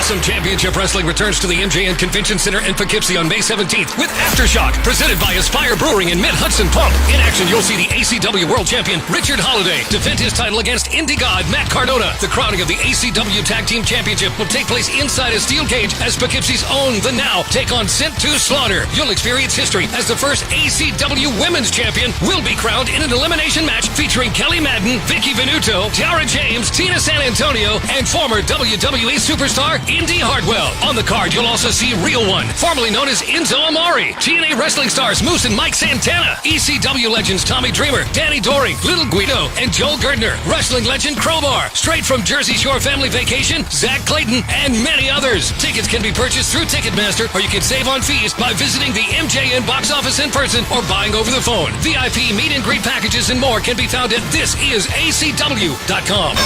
Awesome Championship Wrestling returns to the MJN Convention Center in Poughkeepsie on May 17th with Aftershock, presented by Aspire Brewing and Mid-Hudson Pump. In action, you'll see the ACW World Champion Richard Holliday defend his title against Indie God Matt Cardona. The crowning of the ACW Tag Team Championship will take place inside a steel cage as Poughkeepsie's own The Now take on Sent to Slaughter. You'll experience history as the first ACW Women's Champion will be crowned in an elimination match featuring Kelly Madden, Vicky Venuto, Tiara James, Tina San Antonio, and former WWE superstar Indy Hartwell. On the card, you'll also see Real One, formerly known as Enzo Amore, TNA wrestling stars Moose and Mike Santana, ECW legends Tommy Dreamer, Danny Doring, Little Guido, and Joel Gerdner, wrestling legend Crowbar, straight from Jersey Shore Family Vacation, Zach Clayton, and many others. Tickets can be purchased through Ticketmaster, or you can save on fees by visiting the MJN box office in person or buying over the phone. VIP meet and greet packages and more can be found at thisisacw.com.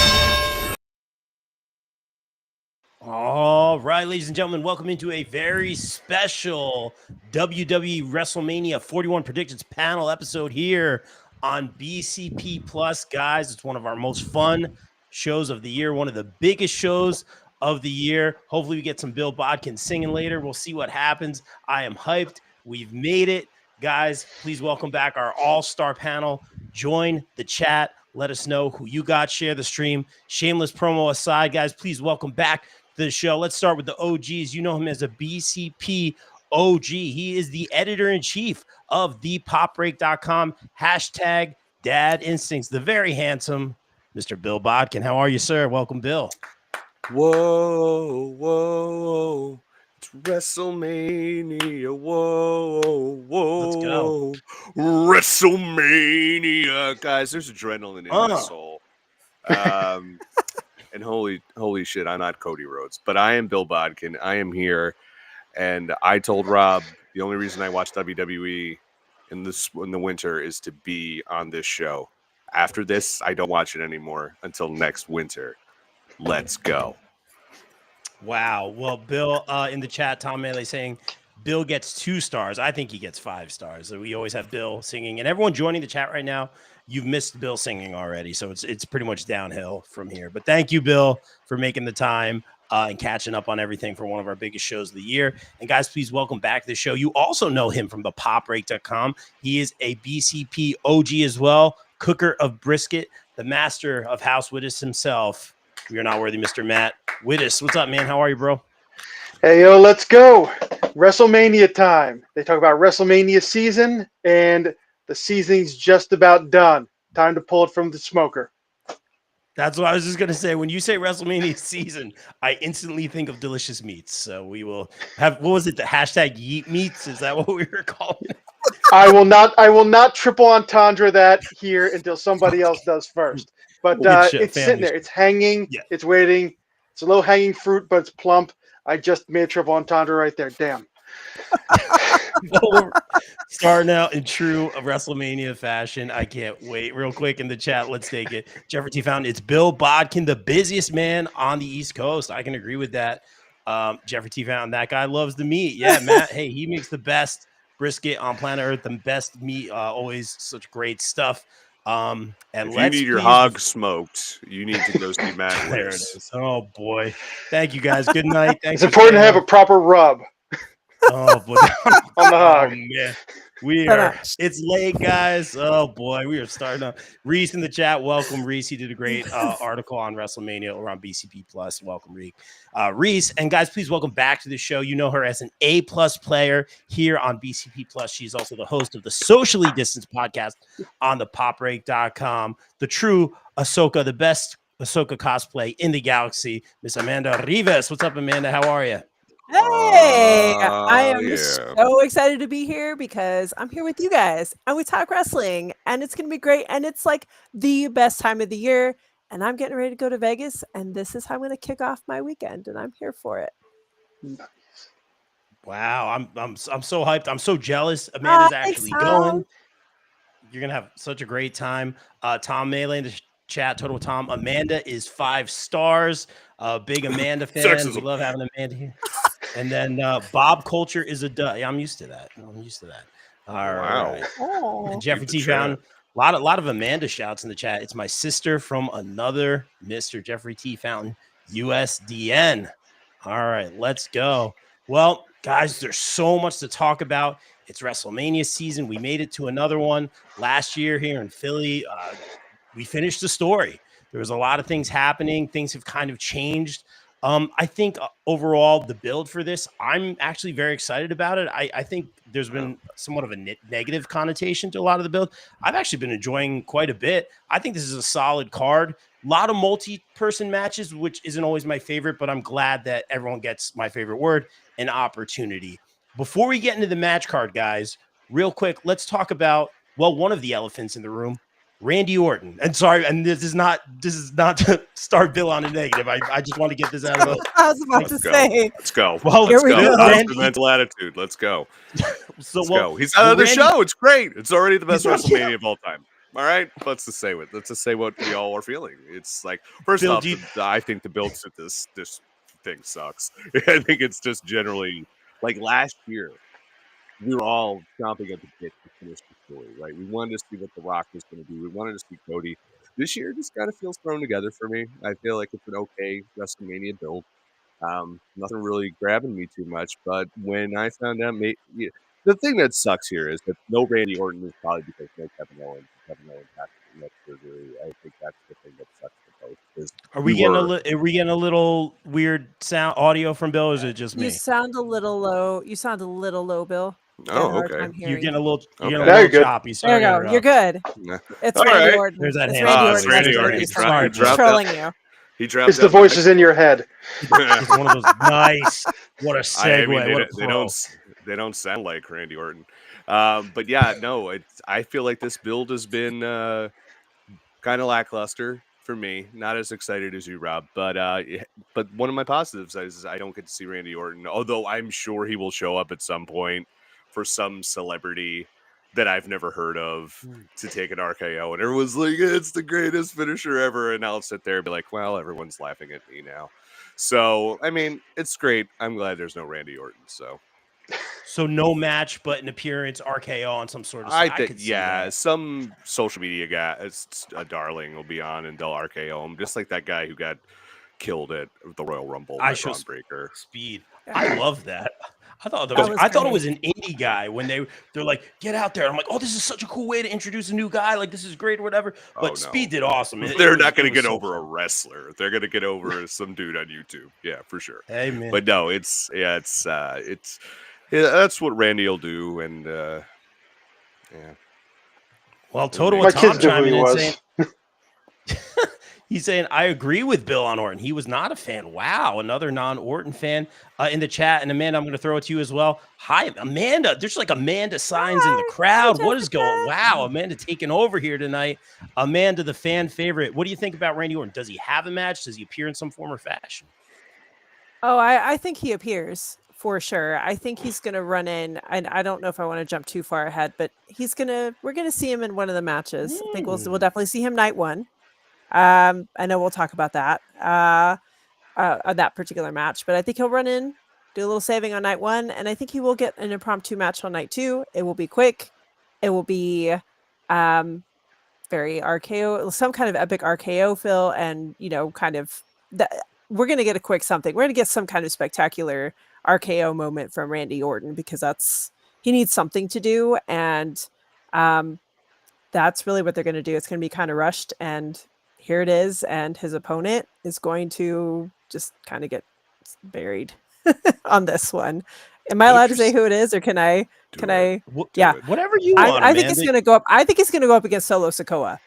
All right, ladies and gentlemen, welcome into a very special WWE WrestleMania 41 predictions panel episode here on BCP Plus. Guys, it's one of our most fun shows of the year, one of the biggest shows of the year. Hopefully we get some Bill Bodkin singing later. We'll see what happens. I am hyped. We've made it. Guys, please welcome back our all-star panel. Join the chat. Let us know who you got. Share the stream. Shameless promo aside, guys, please welcome back the show. Let's start with the OGs. You know him as a BCP OG. He is the editor-in-chief of thepopbreak.com. Hashtag Dad Instincts. The very handsome Mr. Bill Bodkin. How are you, sir? Welcome, Bill. Whoa, whoa. It's WrestleMania. Whoa, whoa. Let's go. WrestleMania. Guys, there's adrenaline in my soul. And holy shit, I'm not Cody Rhodes, but I am Bill Bodkin. I am here, and I told Rob the only reason I watch WWE in the winter is to be on this show. After this, I don't watch it anymore until next winter. Let's go. Wow. Well, Bill, in the chat, Tom Melee saying Bill gets 2 stars. I think he gets 5 stars. So we always have Bill singing, and everyone joining the chat right now, you've missed Bill singing already, so it's pretty much downhill from here. But thank you, Bill, for making the time and catching up on everything for one of our biggest shows of the year. And guys, please welcome back to the show. You also know him from the popbreak.com. He is a BCP OG as well, cooker of brisket, the master of House Wittes himself. You're not worthy, Mr. Matt Wittes. What's up, man? How are you, bro? Hey, yo, let's go. WrestleMania time. They talk about WrestleMania season, and the seasoning's just about done. Time to pull it from the smoker. That's what I was just going to say. When you say WrestleMania season, I instantly think of delicious meats. So we will have, what was it? The hashtag Yeet Meats? Is that what we were calling it? I will not triple entendre that here until somebody else does first. But it's sitting there. It's hanging. Yeah. It's waiting. It's a low-hanging fruit, but it's plump. I just made a triple entendre right there. Damn. Starting out in true WrestleMania fashion. I can't wait. Real quick in the chat, let's take it. Jeffrey T. Fountain, it's Bill Bodkin, the busiest man on the East Coast. I can agree with that. Jeffrey T. Fountain, that guy loves the meat. Yeah, Matt, hey, he makes the best brisket on planet Earth, the best meat, always such great stuff. And if you need your hog smoked, you need to go see Matt. There it is. Oh boy. Thank you guys. Good night. Thanks. It's important to have a proper rub. Oh boy. On the hog. Oh, man. It's late, guys. Oh boy, we are starting up. Reese in the chat. Welcome, Reese. He did a great article on WrestleMania over on BCP Plus. Welcome, Reese. And guys, please welcome back to the show. You know her as an A+ player here on BCP Plus. She's also the host of the Socially Distanced podcast on the popbreak.com. The true Ahsoka, the best Ahsoka cosplay in the galaxy, Miss Amanda Rivas. What's up, Amanda? How are you? Hey, I am so excited to be here because I'm here with you guys and we talk wrestling and it's going to be great. And it's like the best time of the year. And I'm getting ready to go to Vegas and this is how I'm going to kick off my weekend. And I'm here for it. Wow. I'm so hyped. I'm so jealous. Amanda's actually going. You're going to have such a great time. Tom Melee in the chat, Total Tom. Amanda is 5 stars. Big Amanda fan. We love having Amanda here. And then Bob Culture is a duh. Yeah, I'm used to that. All right. Oh. And Jeffrey T. Fountain. A lot of Amanda shouts in the chat. It's my sister from another Mr. Jeffrey T. Fountain, USDN. All right, let's go. Well, guys, there's so much to talk about. It's WrestleMania season. We made it to another one last year here in Philly. We finished the story. There was a lot of things happening. Things have kind of changed. I think overall the build for this, I'm actually very excited about it. I think there's been somewhat of a negative connotation to a lot of the build. I've actually been enjoying quite a bit. I think this is a solid card. A lot of multi-person matches, which isn't always my favorite, but I'm glad that everyone gets my favorite word, an opportunity. Before we get into the match card, guys, real quick, let's talk about, well, one of the elephants in the room, Randy Orton. And sorry, and this is not to start Bill on a negative. I just want to get this out of the I was about to say. Let's go. Well, let's go. go. That's the mental attitude. Let's go. Let's go. He's out of the show. It's great. It's already the best WrestleMania of all time. All right, let's just say what we all are feeling. It's like, first Bill, off, I think the build to this thing sucks. I think it's just generally like last year. We were all chomping at the bit to finish the story, right? We wanted to see what The Rock was going to do. We wanted to see Cody. This year just kind of feels thrown together for me. I feel like it's an okay WrestleMania build. Nothing really grabbing me too much, but when I found out, the thing that sucks here is that no Randy Orton is probably because no Kevin Owens. Kevin Owens has to neck surgery. I think that's the thing that sucks the most. Are we getting a little weird sound audio from Bill? Or is it just me? You sound a little low. You sound a little low, Bill. Oh, okay. You're getting a little, choppy. Sorry, there you go. You're good. It's All Randy right. Orton. There's that it's hand. Randy Orton. It's Randy Orton. He's trolling you. He dropped. It's the voices in your head. It's one of those nice. What a segue. They don't sound like Randy Orton. But yeah, no. I feel like this build has been kind of lackluster for me. Not as excited as you, Rob. But one of my positives is I don't get to see Randy Orton. Although I'm sure he will show up at some point for some celebrity that I've never heard of to take an RKO, and everyone's like, it's the greatest finisher ever, and I'll sit there and be like, well, everyone's laughing at me now. So I mean, it's great. I'm glad there's no Randy Orton. So no match, but an appearance, RKO on some sort of. I think some social media guy, it's a darling, will be on and they'll RKO him, just like that guy who got killed at the Royal Rumble. Braun Breaker. Speed. I love that. I thought it was an indie guy when they're like, get out there. I'm like, oh, this is such a cool way to introduce a new guy. Like, this is great or whatever. But Speed did awesome. They're not going to get over a wrestler. They're going to get over some dude on YouTube. Yeah, for sure. Hey, man. But no, it's that's what Randy will do. And yeah. Well, Total My Tom kids knew who chiming he in was. saying, he's saying, I agree with Bill on Orton. He was not a fan. Wow. Another non-Orton fan in the chat. And Amanda, I'm going to throw it to you as well. Hi, Amanda. There's like Amanda signs in the crowd. What is going? Wow. Amanda taking over here tonight. Amanda, the fan favorite. What do you think about Randy Orton? Does he have a match? Does he appear in some form or fashion? Oh, I think he appears for sure. I think he's going to run in, and I don't know if I want to jump too far ahead, but we're going to see him in one of the matches. I think we'll definitely see him night one. I know we'll talk about that, that particular match, but I think he'll run in, do a little saving on night one, and I think he will get an impromptu match on night two. It will be quick. It will be very RKO, some kind of epic RKO feel, and kind of that. We're going to get a quick something. We're going to get some kind of spectacular RKO moment from Randy Orton because he needs something to do, and that's really what they're going to do. It's going to be kind of rushed, and here it is, and his opponent is going to just kind of get buried on this one. Am I allowed to say who it is, or can I? Yeah, whatever you want. I think it's going to go up. I think it's going to go up against Solo Sikoa.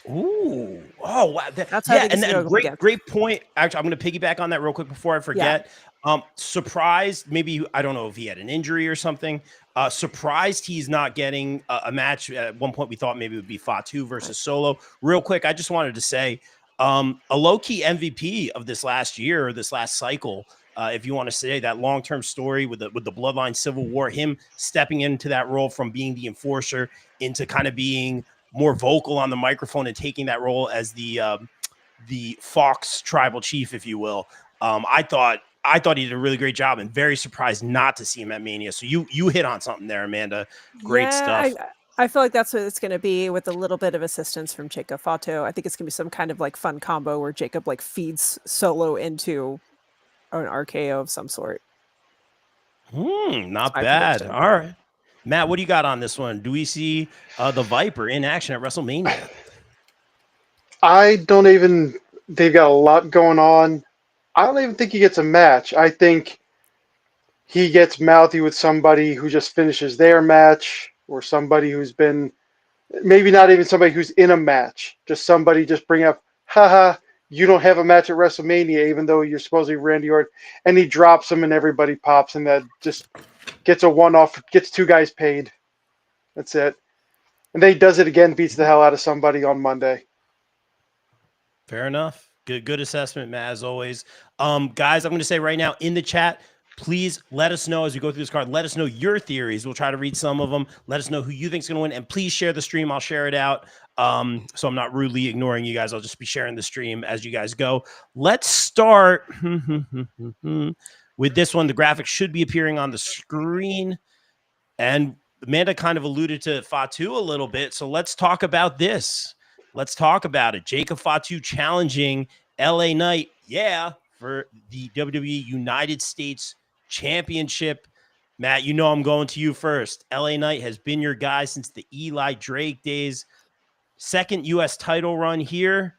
Ooh! Oh wow! That's how and great point. Actually, I'm going to piggyback on that real quick before I forget. Yeah. Surprised, maybe I don't know if he had an injury or something. Surprised he's not getting a match. At one point, we thought maybe it would be Fatu versus Solo. Real quick, I just wanted to say, a low key MVP of this last year or this last cycle. If you want to say that long-term story with the Bloodline Civil War, him stepping into that role from being the enforcer into kind of being more vocal on the microphone and taking that role as the Fox tribal chief, if you will. I thought he did a really great job, and very surprised not to see him at Mania. So you hit on something there, Amanda. Great stuff. I feel like that's what it's going to be, with a little bit of assistance from Jacob Fatu. I think it's going to be some kind of like fun combo where Jacob like feeds Solo into an RKO of some sort. Not bad. Prediction. All right. Matt, what do you got on this one? Do we see the Viper in action at WrestleMania? They've got a lot going on. I don't even think he gets a match. I think he gets mouthy with somebody who just finishes their match, or somebody who's been, maybe not even somebody who's in a match, just somebody just bring up, haha, you don't have a match at WrestleMania, even though you're supposedly Randy Orton, and he drops him and everybody pops, and that just gets a one-off, gets two guys paid. That's it. And then he does it again, beats the hell out of somebody on Monday. Fair enough. Good assessment, Matt, as always. Guys, I'm going to say right now in the chat, please let us know as we go through this card. Let us know your theories. We'll try to read some of them. Let us know who you think is going to win. And please share the stream. I'll share it out. So I'm not rudely ignoring you guys. I'll just be sharing the stream as you guys go. Let's start with this one. The graphic should be appearing on the screen. And Amanda kind of alluded to Fatu a little bit. So let's talk about this. Let's talk about it. Jacob Fatu challenging LA Knight, for the WWE United States Championship. Matt, you know I'm going to you first. LA Knight has been your guy since the Eli Drake days. Second U.S. title run here.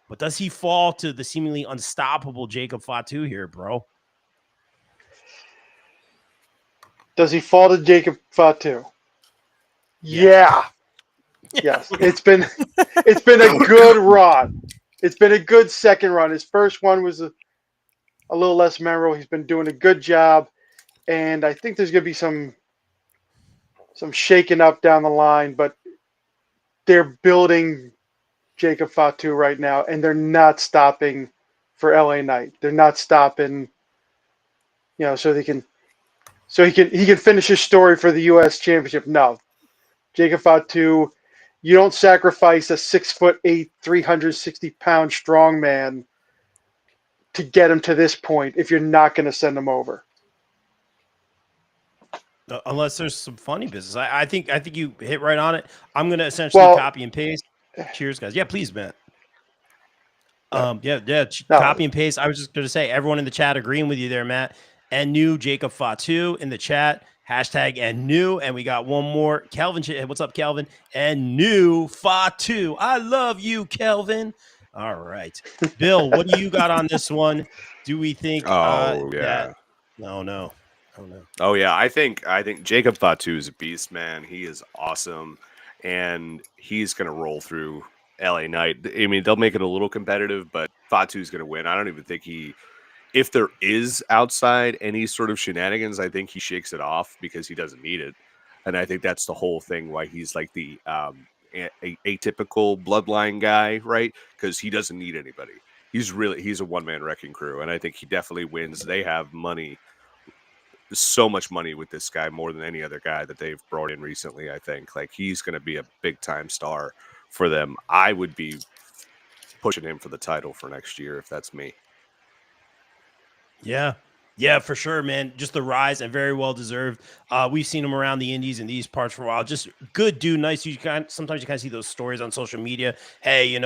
But does he fall to the seemingly unstoppable Jacob Fatu here, bro? Does he fall to Jacob Fatu? Yeah. Yes, it's been a good run. It's been a good second run. His first one was a little less memorable. He's been doing a good job, and I think there's going to be some shaking up down the line. But they're building Jacob Fatu right now, and they're not stopping for LA Knight. They're not stopping, so he can finish his story for the U.S. Championship. No, Jacob Fatu. You don't sacrifice a 6'8", 360-pound strong man to get him to this point if you're not going to send him over. Unless there's some funny business. I think you hit right on it. I'm going to essentially copy and paste. Cheers, guys. Yeah, please, Matt. Copy and paste. I was just going to say, everyone in the chat agreeing with you there, Matt. And new Jacob Fatu in the chat. Hashtag and new, and we got one more. Kelvin, what's up, Kelvin? And new Fatu. I love you, Kelvin. All right, Bill, what do you got on this one? Do we think? That... No. Oh yeah, I think Jacob Fatu is a beast, man. He is awesome, and he's gonna roll through LA Knight. I mean, they'll make it a little competitive, but Fatu's gonna win. I don't even think if there is outside any sort of shenanigans, I think he shakes it off because he doesn't need it. And I think that's the whole thing why he's like the atypical bloodline guy, right? Because he doesn't need anybody. He's a one-man wrecking crew. And I think he definitely wins. They have money, so much money with this guy, more than any other guy that they've brought in recently, I think. Like, he's going to be a big-time star for them. I would be pushing him for the title for next year if that's me. Yeah, for sure, man. Just the rise, and very well deserved. We've seen him around the indies in these parts for a while. Just good dude, nice. Sometimes you kind of see those stories on social media. Hey,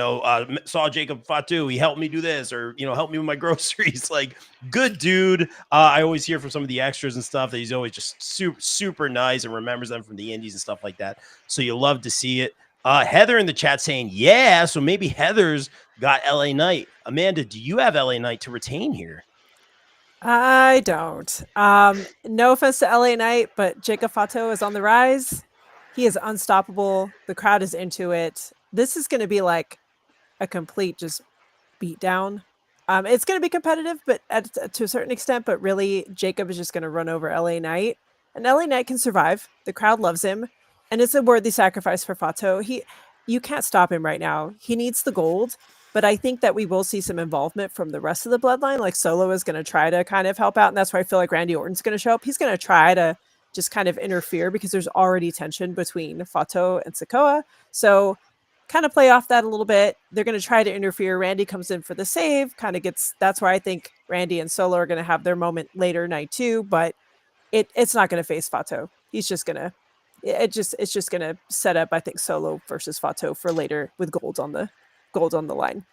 saw Jacob Fatu. He helped me do this, or helped me with my groceries. Like, good dude. I always hear from some of the extras and stuff that he's always just super, super nice and remembers them from the indies and stuff like that. So you love to see it. Heather in the chat saying, yeah. So maybe Heather's got LA Knight. Amanda, do you have LA Knight to retain here? I don't. No offense to LA Knight, but Jacob Fatu is on the rise. He is unstoppable. The crowd is into it. This is going to be like a complete just beat down. It's going to be competitive, but to a certain extent. But really, Jacob is just going to run over LA Knight, and LA Knight can survive. The crowd loves him, and it's a worthy sacrifice for Fatu. You can't stop him right now. He needs the gold. But I think that we will see some involvement from the rest of the bloodline. Like, Solo is going to try to kind of help out. And that's why I feel like Randy Orton's going to show up. He's going to try to just kind of interfere because there's already tension between Fatu and Sikoa. So kind of play off that a little bit. They're going to try to interfere. Randy comes in for the save. That's where I think Randy and Solo are going to have their moment later night too. But it's not going to face Fatu. He's just going to, it's just going to set up, I think, Solo versus Fatu for later with gold on the line.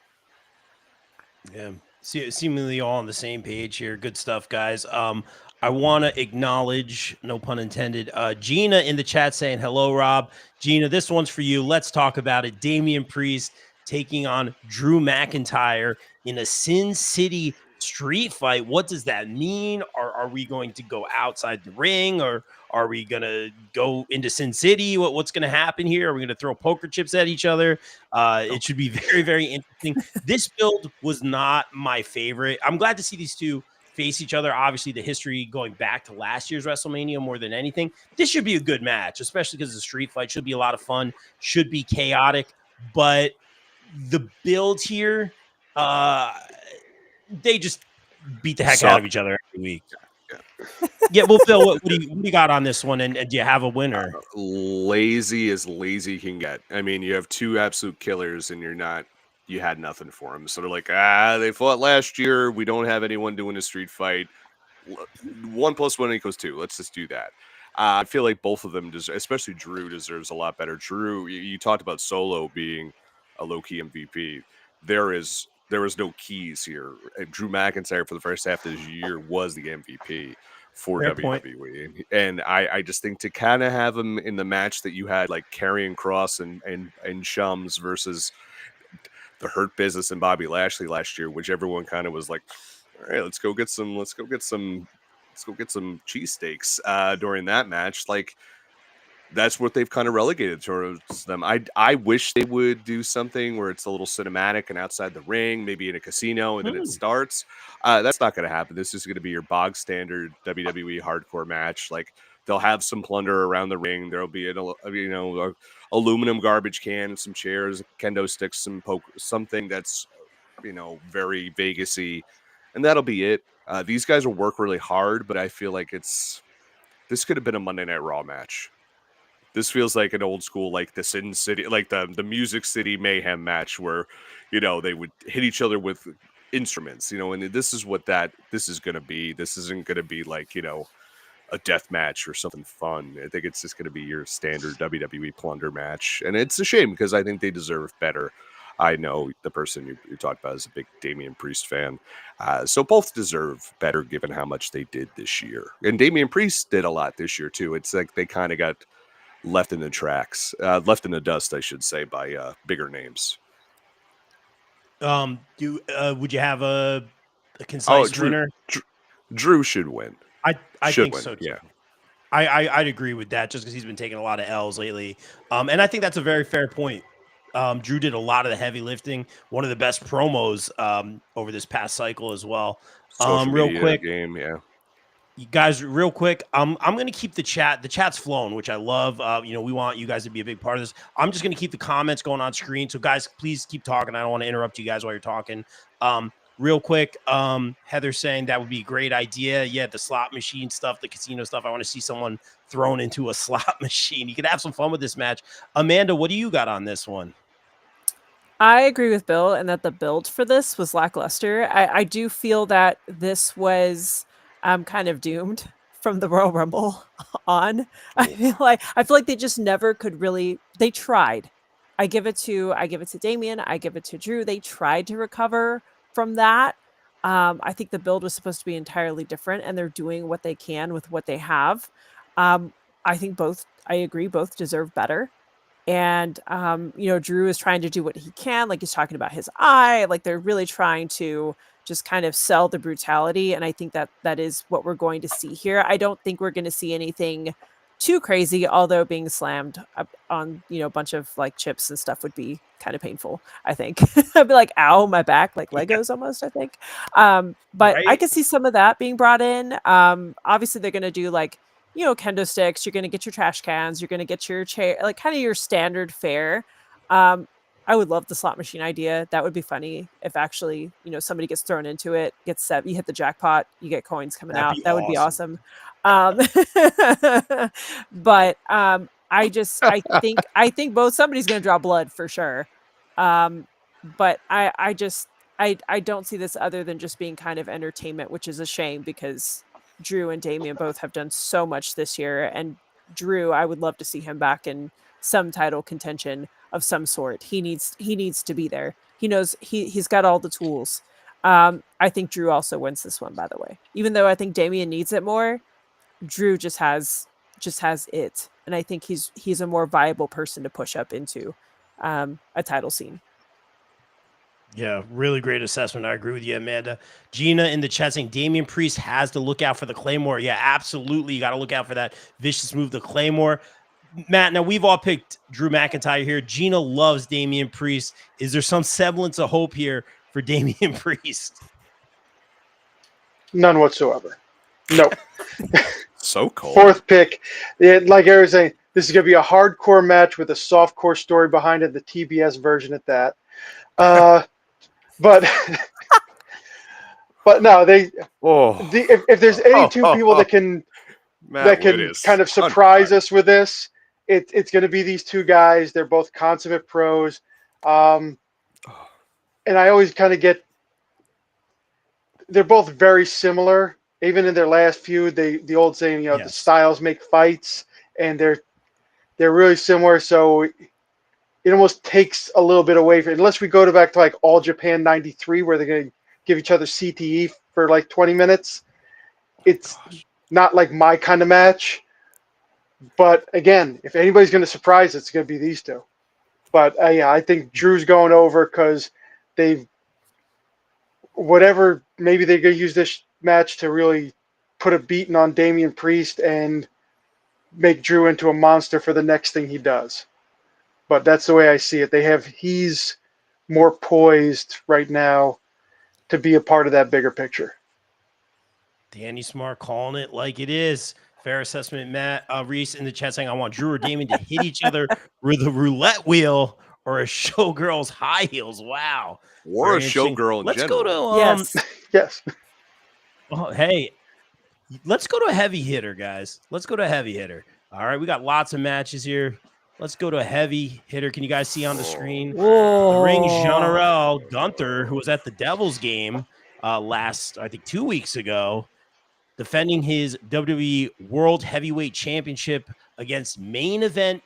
Yeah. Seemingly all on the same page here. Good stuff, guys. I want to acknowledge, no pun intended, Gina in the chat saying hello, Rob. Gina, this one's for you. Let's talk about it. Damian Priest taking on Drew McIntyre in a Sin City street fight. What does that mean? Are we going to go outside the ring, or are we going to go into Sin City? What's going to happen here? Are we going to throw poker chips at each other? It should be very, very interesting. This build was not my favorite. I'm glad to see these two face each other. Obviously, the history going back to last year's WrestleMania more than anything. This should be a good match, especially because it's a street fight. Should be a lot of fun. Should be chaotic. But the build here, they just beat the heck out of each other every week. Yeah, well, Phil, what do you got on this one? And do you have a winner? Lazy as lazy can get. I mean, you have two absolute killers, and you had nothing for them. So they're like, they fought last year. We don't have anyone doing a street fight. 1 + 1 = 2. Let's just do that. I feel like both of them, especially Drew, deserves a lot better. Drew, you talked about Solo being a low-key MVP. There is no keys here. Drew McIntyre for the first half of this year was the MVP for Fair WWE. point. And I just think to kind of have him in the match that you had, like Karrion Kross and Shums versus the Hurt Business and Bobby Lashley last year, which everyone kind of was like, all right, let's go get some cheesesteaks during that match. Like, that's what they've kind of relegated towards them. I wish they would do something where it's a little cinematic and outside the ring, maybe in a casino, and then it starts. That's not going to happen. This is going to be your bog standard WWE hardcore match. Like, they'll have some plunder around the ring. There'll be a aluminum garbage can, some chairs, kendo sticks, some something that's very Vegas-y, and that'll be it. These guys will work really hard, but I feel like this could have been a Monday Night Raw match. This feels like an old school, like the Sin City, like the Music City Mayhem match where, they would hit each other with instruments, and this is what this is going to be. This isn't going to be like, a death match or something fun. I think it's just going to be your standard WWE plunder match. And it's a shame because I think they deserve better. I know the person you talked about is a big Damian Priest fan. So both deserve better given how much they did this year. And Damian Priest did a lot this year too. It's like they kind of got left in the dust, I should say, by bigger names. Would you have a concise winner? Drew should win. I think so too. Yeah. I'd agree with that just because he's been taking a lot of L's lately. And I think that's a very fair point. Drew did a lot of the heavy lifting. One of the best promos over this past cycle as well. Real quick, game, yeah. You guys, real quick, I'm going to keep the chat. The chat's flowing, which I love. We want you guys to be a big part of this. I'm just going to keep the comments going on screen. So, guys, please keep talking. I don't want to interrupt you guys while you're talking. Real quick, Heather saying that would be a great idea. Yeah, the slot machine stuff, the casino stuff. I want to see someone thrown into a slot machine. You could have some fun with this match. Amanda, what do you got on this one? I agree with Bill and that the build for this was lackluster. I do feel that this was kind of doomed from the Royal Rumble on. I feel like they just never could really. They tried. I give it to Damian. I give it to Drew. They tried to recover from that. I think the build was supposed to be entirely different, and they're doing what they can with what they have. I think I agree, both deserve better. And, Drew is trying to do what he can. Like, he's talking about his eye. Like, they're really trying to just kind of sell the brutality. And I think that is what we're going to see here. I don't think we're going to see anything too crazy, although being slammed up on, a bunch of like chips and stuff would be kind of painful, I think. I'd be like, ow, my back, like Legos almost, I think. But right? I could see some of that being brought in. Obviously, they're going to do like, kendo sticks. You're going to get your trash cans. You're going to get your chair, like kind of your standard fare. I would love the slot machine idea. That would be funny if actually, somebody gets thrown into it, gets set, you hit the jackpot, you get coins coming out. That would be awesome. But I think both somebody's going to draw blood for sure. But I don't see this other than just being kind of entertainment, which is a shame because Drew and Damian both have done so much this year. And Drew, I would love to see him back in some title contention of some sort. He needs to be there. He knows he's got all the tools. I think Drew also wins this one, by the way. Even though I think Damian needs it more, Drew just has it. And I think he's a more viable person to push up into a title scene. Yeah, really great assessment. I agree with you, Amanda. Gina in the chat saying Damian Priest has to look out for the Claymore. Yeah, absolutely. You got to look out for that vicious move, the Claymore. Matt, now we've all picked Drew McIntyre here. Gina loves Damian Priest. Is there some semblance of hope here for Damian Priest? None whatsoever. No. So cold. Fourth pick. Like I was saying, this is going to be a hardcore match with a softcore story behind it, the TBS version at that. But no, if there's any two people that can kind of surprise us with this, it's going to be these two guys. They're both consummate pros, and I always kind of get they're both very similar. Even in their last feud, the old saying, the styles make fights, and they're really similar. So it almost takes a little bit away from, unless we go back to like All Japan '93, where they're going to give each other CTE for like 20 minutes. It's not like my kind of match. But again, if anybody's going to surprise, it's going to be these two. But I think Drew's going over because maybe they're going to use this match to really put a beating on Damian Priest and make Drew into a monster for the next thing he does. But that's the way I see it. He's more poised right now to be a part of that bigger picture. Danny Smart calling it like it is. Fair assessment, Matt. Reese in the chat saying, I want Drew or Damian to hit each other with a roulette wheel or a showgirl's high heels. Wow. Or a showgirl in general. Let's go to yes. Oh, hey, let's go to a heavy hitter, guys. Let's go to a heavy hitter. All right, we got lots of matches here. Let's go to a heavy hitter. Can you guys see on the screen? The ring general Gunther, who was at the Devils game last, I think, 2 weeks ago, defending his WWE World Heavyweight Championship against main event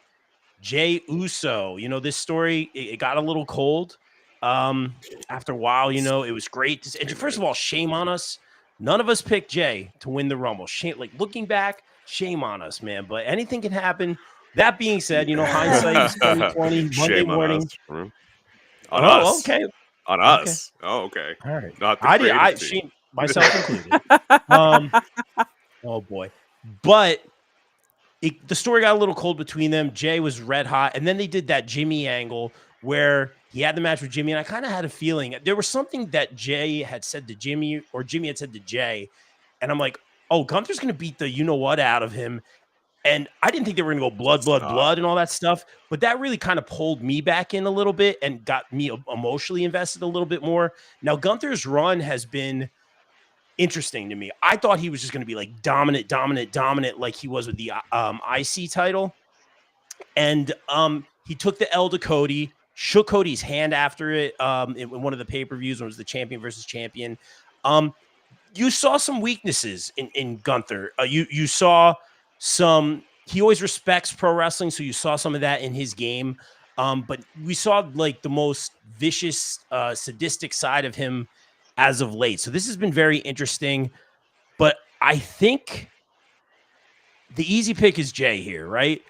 Jey Uso. This story, it got a little cold after a while. It was great. And first of all, shame on us. None of us picked Jey to win the Rumble. Shame, looking back, shame on us, man. But anything can happen. That being said, hindsight is 2020. Monday morning. On us. Okay. On us. Okay. Oh, okay. All right. Not the I shame myself included. Oh boy. But the story got a little cold between them. Jey was red hot, and then they did that Jimmy angle where he had the match with Jimmy, and I kind of had a feeling there was something that Jey had said to Jimmy, or Jimmy had said to Jey, and I'm like, oh, Gunther's going to beat the you-know-what out of him, and I didn't think they were going to go blood, and all that stuff, but that really kind of pulled me back in a little bit and got me emotionally invested a little bit more. Now, Gunther's run has been interesting to me. I thought he was just going to be like dominant, like he was with the IC title, and he took the L to Cody, shook Cody's hand after it in one of the pay-per-views when it was the champion versus champion. You saw some weaknesses in Gunther. You saw some, he always respects pro wrestling, so you saw some of that in his game. But we saw like the most vicious, sadistic side of him as of late. So this has been very interesting. But I think the easy pick is Jey here, right?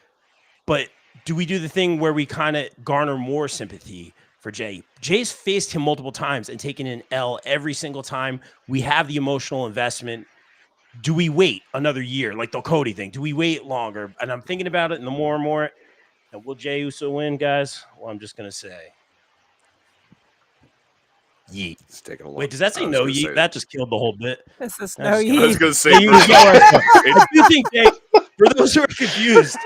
But do we do the thing where we kind of garner more sympathy for Jey? Jey's faced him multiple times and taken an L every single time. We have the emotional investment. Do we wait another year, like the Cody thing? Do we wait longer? And I'm thinking about it, and the more and more, and will Jey Uso win, guys? Well, I'm just going to say yeet. It's taking a long Wait, does that say no yeet? That just killed the whole bit. This is no yeet. I was going to say, I do think, Jey, for those who are confused,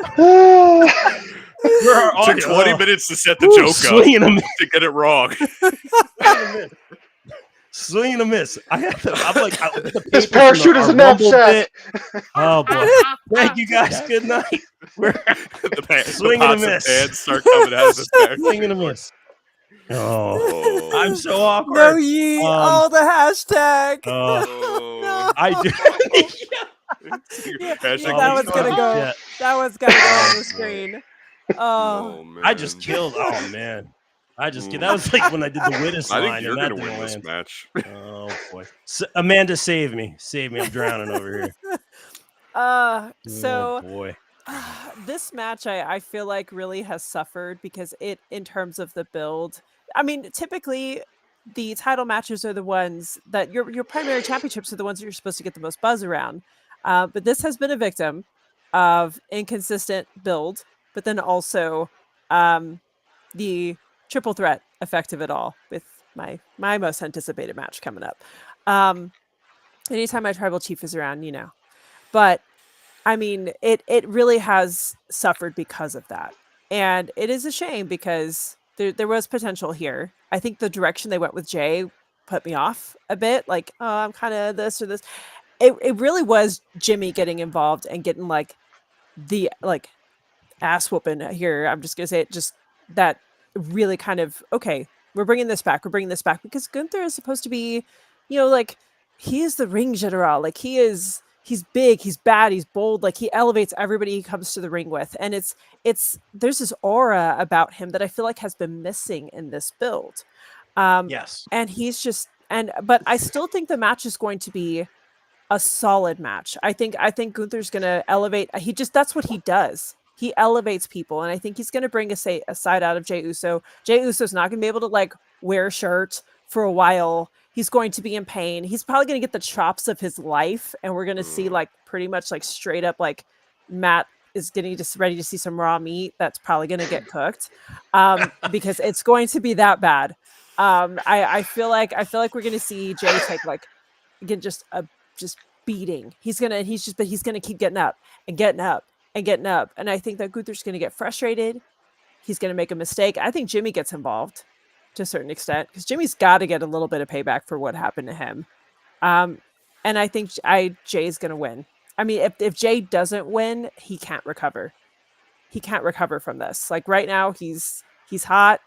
it took 20 minutes to set the joke up to get it wrong. Swing and a miss. I'm like, this parachute is a knapsack. Oh boy! Thank you guys. Good night. Swing and a miss. Hands start coming out of the parachute. Swing and a miss. Oh, I'm so awkward. No yeet. The hashtag. No. I do. That one's gonna go. Yeah. That one's gonna go on the screen. Oh man. I just killed. Oh man. I just that was like when I did the Witness line. I think you're going to win this match. Oh boy, Amanda, save me! I'm drowning over here. So oh boy. this match I feel like really has suffered because in terms of the build. I mean, typically the title matches are the ones that your primary championships are the ones that you're supposed to get the most buzz around. But this has been a victim of inconsistent build, but then also the triple threat effect of it all with my most anticipated match coming up. Anytime my tribal chief is around, but I mean, it really has suffered because of that. And it is a shame because there was potential here. I think the direction they went with Jay put me off a bit. Like, oh, I'm kind of this or this. It really was Jimmy getting involved and getting the ass whooping here. I'm just gonna say it, just that really kind of, okay, we're bringing this back. We're bringing this back because Gunther is supposed to be, he is the ring general. Like he's big, he's bad, he's bold. Like he elevates everybody he comes to the ring with, and it's there's this aura about him that I feel like has been missing in this build. Yes, and he's just but I still think the match is going to be a solid match. I think Gunther's going to elevate. That's what he does. He elevates people, and I think he's going to bring a side out of Jey Uso. Jey Uso's not going to be able to wear a shirt for a while. He's going to be in pain. He's probably going to get the chops of his life, and we're going to see pretty much straight up Matt is getting just ready to see some raw meat that's probably going to get cooked, because it's going to be that bad. I feel like we're going to see Jey take again just beating. He's gonna keep getting up and getting up and getting up. And I think that Gunther's gonna get frustrated. He's gonna make a mistake. I think Jimmy gets involved to a certain extent because Jimmy's got to get a little bit of payback for what happened to him. And I think Jay's gonna win. I mean, if Jay doesn't win, he can't recover. He can't recover from this. Like right now, he's hot.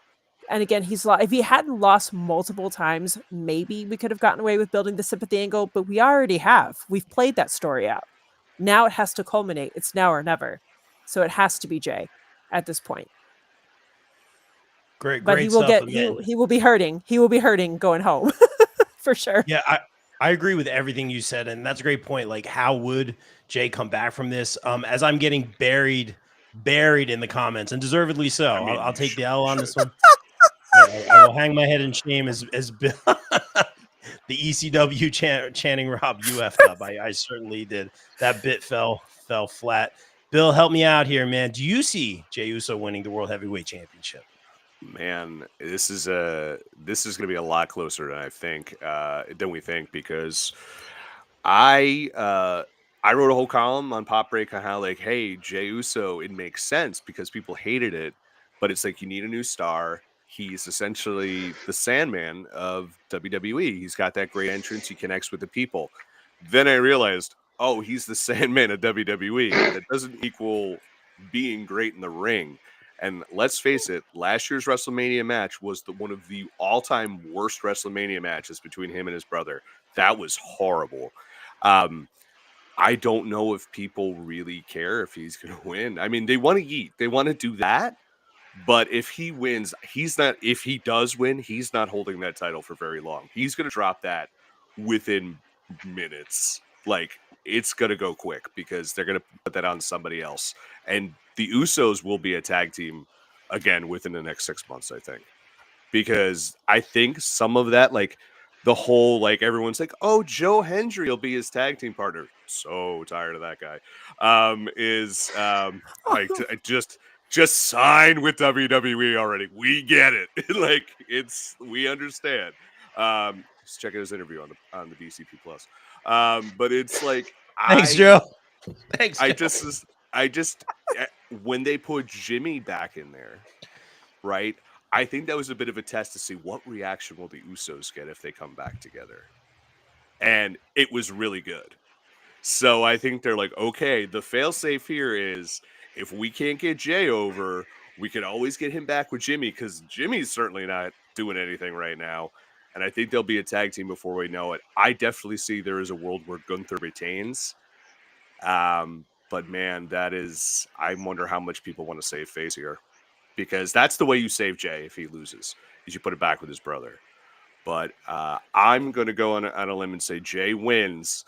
And again, if he hadn't lost multiple times, maybe we could have gotten away with building the sympathy angle, but we already have. We've played that story out. Now it has to culminate. It's now or never. So it has to be Jay at this point. But he will stuff, he will be hurting. He will be hurting going home for sure. Yeah, I agree with everything you said, and that's a great point. Like, how would Jay come back from this? As I'm getting buried in the comments, and deservedly so. I mean, I'll take the L on this one. I will hang my head in shame as Bill, the ECW chanting Rob, you effed up. I certainly did. That bit fell flat. Bill, help me out here, man. Do you see Jey Uso winning the World Heavyweight Championship? Man, this is going to be a lot closer than we think, because I wrote a whole column on Pop Break on how hey, Jey Uso, it makes sense because people hated it, but it's you need a new star. He's essentially the Sandman of WWE. He's got that great entrance. He connects with the people. Then I realized, oh, he's the Sandman of WWE. That doesn't equal being great in the ring. And let's face it, last year's WrestleMania match was one of the all-time worst WrestleMania matches between him and his brother. That was horrible. I don't know if people really care if he's going to win. I mean, they want to eat. They want to do that. But if he wins, if he does win, he's not holding that title for very long. He's going to drop that within minutes. It's going to go quick because they're going to put that on somebody else. And the Usos will be a tag team again within the next 6 months, I think. Because I think some of that, the whole, everyone's oh, Joe Hendry will be his tag team partner. So tired of that guy. Just sign with WWE already. We get it. We understand. Just check out his interview on the BCP Plus. But it's thanks, Joe. Thanks. I just when they put Jimmy back in there, right? I think that was a bit of a test to see what reaction will the Usos get if they come back together. And it was really good. So I think they're okay, the fail-safe here is if we can't get Jay over, we can always get him back with Jimmy because Jimmy's certainly not doing anything right now. And I think they'll be a tag team before we know it. I definitely see there is a world where Gunther retains. But man, I wonder how much people want to save face here. because that's the way you save Jay if he loses, is you put it back with his brother. But I'm going to go on a limb and say Jay wins,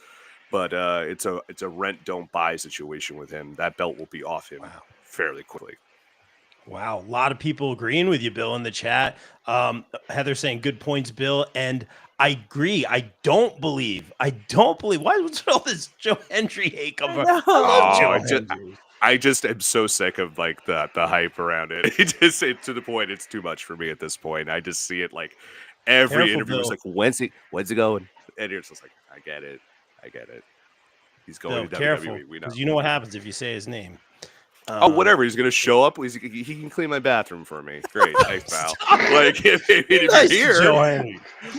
but it's a rent don't buy situation with him. That belt will be off him fairly quickly. Wow, a lot of people agreeing with you, Bill, in the chat. Heather saying good points, Bill, and I agree. I don't believe. Why was all this Joe Hendry hate come from? I love Joe Hendry. I just am so sick of like the hype around it. It to the point. It's too much for me at this point. I just see it like every interview is like, when's he going? And it's just like, I get it. He's going to WWE. We know. Because you know what happens if you say his name. Whatever. He's going to show up. He can clean my bathroom for me. Great. Thanks, pal. Like, if you're here,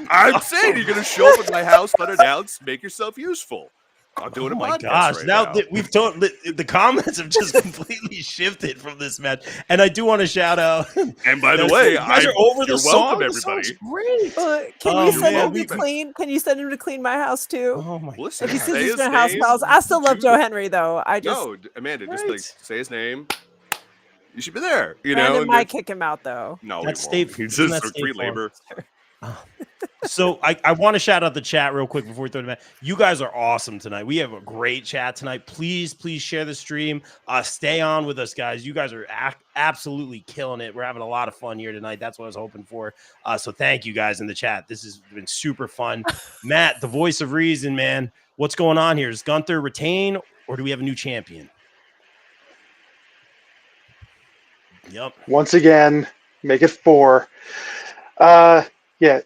I'm saying you're going to show up at my house unannounced, make yourself useful. I'm doing a podcast right now. We've told the comments have just completely shifted from this match, and I do want to shout out. And by the way, you guys are over the song. Welcome, everybody. Great. Can you send him to clean? Can you send him to clean my house too? Oh my! Listen, if he says he's house calls, I still love Joe Henry though. No, Amanda, just like say his name. You should be there. Brandon might kick him out though. No, that's state. He's just free labor. So I want to shout out the chat real quick before we throw it back. You guys are awesome tonight. We have a great chat tonight. Please share the stream. Stay on with us, guys. You guys are absolutely killing it. We're having a lot of fun here tonight. That's what I was hoping for. So thank you guys in the chat. This has been super fun. Matt, the voice of reason, man. What's going on here? Does Gunther retain, or do we have a new champion? Yep. Once again, make it 4. Yeah.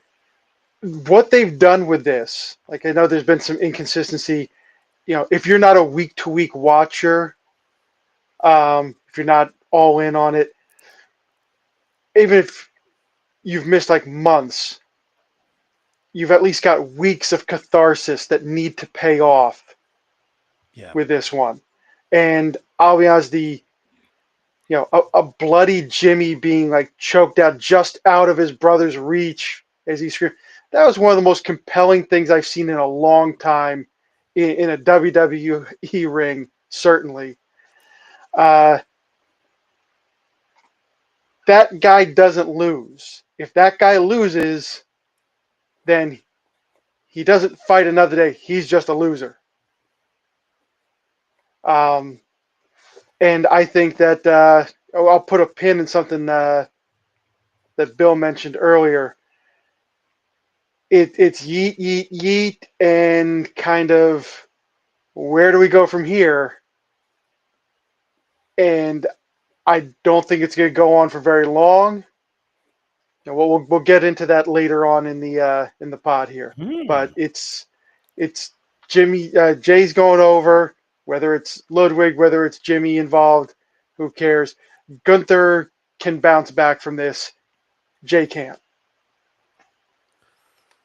What they've done with this, like I know there's been some inconsistency. If you're not a week-to-week watcher, if you're not all in on it, even if you've missed like months, you've at least got weeks of catharsis that need to pay off with this one. And I'll be honest, a bloody Jimmy being like choked out just out of his brother's reach as he screamed. That was one of the most compelling things I've seen in a long time in a WWE ring, certainly. That guy doesn't lose. If that guy loses, then he doesn't fight another day. He's just a loser. And I think that I'll put a pin in something that Bill mentioned earlier. It's yeet, yeet, yeet, and kind of where do we go from here? And I don't think it's going to go on for very long. We'll get into that later on in the pod here. But it's Jimmy Jay's going over. Whether it's Ludwig, whether it's Jimmy involved, who cares? Gunther can bounce back from this. Jay can't.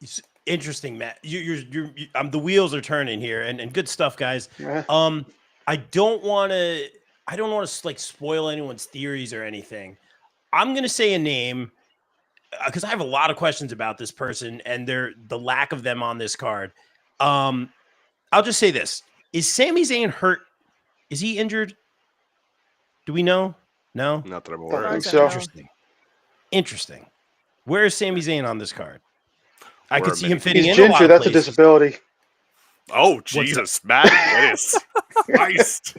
It's interesting, Matt. The wheels are turning here, and good stuff, guys. Yeah. I don't want to like spoil anyone's theories or anything. I'm gonna say a name because I have a lot of questions about this person and the lack of them on this card. I'll just say this: is Sami Zayn hurt? Is he injured? Do we know? No, not that I'm aware of. So. Interesting. Where is Sami Zayn on this card? I could see him fitting in. He's ginger. That's a disability. Oh, Jesus, Matt. That is Christ.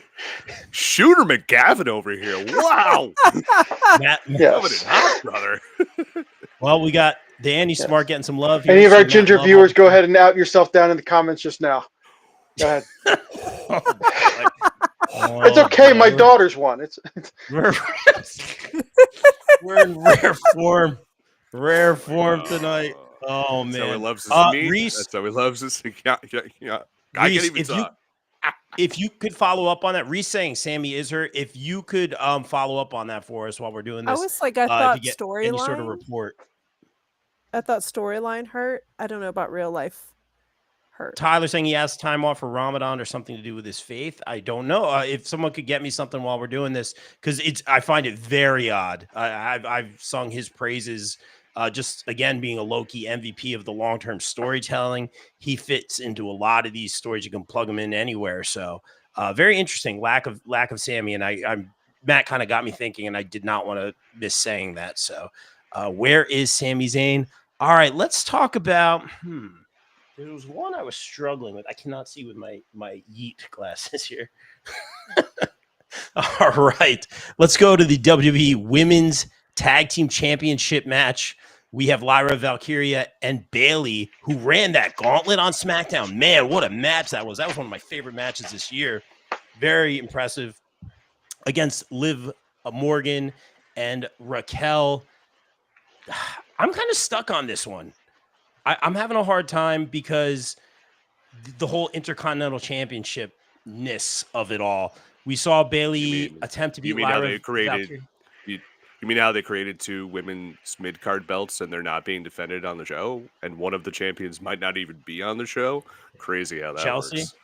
Shooter McGavin over here. Wow. Matt, hot, brother. Well, we got Danny Smart getting some love here. Any of our ginger viewers, go ahead and out yourself down in the comments just now. Go ahead. It's okay. My daughter's one. We're in rare form. Rare form tonight. Oh man, that's how he loves his meat. Reese, that's how he loves his. Yeah. Reese, if you could follow up on that, Reese saying Sammy is her. If you could follow up on that for us while we're doing this, I was like, I thought storyline. Any sort of report. I thought storyline hurt. I don't know about real life hurt. Tyler saying he has time off for Ramadan or something to do with his faith. I don't know. If someone could get me something while we're doing this, because I find it very odd. I've sung his praises. Just again, being a low-key MVP of the long-term storytelling, he fits into a lot of these stories. You can plug him in anywhere. So very interesting. Lack of Sammy, and I'm Matt kind of got me thinking, and I did not want to miss saying that. So, where is Sami Zayn? All right, let's talk about. There was one I was struggling with. I cannot see with my Yeet glasses here. All right, let's go to the WWE Women's Tag Team Championship match. We have Lyra Valkyria and Bayley, who ran that gauntlet on SmackDown. Man, what a match that was. That was one of my favorite matches this year. Very impressive against Liv Morgan and Raquel. I'm kind of stuck on this one. I'm having a hard time because the whole Intercontinental Championship-ness of it all. We saw Bayley attempt to beat Lyra Valkyria. You mean how they created 2 women's mid-card belts and they're not being defended on the show? And one of the champions might not even be on the show? Crazy how that works.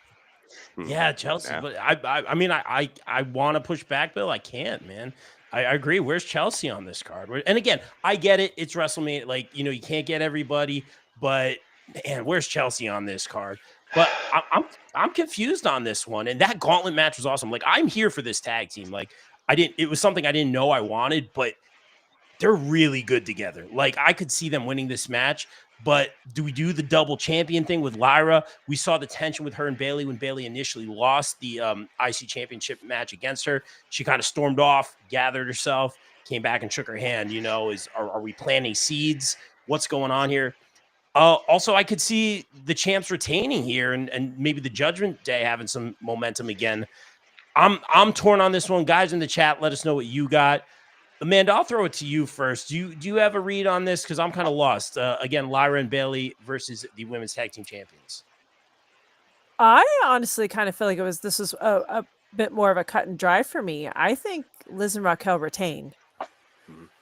Yeah, Chelsea. Yeah. But I mean, I want to push back, Bill. I can't, man. I agree. Where's Chelsea on this card? And again, I get it. It's WrestleMania. Like, you can't get everybody. But, man, where's Chelsea on this card? But I'm confused on this one. And that gauntlet match was awesome. Like, I'm here for this tag team. Like, it was something I didn't know I wanted, but they're really good together. Like, I could see them winning this match, but do we do the double champion thing with Lyra? We saw the tension with her and Bayley when Bayley initially lost the IC championship match against her. She kind of stormed off, gathered herself, came back and shook her hand. Are we planting seeds? What's going on here? Also, I could see the champs retaining here and maybe the Judgment Day having some momentum again. I'm torn on this one. Guys in the chat, let us know what you got. Amanda, I'll throw it to you first. Do you have a read on this? Because I'm kind of lost. Again, Lyra and Bayley versus the women's tag team champions. I honestly kind of feel like this was a bit more of a cut and dry for me. I think Liz and Raquel retain.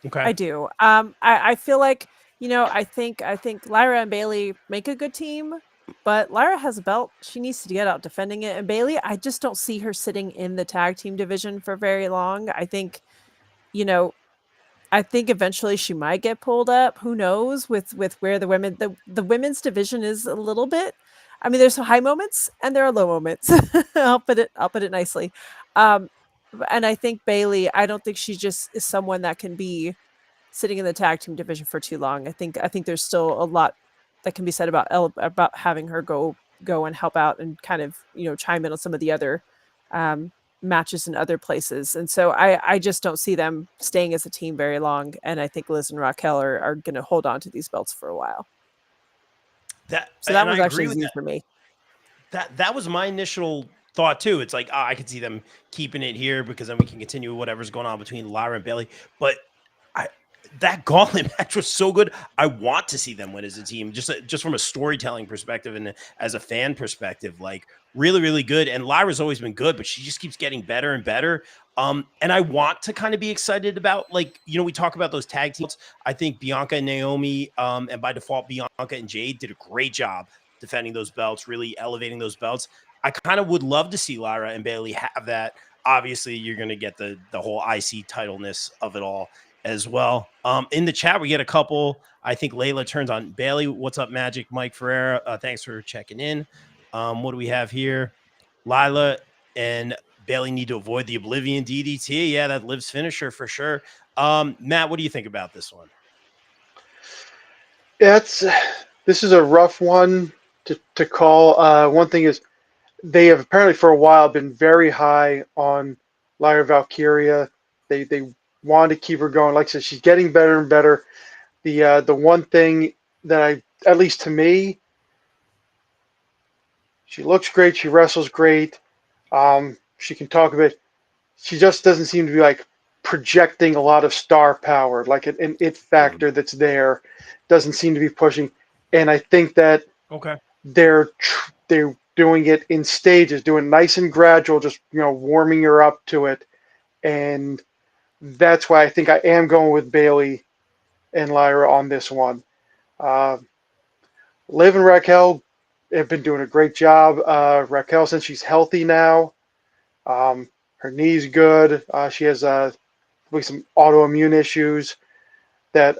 Okay, I do. I feel like I think Lyra and Bayley make a good team. But Lyra has a belt. She needs to get out defending it. And Bayley, I just don't see her sitting in the tag team division for very long. I think, eventually she might get pulled up. Who knows with where the women's division is a little bit. I mean, there's some high moments and there are low moments. I'll put it nicely. And I think Bayley, I don't think she just is someone that can be sitting in the tag team division for too long. I think there's still a lot that can be said about having her go and help out and kind of chime in on some of the other matches in other places. And so I just don't see them staying as a team very long. And I think Liz and Raquel are going to hold on to these belts for a while. That was actually easy for me. That was my initial thought too. It's like I could see them keeping it here because then we can continue whatever's going on between Lyra and Bayley. But that gauntlet match was so good. I want to see them win as a team, just from a storytelling perspective and as a fan perspective, like really, really good. And Lyra's always been good, but she just keeps getting better and better. And I want to kind of be excited about, we talk about those tag teams. I think Bianca and Naomi, and by default, Bianca and Jade did a great job defending those belts, really elevating those belts. I kind of would love to see Lyra and Bayley have that. Obviously, you're going to get the whole IC titleness of it all as well. In the chat, we get a couple. I think Layla turns on Bayley. What's up, Magic? Mike Ferreira. Thanks for checking in. What do we have here? Lila and Bayley need to avoid the Oblivion DDT. Yeah, that Liv's finisher for sure. Matt, what do you think about this one? Yeah, this is a rough one to call. One thing is they have apparently for a while been very high on Lyra Valkyria. They want to keep her going. Like I said, she's getting better and better. The one thing that at least to me, she looks great. She wrestles great. She can talk a bit. She just doesn't seem to be like projecting a lot of star power, like an it factor that's there. Doesn't seem to be pushing. And I think that they're doing it in stages, doing nice and gradual, just warming her up to it. And that's why I think I am going with Bayley and Lyra on this one. Liv and Raquel have been doing a great job. Raquel, since she's healthy now, her knee's good. She has some autoimmune issues that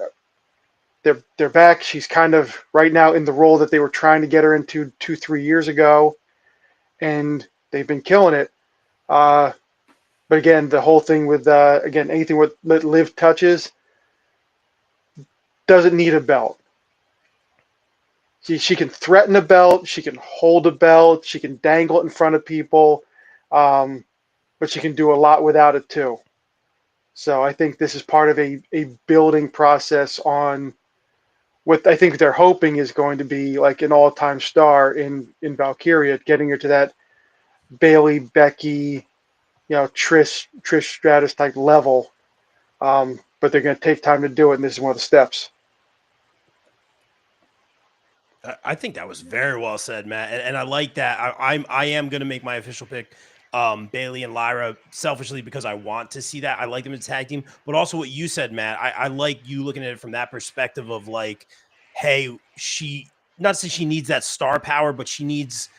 they're back. She's kind of right now in the role that they were trying to get her into 2-3 years ago, and they've been killing it. But again, the whole thing with again, anything with Liv touches doesn't need a belt. She can threaten a belt, she can hold a belt, she can dangle it in front of people, but she can do a lot without it too. So I think this is part of a building process on what I think they're hoping is going to be like an all-time star in Valkyria, getting her to that Bayley, Becky, Trish Stratus type level. But they're going to take time to do it, and this is one of the steps. I think that was very well said, Matt, and I like that. I am going to make my official pick, Bayley and Lyra, selfishly because I want to see that. I like them as a tag team, but also what you said, Matt. I like you looking at it from that perspective of like, hey, she not to say she needs that star power, but she needs.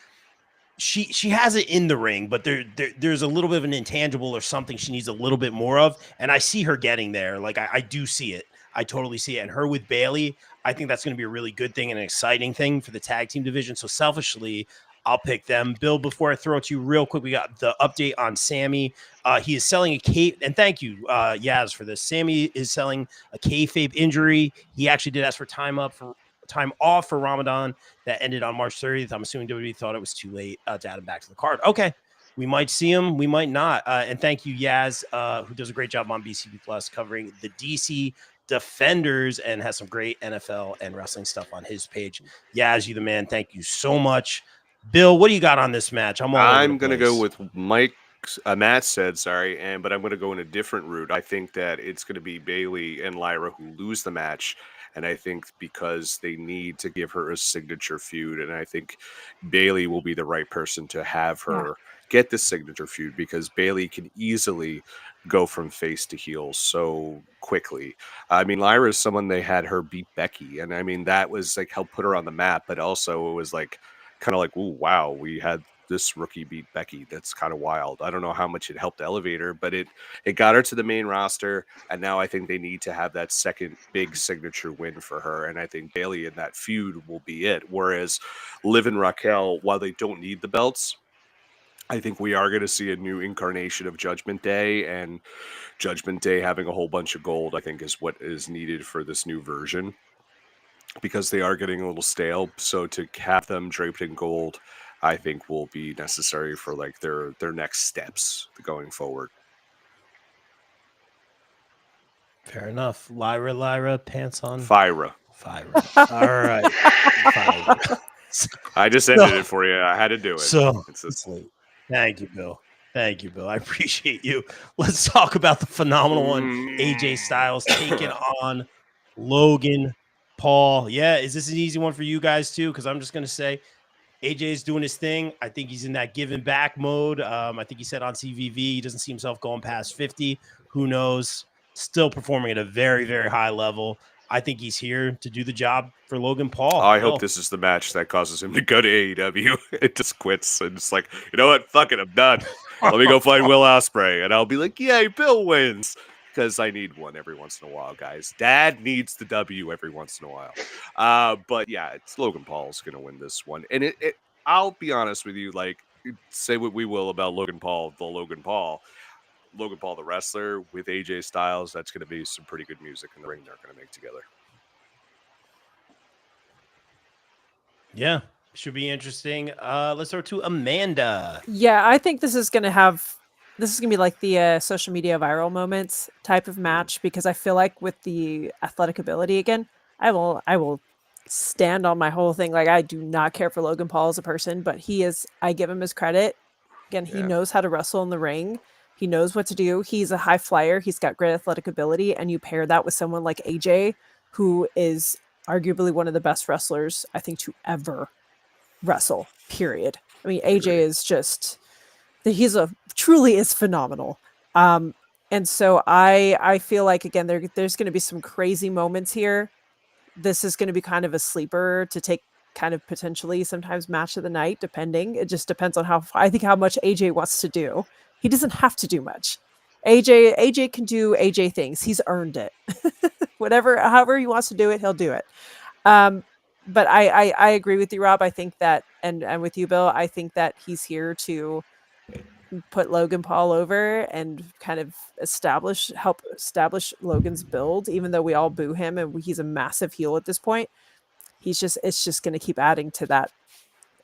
She has it in the ring, but there's a little bit of an intangible or something she needs a little bit more of, and I see her getting there. Like I do see it. I totally see it. And her with Bayley, I think that's going to be a really good thing and an exciting thing for the tag team division. So selfishly, I'll pick them. Bill, before I throw it to you real quick, we got the update on Sammy. He is selling a cape, and thank you, Yaz, for this. Sammy is selling a kayfabe injury. He actually did ask for time off for Ramadan that ended on March 30th. I'm assuming WWE thought it was too late to add him back to the card. Okay. We might see him. We might not. And thank you, Yaz, who does a great job on BCB Plus covering the DC Defenders and has some great NFL and wrestling stuff on his page. Yaz, you the man. Thank you so much. Bill, what do you got on this match? I'm going to go with Matt said, but I'm going to go in a different route. I think that it's going to be Bayley and Lyra who lose the match. And I think because they need to give her a signature feud, and I think Bayley will be the right person to have her get the signature feud, because Bayley can easily go from face to heel so quickly. I mean, Lyra is someone they had her beat Becky, and I mean that was like helped put her on the map, but also it was like kind of like, ooh, wow, we had this rookie beat Becky. That's kind of wild. I don't know how much it helped elevate her, but it got her to the main roster, and now I think they need to have that second big signature win for her, and I think Bayley in that feud will be it. Whereas Liv and Raquel, while they don't need the belts, I think we are going to see a new incarnation of Judgment Day, and Judgment Day having a whole bunch of gold, I think, is what is needed for this new version, because they are getting a little stale. So to have them draped in gold, I think will be necessary for like their next steps going forward. Fair enough. Lyra, pants on. Fyra. All right. Fyra. I just ended it for you. I had to do it. So thank you, Bill. Thank you, Bill. I appreciate you. Let's talk about the phenomenal one, AJ Styles taking on Logan Paul. Yeah, is this an easy one for you guys too? Because I'm just going to say AJ is doing his thing. I think he's in that giving back mode. I think he said on CVV he doesn't see himself going past 50. Who knows? Still performing at a very, very high level. I think he's here to do the job for Logan Paul. I hope this is the match that causes him to go to AEW. It just quits and it's like, you know what? Fuck it, I'm done. Let me go find Will Ospreay, and I'll be like, yay, Bill wins. Because I need one every once in a while, guys. Dad needs the W every once in a while. But yeah, it's Logan Paul's going to win this one. And I'll be honest with you, like, say what we will about Logan Paul, Logan Paul the wrestler with AJ Styles, that's going to be some pretty good music in the ring they're going to make together. Yeah, should be interesting. Let's throw to Amanda. Yeah, I think this is going to be like the social media viral moments type of match, because I feel like with the athletic ability again, I will stand on my whole thing. Like, I do not care for Logan Paul as a person, but I give him his credit. Again, he knows how to wrestle in the ring. He knows what to do. He's a high flyer. He's got great athletic ability. And you pair that with someone like AJ, who is arguably one of the best wrestlers, I think, to ever wrestle, period. I mean, AJ is just, truly is phenomenal. And so I feel like, again, there's going to be some crazy moments here. This is going to be kind of a sleeper to take, kind of potentially sometimes match of the night, depending. It just depends on how much AJ wants to do. He doesn't have to do much. AJ can do AJ things. He's earned it. However he wants to do it, he'll do it. But I agree with you, Rob. I think that, and with you, Bill, I think that he's here to put Logan Paul over and kind of help establish Logan's build, even though we all boo him and he's a massive heel at this point. It's just going to keep adding to that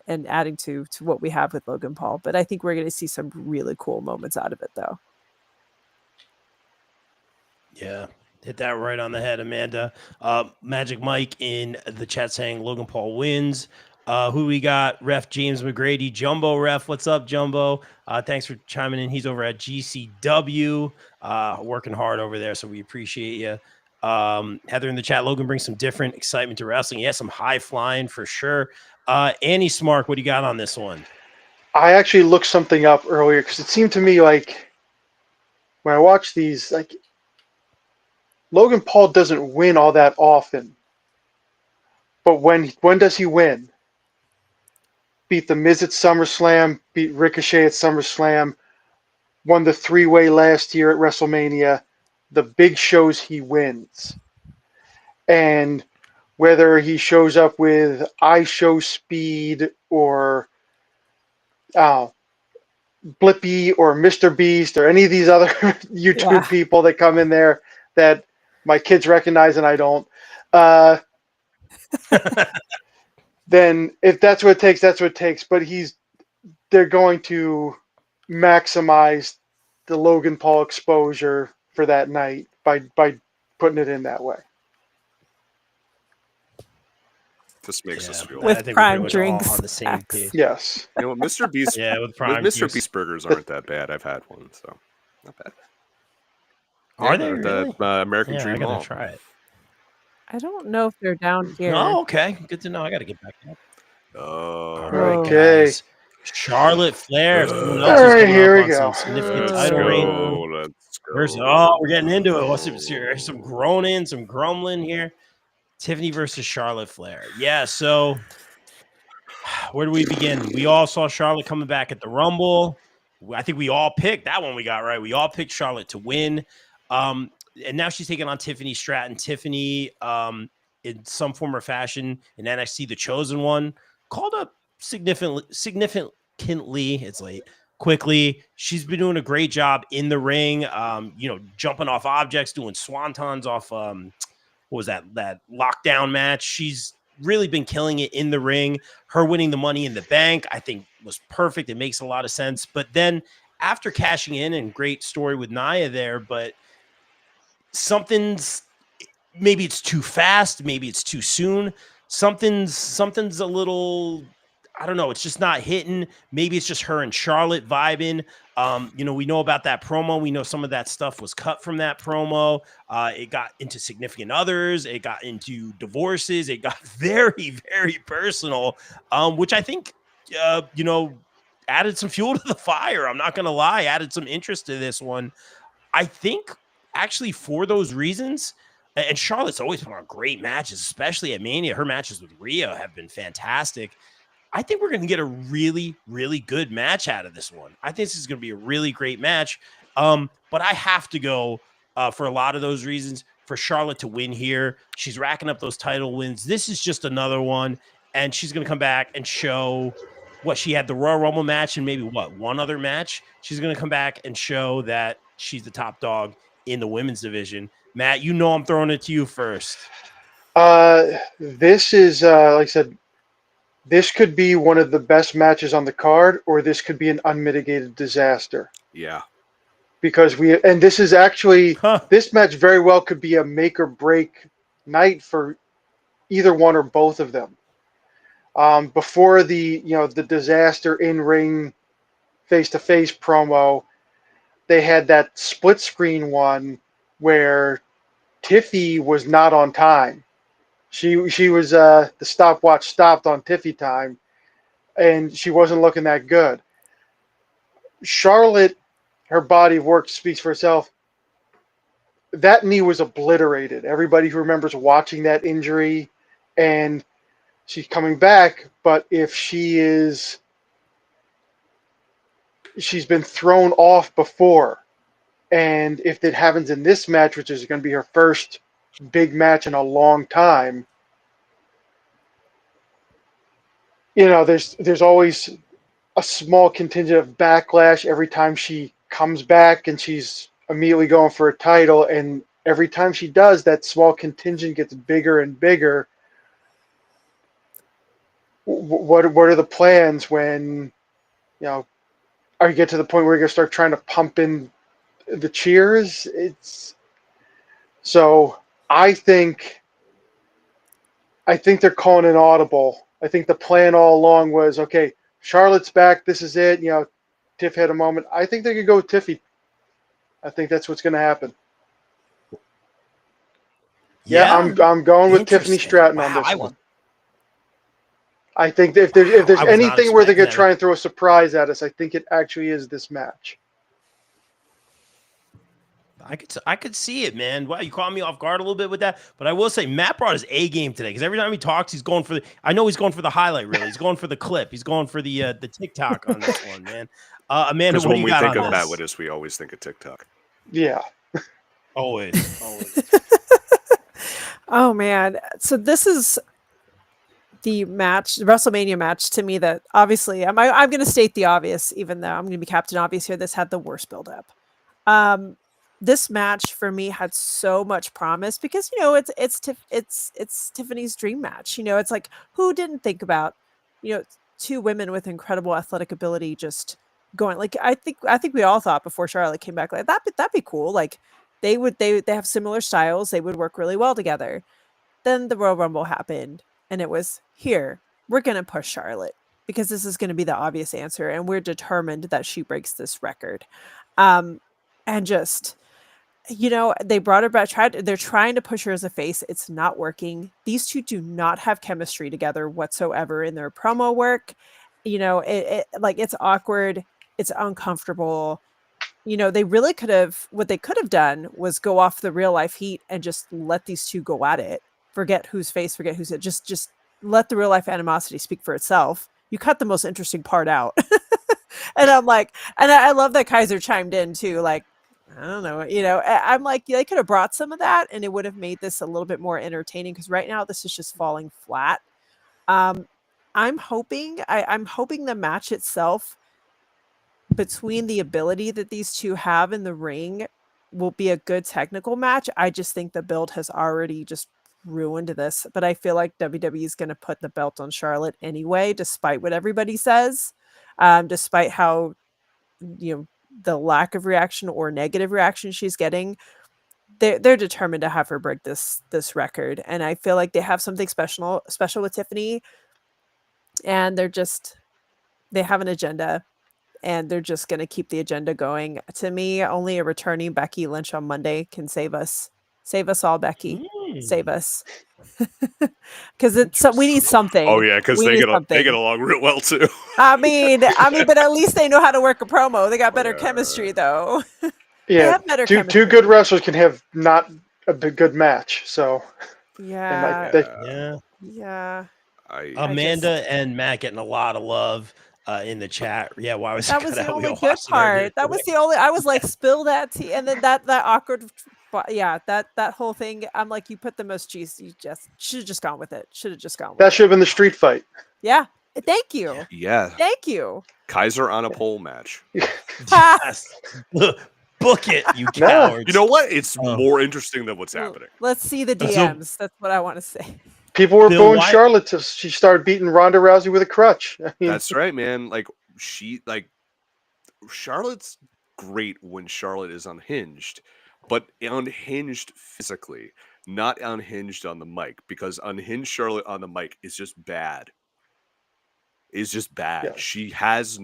and adding to what we have with Logan Paul. But I think we're going to see some really cool moments out of it, though. Yeah, hit that right on the head, Amanda. Magic Mike in the chat saying Logan Paul wins. Who we got? Ref James McGrady, Jumbo Ref. What's up, Jumbo? Thanks for chiming in. He's over at GCW, working hard over there, so we appreciate you. Heather in the chat, Logan brings some different excitement to wrestling. Yeah, some high flying for sure. Annie Smart, what do you got on this one? I actually looked something up earlier because it seemed to me like when I watch these, like Logan Paul doesn't win all that often. But when does he win? Beat The Miz at SummerSlam, beat Ricochet at SummerSlam, won the 3-way last year at WrestleMania. The big shows he wins. And whether he shows up with I Show Speed or Blippy or Mr. Beast or any of these other YouTube people that come in there that my kids recognize and I don't, then if that's what it takes, that's what it takes. But they're going to maximize the Logan Paul exposure for that night by putting it in that way. This makes us feel with prime drinks on the same page. Yes. You know, Mr. Beast. With prime Mr. Beast burgers aren't that bad. I've had one, so not bad. Are they really? American Dream I gotta Mall. try it. I don't know if they're down here. Oh, okay. Good to know. I got to get back up. All right, okay. guys. Charlotte Flair. All right, here we go. Significant title reign. Let's go. We're getting into it. What's it? Some groaning, some grumbling here. Tiffany versus Charlotte Flair. Yeah, so where do we begin? We all saw Charlotte coming back at the Rumble. I think we all picked that one we got right. We all picked Charlotte to win. And now she's taking on Tiffany Stratton. Tiffany, in some form or fashion, in NXT, the chosen one, called up significantly. It's late. Quickly. She's been doing a great job in the ring, jumping off objects, doing swantons off what was that lockdown match. She's really been killing it in the ring. Her winning the Money in the Bank, I think, was perfect. It makes a lot of sense. But then after cashing in, and great story with Nia there, but maybe it's too fast, maybe it's too soon. Something's a little, I don't know, it's just not hitting. Maybe it's just her and Charlotte vibing. We know about that promo. We know some of that stuff was cut from that promo. It got into significant others. It got into divorces. It got very, very personal, which I think, added some fuel to the fire. I'm not going to lie, added some interest to this one. I think actually for those reasons, and Charlotte's always put on great matches, especially at Mania. Her matches with Rhea have been fantastic. I think we're going to get a really, really good match out of this one. I think this is going to be a really great match. But I have to go for a lot of those reasons for Charlotte to win here. She's racking up those title wins. This is just another one. And she's going to come back and show what she had the Royal Rumble match and maybe one other match. She's going to come back and show that she's the top dog in the women's division. Matt, I'm throwing it to you first. This is, like I said, this could be one of the best matches on the card, or this could be an unmitigated disaster. Yeah. Because this is actually, this match very well could be a make or break night for either one or both of them. Before the disaster in-ring face-to-face promo, they had that split screen one where Tiffy was not on time. She was the stopwatch stopped on Tiffy time, and she wasn't looking that good. Charlotte, her body of work speaks for itself. That knee was obliterated. Everybody who remembers watching that injury, and she's coming back, but if she's been thrown off before, and if it happens in this match, which is going to be her first big match in a long time, there's always a small contingent of backlash every time she comes back and she's immediately going for a title. And every time she does, that small contingent gets bigger and bigger. What are the plans when, are you get to the point where you're going to start trying to pump in the cheers? So I think they're calling an audible. I think the plan all along was, okay, Charlotte's back. This is it. Tiff had a moment. I think they could go with Tiffy. I think that's what's going to happen. Yeah, I'm going with Tiffany Stratton on this one. I think if there's anything where they're going to try and throw a surprise at us, I think it actually is this match. I could see it, man. Wow, you caught me off guard a little bit with that, but I will say Matt brought his A game today because every time he talks, he's going for I know he's going for the highlight reel. He's going for the clip. He's going for the TikTok on this one, man. Amanda, what do you got on this? When we think of Matt Wittes, we always think of TikTok. Yeah, always. Oh man, so this is the WrestleMania match to me that obviously I'm going to state the obvious, even though I'm going to be Captain Obvious here. This had the worst build-up. This match for me had so much promise because it's Tiffany's dream match. It's like, who didn't think about two women with incredible athletic ability just going, like, I think we all thought before Charlotte came back, like that'd be cool. Like they have similar styles, they would work really well together. Then the Royal Rumble happened and it was, here, we're gonna push Charlotte because this is going to be the obvious answer and we're determined that she breaks this record. And just, they brought her back. They're trying to push her as a face. It's not working. These two do not have chemistry together whatsoever in their promo work. It's awkward. It's uncomfortable. They really could have. What they could have done was go off the real life heat and just let these two go at it. Forget who's face. Forget who's it. Just let the real life animosity speak for itself. You cut the most interesting part out. And I'm like, and I love that Kaiser chimed in too. Like, I don't know, I'm like, they could have brought some of that and it would have made this a little bit more entertaining because right now this is just falling flat. I'm hoping the match itself, between the ability that these two have in the ring, will be a good technical match. I just think the build has already just ruined this, but I feel like WWE is going to put the belt on Charlotte anyway, despite what everybody says, despite how, the lack of reaction or negative reaction she's getting. They're determined to have her break this record, and I feel like they have something special with Tiffany, and they have an agenda, and they're just going to keep the agenda going. To me, only a returning Becky Lynch on Monday can save us all, Becky. Save us. Because we need something. Oh yeah, because they get along real well too. I mean, but at least they know how to work a promo. They got better chemistry though. Yeah, two good wrestlers can have not a good match. So yeah. Amanda and Matt getting a lot of love in the chat. Yeah, why was that was the only good part? That was the only. I was like, spill that tea, and then that awkward. Yeah, that whole thing. I'm like, you put the most juice. You just should have just gone with it. That should have been the street fight. Yeah. Thank you. Yeah. Thank you. Kaiser on a pole match. Yes. Book it, you cowards. You know what? It's more interesting than what's happening. Let's see the DMs. That's what I want to say. People were booing Charlotte till she started beating Ronda Rousey with a crutch. That's right, man. Charlotte's great when Charlotte is unhinged. But unhinged physically, not unhinged on the mic, because unhinged Charlotte on the mic is just bad. Yeah. She has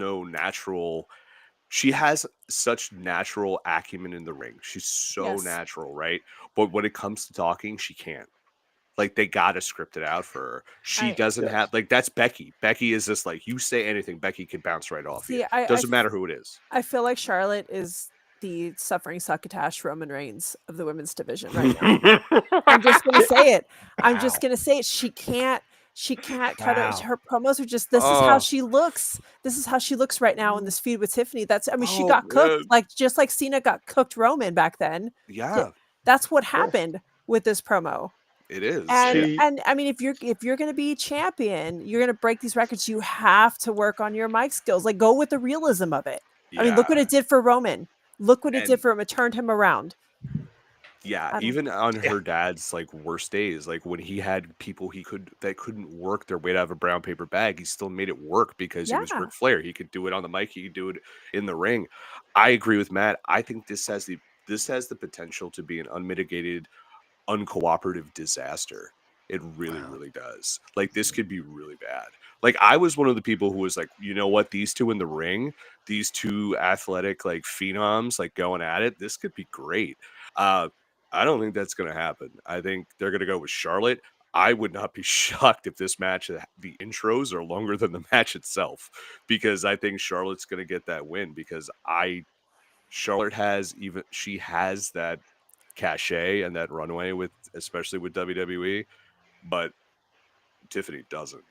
such natural acumen in the ring. She's so natural, right? But when it comes to talking, she can't. Like, they gotta script it out for her. She doesn't have, that's Becky. Becky is just like, you say anything, Becky can bounce right off you. Doesn't matter who it is. I feel like Charlotte is the suffering succotash Roman Reigns of the women's division right now. I'm just gonna say it. She can't cut her promos are just this is how she looks. This is how she looks right now in this feud with Tiffany. She got cooked, just like Cena got cooked Roman back then. Yeah. That's what happened with this promo. It is. And I mean, if you're going to be champion, you're going to break these records. You have to work on your mic skills. Like, go with the realism of it. Yeah. I mean, look what it did for Roman. Look what it did for him. It turned him around. Yeah, even on her dad's like worst days, like when he had people that couldn't work their way out of a brown paper bag, he still made it work because he was Ric Flair. He could do it on the mic, he could do it in the ring. I agree with Matt. I think this has the potential to be an unmitigated, uncooperative disaster. It really, really does. Like, this could be really bad. Like, I was one of the people who was like, you know what, these two in the ring, these two athletic like phenoms like going at it, this could be great. I don't think that's going to happen. I think they're going to go with Charlotte. I would not be shocked if this match, the intros are longer than the match itself, because I think Charlotte's going to get that win because Charlotte has that cachet and that runway especially with WWE, but Tiffany doesn't.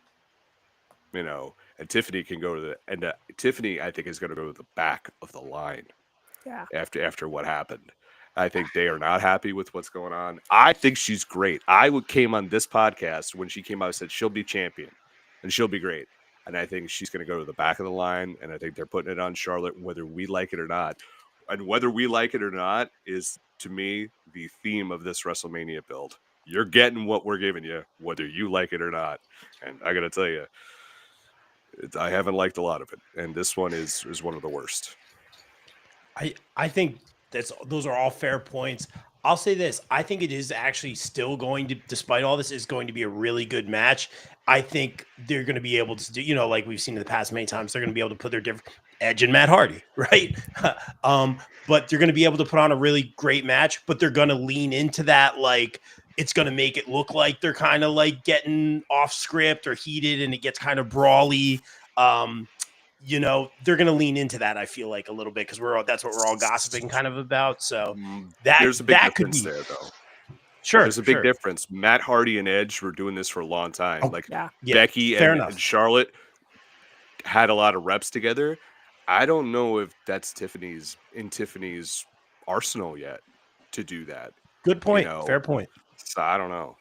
And Tiffany can go to Tiffany, I think, is going to go to the back of the line. Yeah. After what happened. I think they are not happy with what's going on. I think she's great. Came on this podcast when she came out and said she'll be champion and she'll be great. And I think she's going to go to the back of the line. And I think they're putting it on Charlotte, whether we like it or not. And whether we like it or not is, to me, the theme of this WrestleMania build. You're getting what we're giving you, whether you like it or not. And I got to tell you, I haven't liked a lot of it. And this one is one of the worst. I think those are all fair points. I'll say this. I think it is actually still going to, despite all this, is going to be a really good match. I think they're going to be able to do, like we've seen in the past many times, they're going to be able to put their different Edge and Matt Hardy, right? But they're going to be able to put on a really great match, but they're going to lean into that. Like, it's going to make it look like they're kind of like getting off script or heated and it gets kind of brawly. They're going to lean into that, I feel like, a little bit, because that's what we're all gossiping kind of about. So there's a big difference there, though. Sure. There's a big difference. Matt Hardy and Edge were doing this for a long time. Becky and Charlotte had a lot of reps together. I don't know if that's in Tiffany's arsenal yet to do that. Good point. Fair point. So I don't know.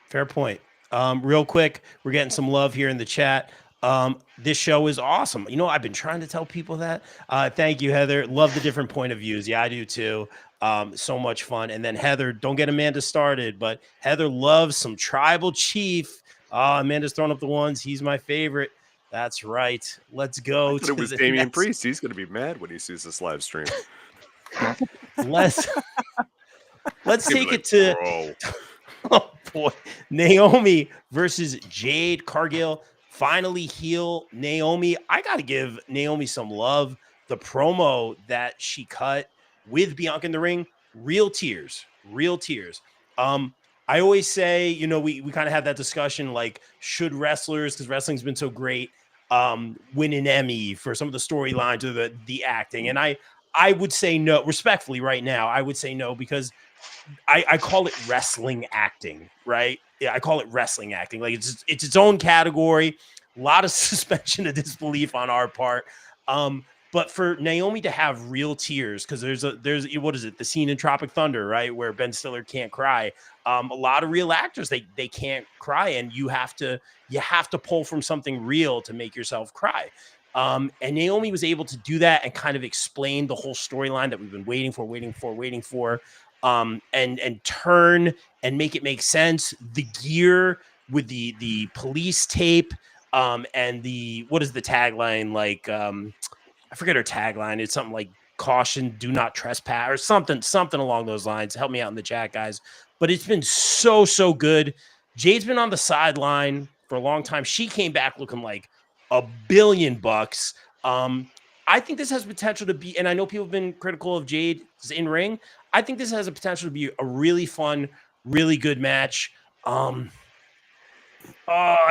Fair point. Real quick, we're getting some love here in the chat. This show is awesome. I've been trying to tell people that. Thank you, Heather. Love the different point of views. Yeah, I do too. So much fun. And then Heather, don't get Amanda started, but Heather loves some Tribal Chief. Amanda's throwing up the ones. He's my favorite. That's right. Let's go. It was Damian Priest. He's going to be mad when he sees this live stream. Let's take it to, oh boy, Naomi versus Jade Cargill. Finally heel Naomi. I got to give Naomi some love. The promo that she cut with Bianca in the ring, real tears. I always say, we kind of have that discussion, like, should wrestlers, because wrestling's been so great, win an Emmy for some of the storylines or the acting? And I would say no, respectfully right now, I would say no, because I call it wrestling acting, right? Yeah, I call it wrestling acting. Like, it's its own category. A lot of suspension of disbelief on our part. But for Naomi to have real tears, because there's what is it? The scene in Tropic Thunder, right, where Ben Stiller can't cry. A lot of real actors, they can't cry, and you have to pull from something real to make yourself cry. And Naomi was able to do that and kind of explain the whole storyline that we've been waiting for. And turn and make it make sense. The gear with the police tape, and what is the tagline? Like, I forget her tagline. It's something like caution, do not trespass, or something along those lines. Help me out in the chat, guys. But it's been so good. Jade's been on the sideline for a long time. She came back looking like $1 billion. I think this has potential to be, and I know people have been critical of Jade's in ring. I think this has a potential to be a really fun, really good match. I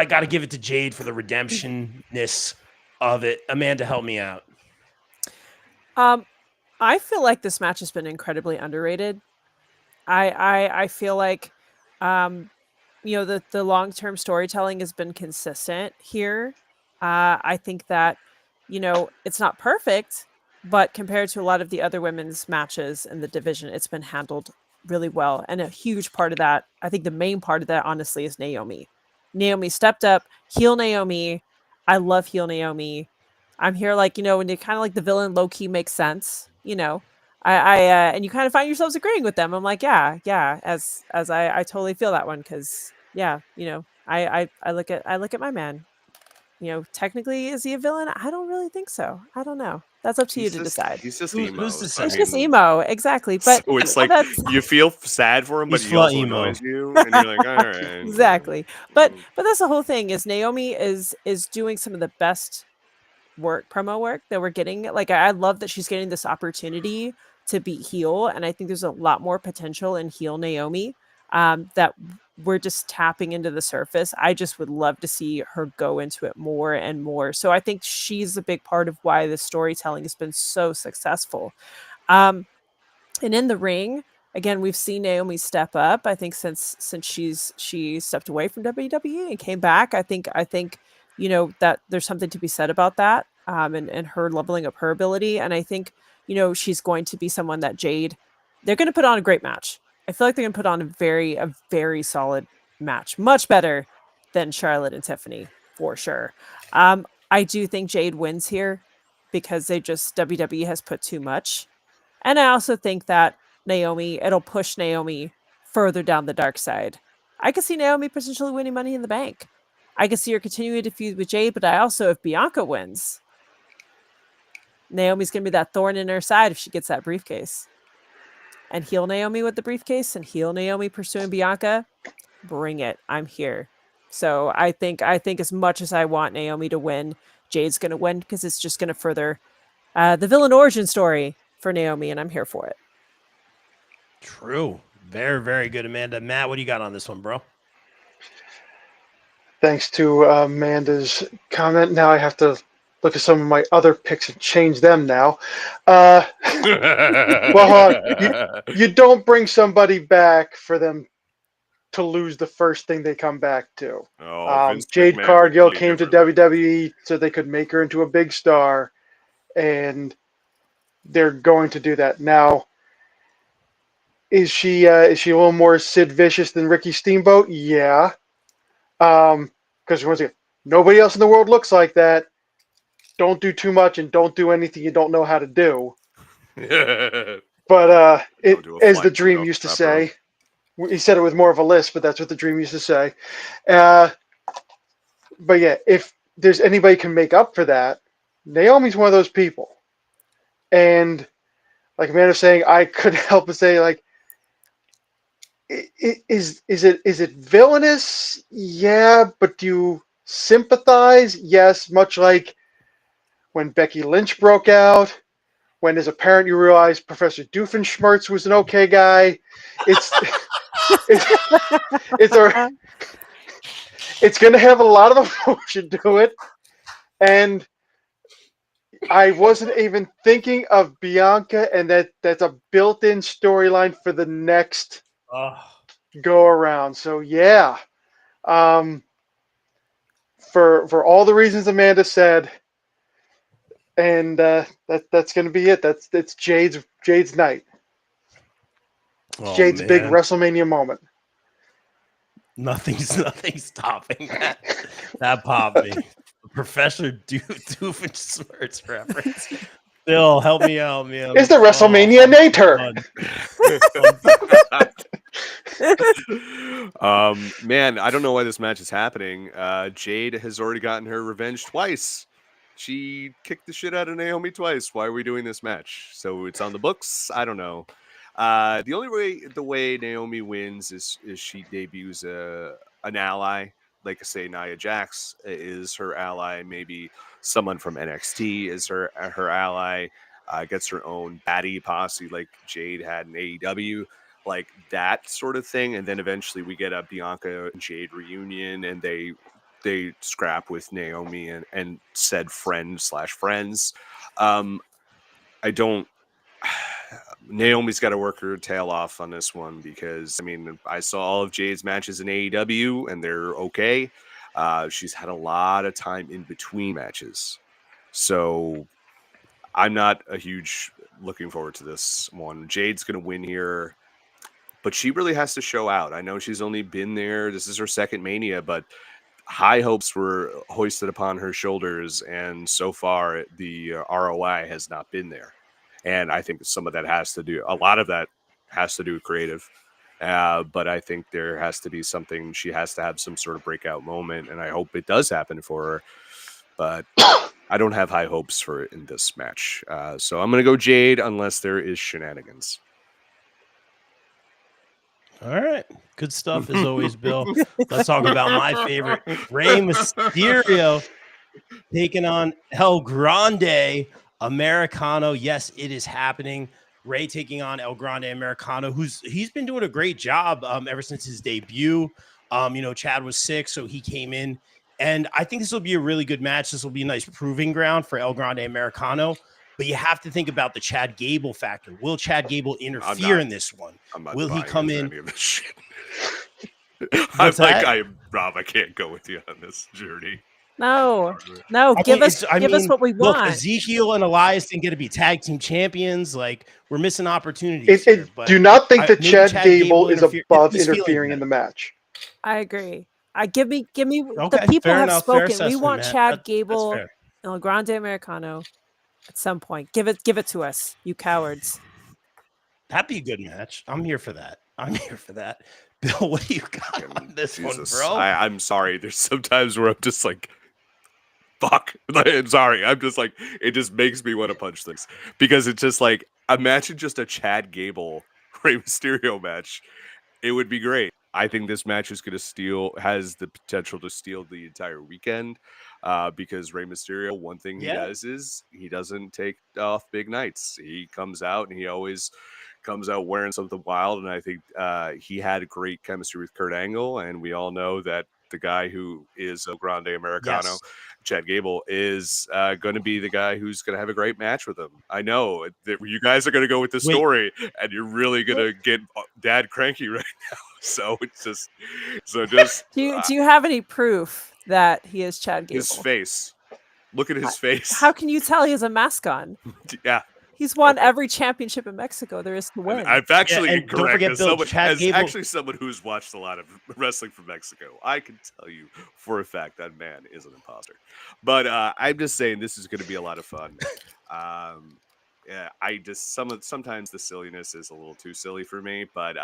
got to give it to Jade for the redemption-ness of it. Amanda, help me out. I feel like this match has been incredibly underrated. I feel like, the long-term storytelling has been consistent here. I think that, it's not perfect, but compared to a lot of the other women's matches in the division, it's been handled really well. And a huge part of that, I think the main part of that, honestly, is Naomi. Naomi stepped up, heel Naomi. I love heel Naomi. I'm here, like, you know, when you kind of like the villain low key makes sense, you know. And you kind of find yourselves agreeing with them. I'm like, yeah, as I totally feel that one, because yeah, you know, I look at my man. You know, technically, is he a villain? I don't really think so. I don't know. That's up to you to decide. He's just Who's emo. to So, say? It's just emo, exactly. so But it's like that's you feel sad for him, but He's he also emo. annoys you, and you're like, all right, exactly. But that's the whole thing. Is Naomi is doing some of the best promo work that we're getting. Like, I love that she's getting this opportunity to be heel, and I think there's a lot more potential in heel Naomi, that we're just tapping into the surface. I just would love to see her go into it more and more. So I think she's a big part of why the storytelling has been so successful. And in the ring, again, we've seen Naomi step up. I think since she stepped away from WWE and came back, I think you know that there's something to be said about that. And her leveling up her ability. And I think, you know, she's going to be someone that Jade, they're going to put on a great match. I feel like they're going to put on a very solid match, much better than Charlotte and Tiffany for sure. I do think Jade wins here because WWE has put too much. And I also think that it'll push Naomi further down the dark side. I could see Naomi potentially winning Money in the Bank. I could see her continuing to feud with Jade, but I also, if Bianca wins, Naomi's going to be that thorn in her side if she gets that briefcase. And heel Naomi with the briefcase and heel Naomi pursuing Bianca, bring it. I'm here. So I think as much as I want Naomi to win, Jade's going to win because it's just going to further the villain origin story for Naomi, and I'm here for it. True. Very, very good, Amanda. Matt, what do you got on this one, bro? Thanks to Amanda's comment, now I have to look at some of my other picks and change them now. Well, you don't bring somebody back for them to lose the first thing they come back to. Jade Cargill came to WWE so they could make her into a big star, and they're going to do that. Now, is she a little more Sid Vicious than Ricky Steamboat? Yeah. Because once again, nobody else in the world looks like that. Don't do too much and don't do anything you don't know how to do. But as the Dream used to say, he said it with more of a lisp, but that's what the Dream used to say. But yeah, if there's anybody can make up for that, Naomi's one of those people. And like Amanda's saying, I couldn't help but say, like, is it villainous? Yeah, but do you sympathize? Yes, much like when Becky Lynch broke out, when as a parent you realize Professor Doofenshmirtz was an okay guy. It's going to have a lot of emotion to it, and I wasn't even thinking of Bianca, and that's a built-in storyline for the next go around. So yeah, for all the reasons Amanda said, and that's going to be it. It's Jade's night. Jade's big WrestleMania moment. Nothing's stopping that. That popped me. Professor Doofenshmirtz reference. Bill, help me out, man. It's the WrestleMania Nater. Man, I don't know why this match is happening. Jade has already gotten her revenge twice. She kicked the shit out of Naomi twice. Why are we doing this match? So it's on the books. I don't know. The way Naomi wins is she debuts an ally. Like I say, Nia Jax is her ally. Maybe someone from NXT is her ally. Gets her own baddie posse like Jade had in AEW, like that sort of thing. And then eventually we get a Bianca and Jade reunion, and they scrap with Naomi and said friends. I don't. Naomi's got to work her tail off on this one because, I mean, I saw all of Jade's matches in AEW and they're okay. She's had a lot of time in between matches. So I'm not a huge looking forward to this one. Jade's going to win here. but she really has to show out. I know she's only been there. This is her second Mania, but high hopes were hoisted upon her shoulders, and so far the ROI has not been there. And I think some of that a lot of that has to do with creative. But I think there has to be something. She has to have some sort of breakout moment, and I hope it does happen for her. But I don't have high hopes for it in this match. So I'm going to go Jade unless there is shenanigans. All right. Good stuff as always, Bill. Let's talk about my favorite, Rey Mysterio taking on El Grande Americano. Yes, it is happening. Rey taking on El Grande Americano, he's been doing a great job ever since his debut. Chad was sick, so he came in. And I think this will be a really good match. This will be a nice proving ground for El Grande Americano. But you have to think about the Chad Gable factor. Will Chad Gable interfere in this one? Will he come in? I'm like, Rob, I can't go with you on this journey. No, give us what we want. Look, Ezekiel and Elias didn't get to be tag team champions. Like, we're missing opportunities. Do not think that Chad Gable is above interfering in the match. I agree. Give me the people have spoken. We want Chad Gable, El Grande Americano at some point. Give it to us, you cowards. That'd be a good match. I'm here for that. Bill, what do you got on this one, bro? I'm sorry. There's sometimes where I'm just like, fuck. I'm sorry. I'm just like, it just makes me want to punch things. Because it's just like, imagine just a Chad Gable Rey Mysterio match. It would be great. I think this match is going to has the potential to steal the entire weekend because Rey Mysterio, one thing he does is he doesn't take off big nights. He comes out and he always comes out wearing something wild. And I think he had great chemistry with Kurt Angle. And we all know that the guy who is El Grande Americano, Chad Gable, is going to be the guy who's going to have a great match with him. I know that you guys are going to go with the story and you're really going to get dad cranky right now. So it's just do you have any proof that he is Chad Gable? His face. Look at his face. How can you tell he has a mask on? Yeah. He's won every championship in Mexico there is to win. I'm actually incorrect. Don't forget Bill, as actually someone who's watched a lot of wrestling from Mexico, I can tell you for a fact that man is an imposter. But I'm just saying this is going to be a lot of fun. Sometimes the silliness is a little too silly for me, but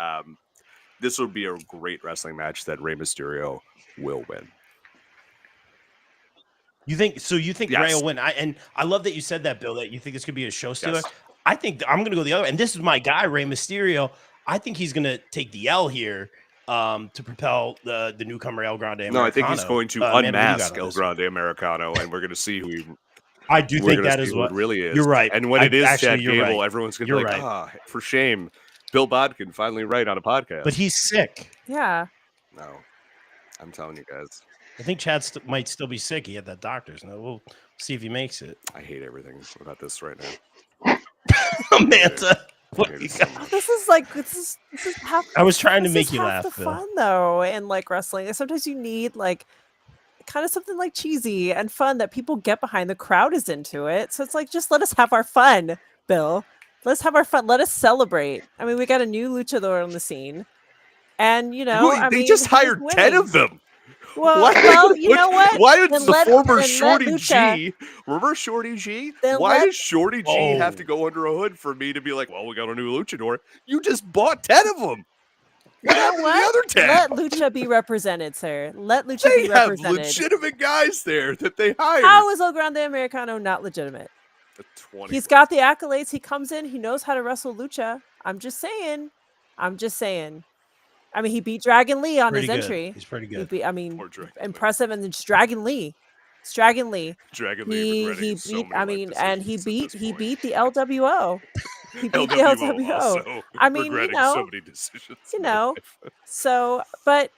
this will be a great wrestling match that Rey Mysterio will win. You think Rey will win? I love that you said that, Bill, that you think this could be a show stealer. Yes. I think I'm going to go the other, and this is my guy, Rey Mysterio. I think he's going to take the L here to propel the newcomer El Grande Americano. No, I think he's going to unmask El Grande Americano, and we're going to see who he. I do think that is what it really is. You're right. And when it is Chad Gable, everyone's going to be like, for shame. Bill Bodkin finally right on a podcast. But he's sick. Yeah. No, I'm telling you guys. I think Chad might still be sick. He had that doctor's note. We'll see if he makes it. I hate everything about this right now. Amanda, what you got? This is half. I was trying to make you laugh. The fun though, in like wrestling, sometimes you need like kind of something like cheesy and fun that people get behind. The crowd is into it, so it's like just let us have our fun, Bill. Let's have our fun. Let us celebrate. I mean, we got a new luchador on the scene, and they just hired 10 of them. Well, you know what? Why did the former Shorty G, remember Shorty G? Why does Shorty G have to go under a hood for me to be like, well, we got a new luchador? You just bought 10 of them. You know what? The other 10? Let Lucha be represented, sir. Let Lucha be represented. They have legitimate guys there that they hired. How is El Grande Americano not legitimate? He's got the accolades. He comes in. He knows how to wrestle Lucha. I'm just saying. I mean, he beat Dragon Lee on his entry. He's pretty good. Impressive. And it's Dragon Lee. It's Dragon Lee. Dragon Lee. He beat the LWO. He beat the LWO. I mean, so many decisions. So, but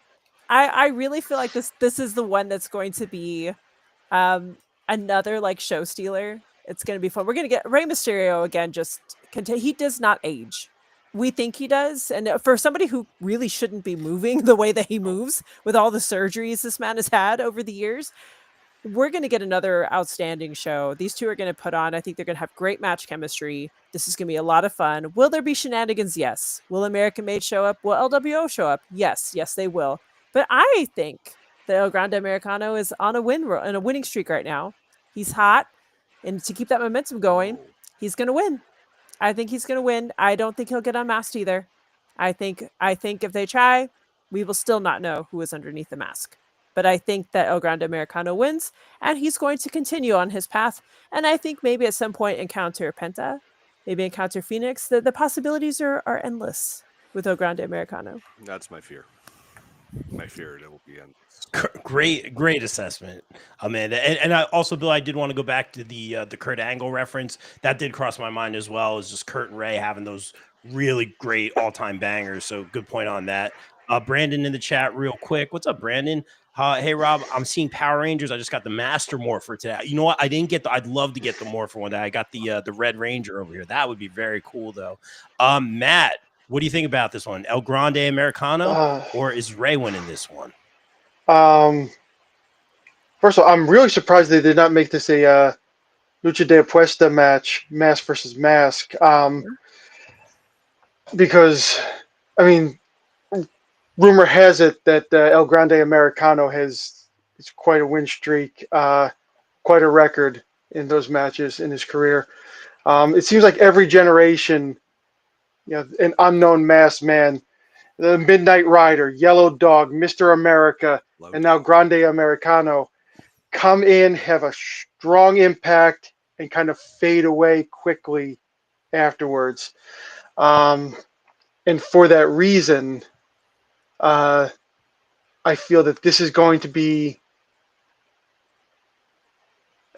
I really feel like this is the one that's going to be another like show stealer. It's going to be fun. We're going to get Rey Mysterio again. He does not age. We think he does. And for somebody who really shouldn't be moving the way that he moves with all the surgeries this man has had over the years, we're going to get another outstanding show. These two are going to put on, I think they're going to have great match chemistry. This is going to be a lot of fun. Will there be shenanigans? Yes. Will American Made show up? Will LWO show up? Yes. Yes, they will. But I think that El Grande Americano is on a winning streak right now. He's hot. And to keep that momentum going, he's going to win. I think he's going to win. I don't think he'll get unmasked either. I think if they try, we will still not know who is underneath the mask. But I think that El Grande Americano wins, and he's going to continue on his path. And I think maybe at some point encounter Penta, maybe encounter Phoenix. The possibilities are endless with El Grande Americano. That's my fear. My fear it will be endless. Great assessment, Amanda. And I also, Bill, I did want to go back to the Kurt Angle reference. That did cross my mind as well. Is just Kurt and Ray having those really great all-time bangers. So good point on that. Brandon in the chat real quick. What's up, Brandon? Hey, Rob, I'm seeing Power Rangers. I just got the Master Morpher today. You know what? I didn't get I'd love to get the Morpher one day. I got the Red Ranger over here. That would be very cool, though. Matt, what do you think about this one? El Grande Americano, or is Ray winning this one? First of all, I'm really surprised they did not make this a Lucha de Apuesta match, mask versus mask. Because, I mean, rumor has it that El Grande Americano has quite a win streak, quite a record in those matches in his career. It seems like every generation, an unknown masked man, the Midnight Rider, Yellow Dog, Mr. America, and now Grande Americano come in, have a strong impact, and kind of fade away quickly afterwards. And for that reason, I feel that this is going to be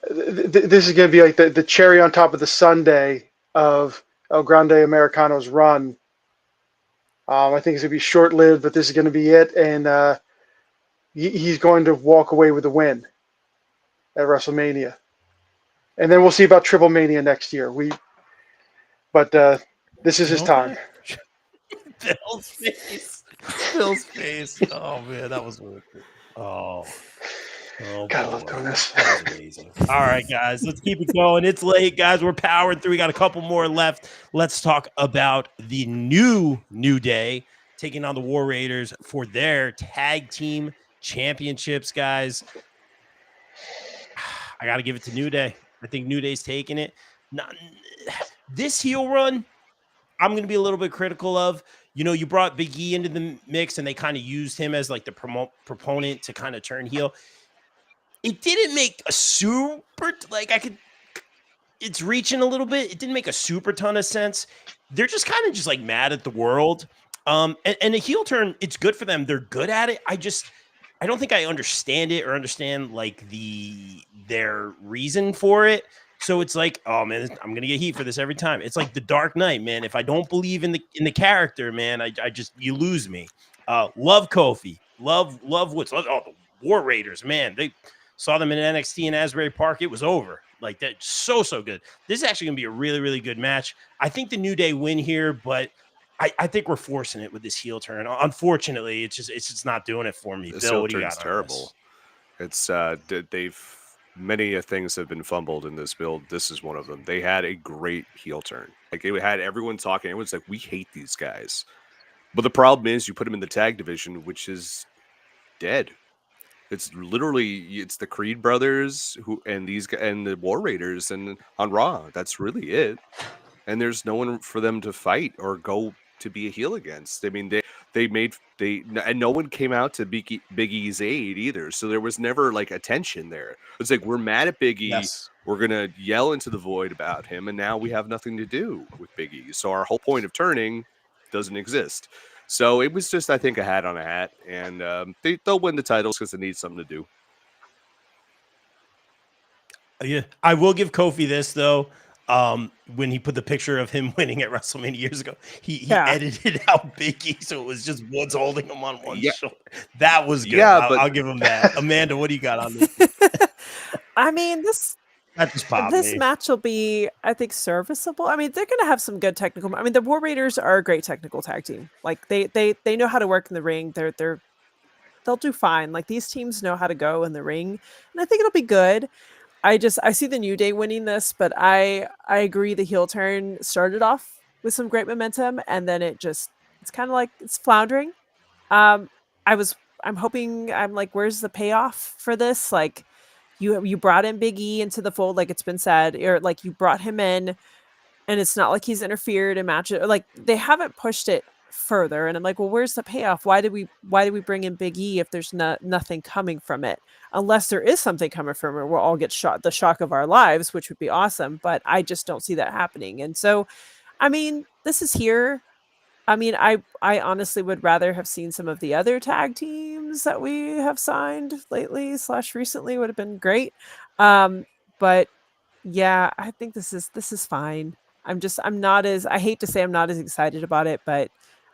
like the cherry on top of the sundae of El Grande Americano's run. I think it's going to be short-lived, but this is going to be it, and he's going to walk away with a win at WrestleMania. And then we'll see about Triple Mania next year. But this is his time. Bill's face. Oh, man, that was weird. Oh, God, I love doing this. That was amazing. All right, guys, let's keep it going. It's late, guys. We're powering through. We got a couple more left. Let's talk about the New Day taking on the War Raiders for their tag team championships, guys. I got to give it to New Day. I think New Day's taking it. This heel run, I'm going to be a little bit critical of. You brought Big E into the mix, and they kind of used him as like the proponent to kind of turn heel. It didn't make a super, it's reaching a little bit. It didn't make a super ton of sense. They're just kind of just like mad at the world. And a heel turn, it's good for them. They're good at it. I don't think I understand it or understand like their reason for it. So it's like, oh man, I'm gonna get heat for this every time. It's like the Dark Knight, man. If I don't believe in the character, man, you lose me. Love Kofi, love Woods. The War Raiders, man. They saw them in NXT in Asbury Park. It was over. Like that, so good. This is actually gonna be a really, really good match. I think the New Day win here, but I think we're forcing it with this heel turn. Unfortunately, it's just not doing it for me. This Bill, heel what do you turn's got? Terrible. It's many things have been fumbled in this build. This is one of them. They had a great heel turn. Like it had everyone talking. Everyone's like, we hate these guys. But the problem is you put them in the tag division, which is dead. It's the Creed brothers and the War Raiders and on Raw. That's really it. And there's no one for them to fight or go to be a heel against. I mean, and no one came out to Big E's aid either. So there was never like a tension there. It's like, we're mad at Big E. Yes. We're going to yell into the void about him. And now we have nothing to do with Big E. So our whole point of turning doesn't exist. So it was just, I think, a hat on a hat. And they'll win the titles because they need something to do. Yeah, I will give Kofi this, though. When he put the picture of him winning at WrestleMania years ago, he edited out Big E, so it was just Woods holding him on one shoulder. That was good. Yeah, I'll give him that. Amanda, what do you got on this? I mean, this match will be, I think, serviceable. I mean, they're going to have some good technical. I mean, the War Raiders are a great technical tag team. Like they know how to work in the ring. They're they'll do fine. Like these teams know how to go in the ring, and I think it'll be good. I see the New Day winning this, but I agree the heel turn started off with some great momentum, and then it's kind of like it's floundering. Um, I'm hoping, I'm like, where's the payoff for this? Like you brought in Big E into the fold, like it's been said, or like you brought him in, and it's not like he's interfered in matches. Like they haven't pushed it further, and I'm like, well, where's the payoff? Why did we bring in Big E if there's nothing coming from it? Unless there is something coming from it, we'll all get the shock of our lives, which would be awesome. But I just don't see that happening. And so, I mean, this is here. I mean, I honestly would rather have seen some of the other tag teams that we have signed lately / recently would have been great. But yeah, I think this is fine. I'm not as, I hate to say I'm not as excited about it, but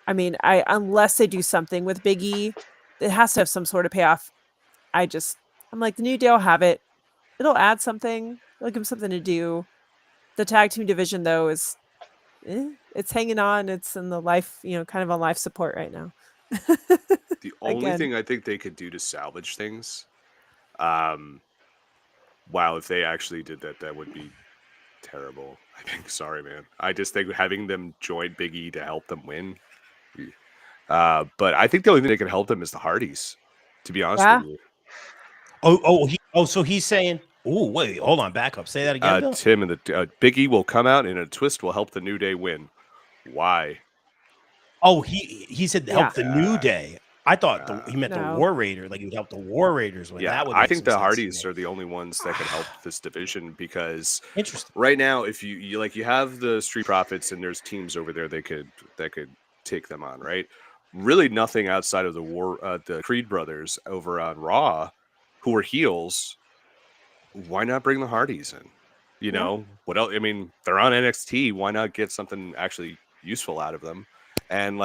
I mean, unless they do something with Big E, it has to have some sort of payoff. I'm like, the New Day will have it. It'll add something. It'll give them something to do. The tag team division though is it's hanging on. It's in the life, kind of on life support right now. The only thing I think they could do to salvage things, wow, if they actually did that, that would be terrible. I think, sorry, man. I just think having them join Big E to help them win. But I think the only thing that can help them is the Hardys, to be honest with you. So he's saying, oh, wait, hold on, back up. Say that again, Bill? Tim and the Big E will come out and a twist will help the New Day win. Why? Oh, he said help the New Day. I thought he meant the War Raiders, like he would help the War Raiders win. Yeah, that would I think the Hardys are the only ones that can help this division because right now, if you have the Street Profits and there's teams over there that could take them on, right? Really, nothing outside of the Creed brothers over on Raw, who are heels. Why not bring the Hardys in? You know what else? I mean, they're on NXT. Why not get something actually useful out of them and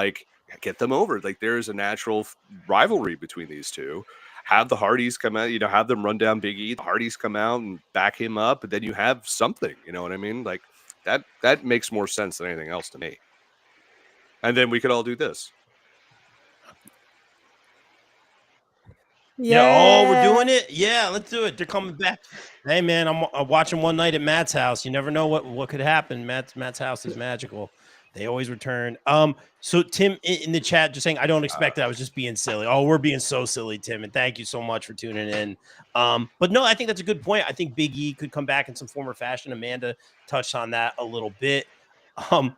get them over? Like there's a natural rivalry between these two. Have the Hardys come out, have them run down Big E. The Hardys come out and back him up, and then you have something. You know what I mean? Like that makes more sense than anything else to me. And then we could all do this. Yeah, we're doing it. Yeah, let's do it. They're coming back. Hey, man, I'm watching one night at Matt's house. You never know what could happen. Matt's house is magical. They always return. So Tim in the chat just saying, I don't expect it. I was just being silly. Oh, we're being so silly, Tim, and thank you so much for tuning in. But no, I think that's a good point. I think Big E could come back in some form or fashion. Amanda touched on that a little bit.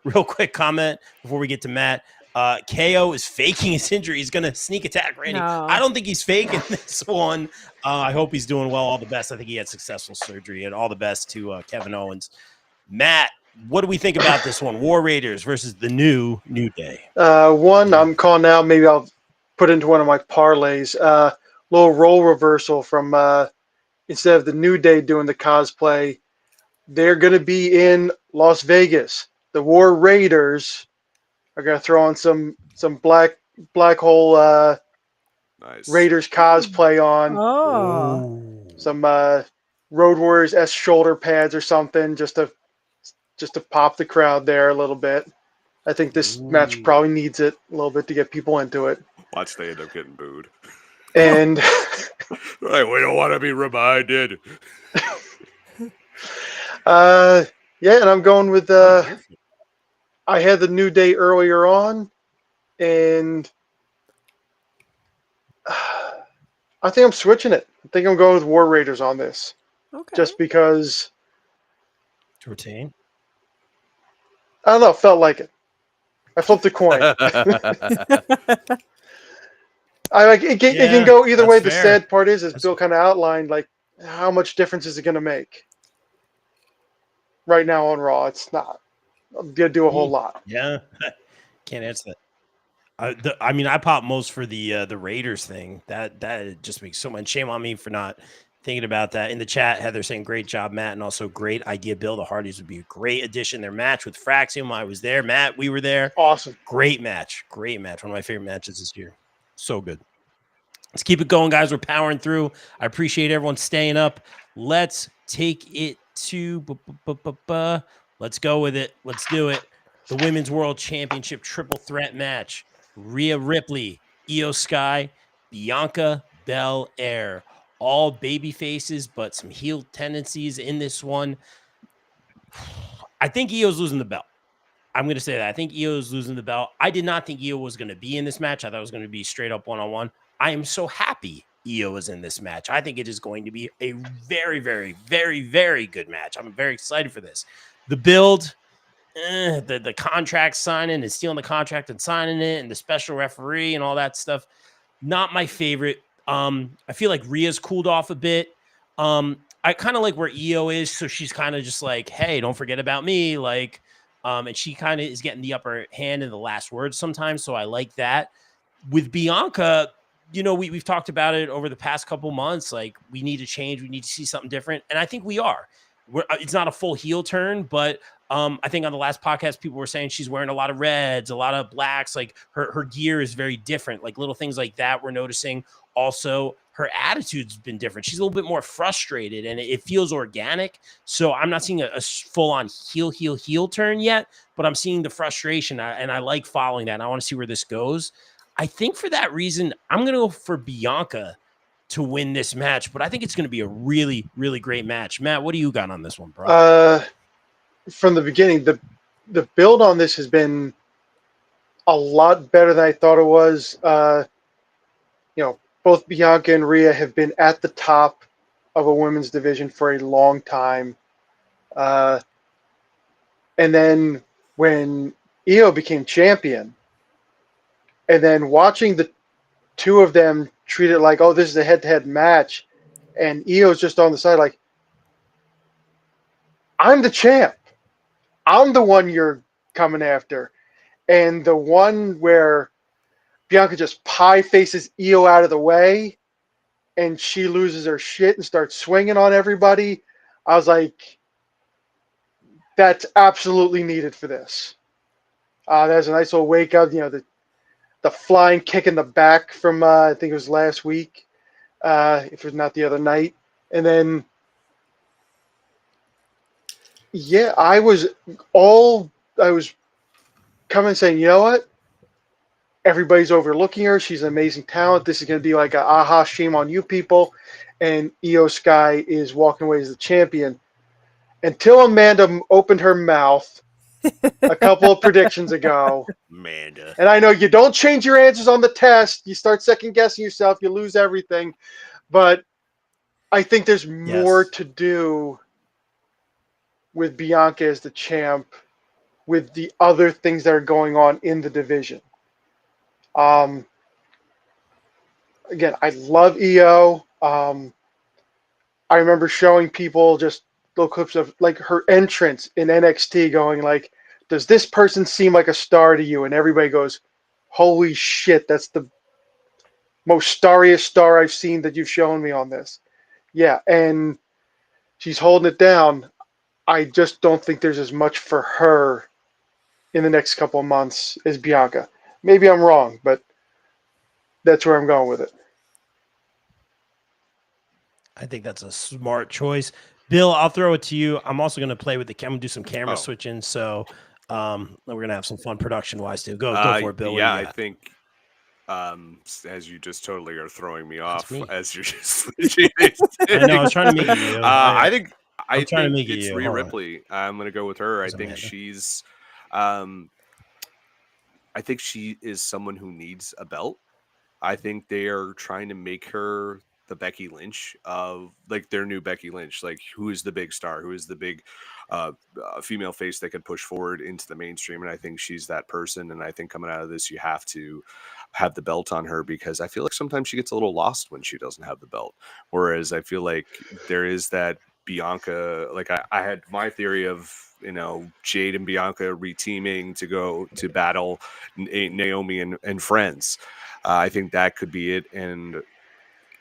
Real quick comment before we get to Matt. KO is faking his injury. He's going to sneak attack Randy. No. I don't think he's faking this one. I hope he's doing well. All the best. I think he had successful surgery, and all the best to Kevin Owens. Matt, what do we think about this one? War Raiders versus the New Day. I'm calling now. Maybe I'll put into one of my parlays. Little role reversal from instead of the New Day doing the cosplay, they're going to be in Las Vegas. The War Raiders are going to throw on some black hole nice. Raiders cosplay on. Oh. Some Road Warriors S shoulder pads or something just to pop the crowd there a little bit. I think this match probably needs it a little bit to get people into it. Watch they end up getting booed. And right, we don't want to be reminded. and I'm going with I had the New Day earlier on, and I think I'm switching it. I think I'm going with War Raiders on this. Okay. Just because to retain. I don't know, felt like it. I flipped a coin. It can go either way. Fair. The sad part is, as Bill kind of outlined, like how much difference is it going to make? Right now on Raw, it's not. I'm gonna do a whole lot. Yeah, can't answer that. I pop most for the Raiders thing. That just makes so much. Shame on me for not thinking about that. In the chat, Heather saying, "Great job, Matt," and also great idea, Bill. The Hardys would be a great addition. Their match with Fraxium, I was there. Matt, we were there. Awesome. Great match. One of my favorite matches this year. So good. Let's keep it going, guys. We're powering through. I appreciate everyone staying up. Let's take it to let's go with it. Let's do it. The Women's World Championship triple threat match. Rhea Ripley, Io Sky, Bianca Belair. All baby faces, but some heel tendencies in this one. I think Io's losing the belt. I'm going to say that. I think Io is losing the belt. I did not think Io was going to be in this match. I thought it was going to be straight up one-on-one. I am so happy Io is in this match. I think it is going to be a very, very, very, very good match. I'm very excited for this. The build, the contract signing and stealing the contract and signing it, and the special referee and all that stuff, not my favorite. I feel like Rhea's cooled off a bit. I kind of like where Io is, so she's kind of just like, hey, don't forget about me. Like, and she kind of is getting the upper hand in the last word sometimes. So I like that. With Bianca, we've talked about it over the past couple months. Like, we need to change. We need to see something different. And I think we are. It's not a full heel turn, but I think on the last podcast, people were saying she's wearing a lot of reds, a lot of blacks. Like, her gear is very different. Like, little things like that we're noticing. Also, her attitude's been different. She's a little bit more frustrated, and it feels organic. So I'm not seeing a full-on heel turn yet, but I'm seeing the frustration, and I like following that. And I want to see where this goes. I think for that reason, I'm going to go for Bianca to win this match, but I think it's going to be a really, really great match. Matt, what do you got on this one, bro? From the beginning, the build on this has been a lot better than I thought it was. Both Bianca and Rhea have been at the top of a women's division for a long time. And then when Io became champion, and then watching the two of them treat it like, oh, this is a head-to-head match, and Io's just on the side like, I'm the champ. I'm the one you're coming after. And the one where Bianca just pie faces Io out of the way and she loses her shit and starts swinging on everybody. I was like, that's absolutely needed for this. There's a nice little wake up, the flying kick in the back from, I think it was last week, if it was not the other night. And then, yeah, I was coming saying, you know what? Everybody's overlooking her. She's an amazing talent. This is going to be like a aha, shame on you people. And Io Sky is walking away as the champion. Until Amanda opened her mouth a couple of predictions ago. Amanda. And I know you don't change your answers on the test. You start second guessing yourself. You lose everything. But I think there's more to do with Bianca as the champ with the other things that are going on in the division. Again, I love Io. I remember showing people just little clips of like her entrance in NXT going like, does this person seem like a star to you? And everybody goes, holy shit, that's the most starriest star I've seen that you've shown me on this. Yeah, and she's holding it down. I just don't think there's as much for her in the next couple of months as Bianca. Maybe I'm wrong, but that's where I'm going with it. I think that's a smart choice. Bill, I'll throw it to you. I'm also going to play with I'm going to do some camera switching. So we're going to have some fun production-wise, too. Go for it, Bill. Yeah, I think as you just totally are throwing me off as you're just switching. I know, I was trying to make it you. I think it's Rhea Ripley. I'm going to go with her. I think she's I think she is someone who needs a belt. I think they are trying to make her the Becky Lynch of like their new Becky Lynch. Like, who is the big star? Who is the big female face that can push forward into the mainstream? And I think she's that person. And I think coming out of this, you have to have the belt on her, because I feel like sometimes she gets a little lost when she doesn't have the belt. Whereas I feel like there is that Bianca, like I had my theory of, Jade and Bianca reteaming to go to battle Naomi and friends. I think that could be it. And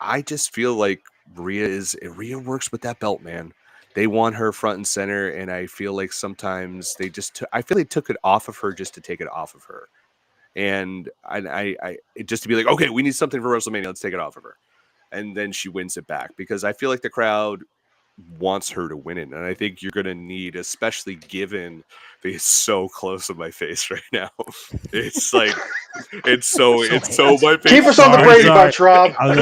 I just feel like Rhea works with that belt, man. They want her front and center, and I feel like sometimes they took it off of her just to take it off of her. And I just to be like, okay, we need something for WrestleMania, let's take it off of her. And then she wins it back, because I feel like the crowd wants her to win it. And I think you're going to need, especially given it's so close to my face right now. It's like, it's so my face. Keep us on the Brady Bunch, Rob. I'm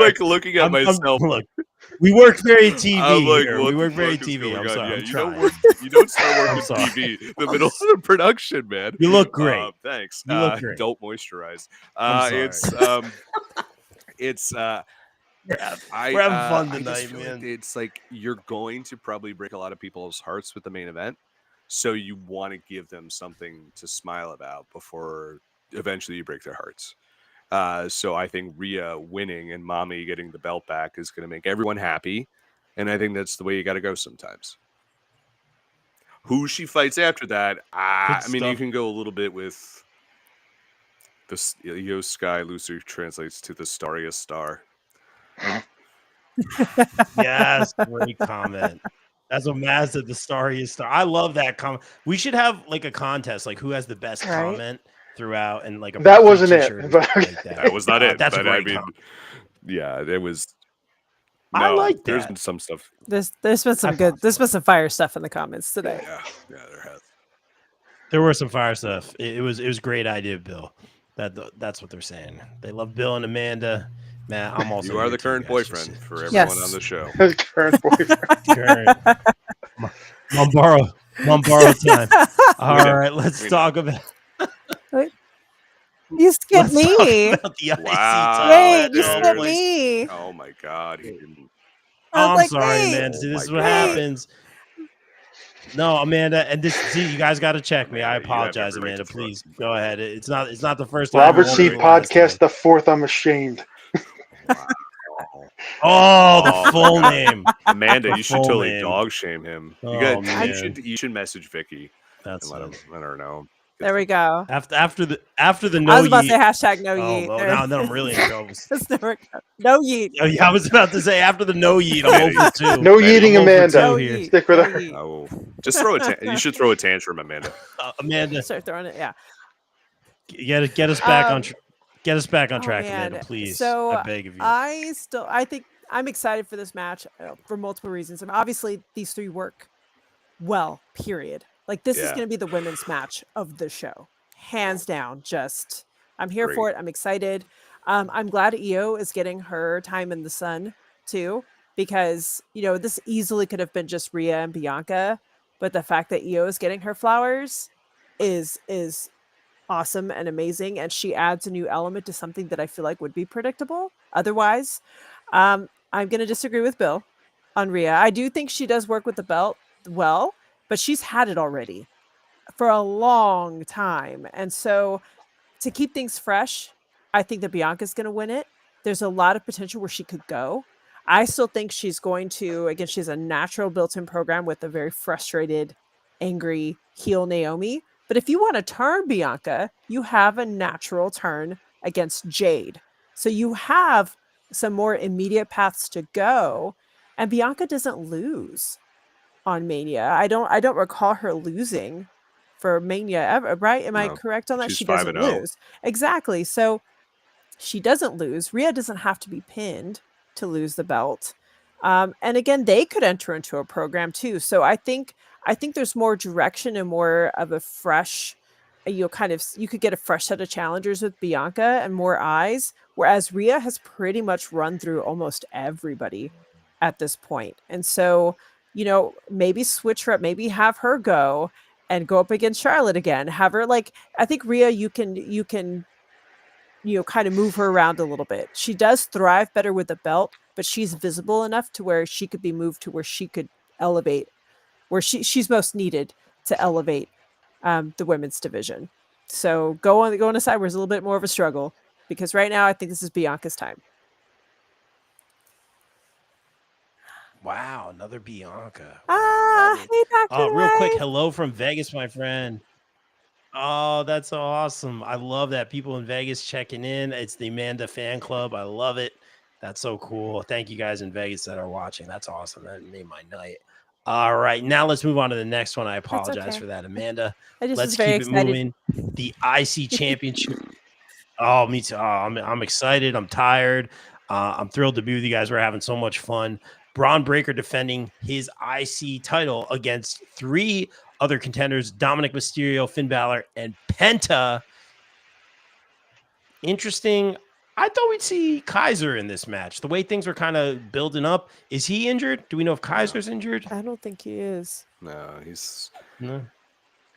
like looking at myself. Look, we work very TV I'm like, here. We work very TV. I'm sorry. Yeah, I'm you trying. don't start working TV in the middle of the production, man. You look great. Thanks. You look great. Don't moisturize. I'm sorry. It's we're having fun tonight, man. It's like you're going to probably break a lot of people's hearts with the main event, so you want to give them something to smile about before eventually you break their hearts. So I think Rhea winning and Mommy getting the belt back is going to make everyone happy, and I think that's the way you got to go sometimes. Who she fights after that, I mean, you can go a little bit with this. Io Sky loosely translates to the starriest star. Yes, great comment. That's what Maz said, the starriest star. I love that comment. We should have like a contest, like who has the best comment throughout, and like that wasn't it. But like that was not it. That's but a great comment. Yeah, it was. No, I like that. There's been some stuff. There's been some there's been some fire stuff in the comments today. Yeah, there has. There were some fire stuff. It was a great idea, Bill. That's what they're saying. They love Bill and Amanda. Man, I'm also. You are the current boyfriend for everyone on the show. Current boyfriend. Current. Mombaro time. All right, let's talk about. You skipped me. Wow. Wait, you skipped me. Oh my God. I'm sorry, man. See, this is what happens. No, Amanda, and you guys got to check me. I apologize, Amanda. Please go ahead. It's not the first time. Robert C. Podcast, the fourth. I'm ashamed. The full name. Amanda, you should totally dog shame him. You should message Vicky. Let her know. There we go. After the no. I was about to say hashtag no yeet. Now I'm really in trouble. No yeet. Oh, yeah, I was about to say after the no yeet. I'm over two. No yeeting, Amanda. No yeet. Stick with her. Oh, just throw it. You should throw a tantrum, Amanda. Amanda, start throwing it. Yeah. Get us back on. Get us back on track, Amanda, please. So I beg of you. I think I'm excited for this match for multiple reasons. I mean, obviously, these three work well. Period. Like this is going to be the women's match of the show, hands down. I'm here for it. I'm excited. I'm glad Io is getting her time in the sun too, because this easily could have been just Rhea and Bianca, but the fact that Io is getting her flowers is awesome and amazing, and she adds a new element to something that I feel like would be predictable otherwise. I'm going to disagree with Bill on Rhea. I do think she does work with the belt well, but she's had it already for a long time. And so to keep things fresh, I think that Bianca's going to win it. There's a lot of potential where she could go. I still think she's going to, again, she's a natural built-in program with a very frustrated, angry heel Naomi. But if you want to turn Bianca, you have a natural turn against Jade. So you have some more immediate paths to go. And Bianca doesn't lose on Mania. I don't recall her losing for Mania ever, right? Am I correct on that? She doesn't lose. Exactly. So she doesn't lose. Rhea doesn't have to be pinned to lose the belt. And again, they could enter into a program too. So I think there's more direction and more of a fresh, you could get a fresh set of challengers with Bianca and more eyes, whereas Rhea has pretty much run through almost everybody at this point. And so maybe switch her up, maybe have her go and go up against Charlotte again. Have her I think Rhea, you can kind of move her around a little bit. She does thrive better with the belt, but she's visible enough to where she could be moved to where she could elevate, where she's most needed to elevate the women's division. So go on a side where it's a little bit more of a struggle, because right now I think this is Bianca's time. Wow, another Bianca. Hey, Dr. Real quick, hello from Vegas, my friend. Oh, that's so awesome. I love that people in Vegas checking in. It's the Amanda fan club. I love it. That's so cool. Thank you guys in Vegas that are watching. That's awesome. That made my night. All right, now let's move on to the next one. I apologize for that, Amanda. Let's keep it moving. The IC Championship. Oh, me too. I'm excited. I'm tired. I'm thrilled to be with you guys. We're having so much fun. Braun Breaker defending his IC title against 3 other contenders, Dominic Mysterio, Finn Balor, and Penta. Interesting. I thought we'd see Kaiser in this match. The way things were kind of building up. Is he injured? Do we know if Kaiser's injured? I don't think he is. No, he's no.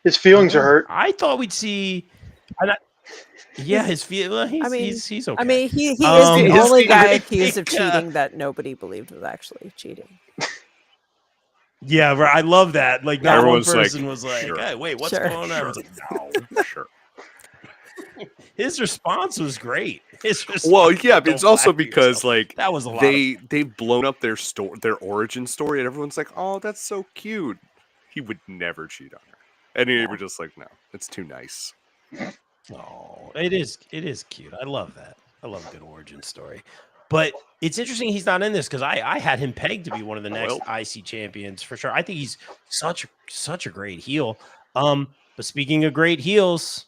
His feelings are hurt. I thought we'd see. His feelings. He's okay. I mean, he is the only guy accused of cheating that nobody believed was actually cheating. Yeah, I love that. Like, not everyone's one person like, was like, sure. "Hey, wait, what's going on?" Everyone's like, "No, sure." His response was great. Well, yeah, but it's also because like that was a lot. They've blown up their origin story, and everyone's like, "Oh, that's so cute." He would never cheat on her, and they were just like, "No, it's too nice." Oh, it is cute. I love that. I love a good origin story. But it's interesting he's not in this because I had him pegged to be one of the next IC champions for sure. I think he's such a great heel. But speaking of great heels,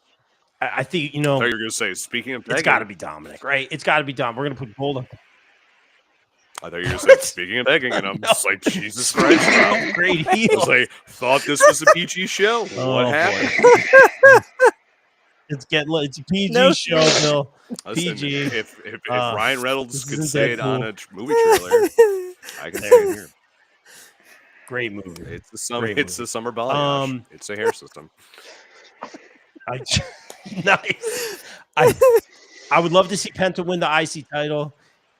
I think, I thought you were going to say, speaking of pegging, it's got to be Dominic, right? It's got to be Dom. We're going to put gold up. I thought you were going to say, speaking of pegging, and I'm just like, Jesus Christ. Great heel. I was like, thought this was a PG show. What happened? It's a PG show, Bill. Listen, PG. If Ryan Reynolds could say it on a movie trailer, I can say it here. Great movie. It's the summer balayage. It's a hair system. Nice. I would love to see Penta win the IC title.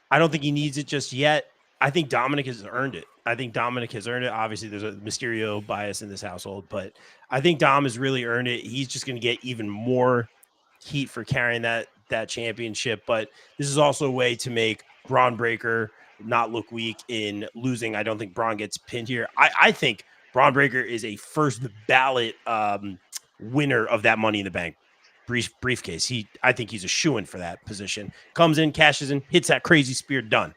I don't think he needs it just yet. I think Dominic has earned it. Obviously, there's a Mysterio bias in this household, but I think Dom has really earned it. He's just going to get even more heat for carrying that championship. But this is also a way to make Braun Breaker not look weak in losing. I don't think Braun gets pinned here. I think Braun Breaker is a first ballot winner of that Money in the Bank briefcase. I think he's a shoo-in for that position. Comes in, cashes in, hits that crazy spear, done.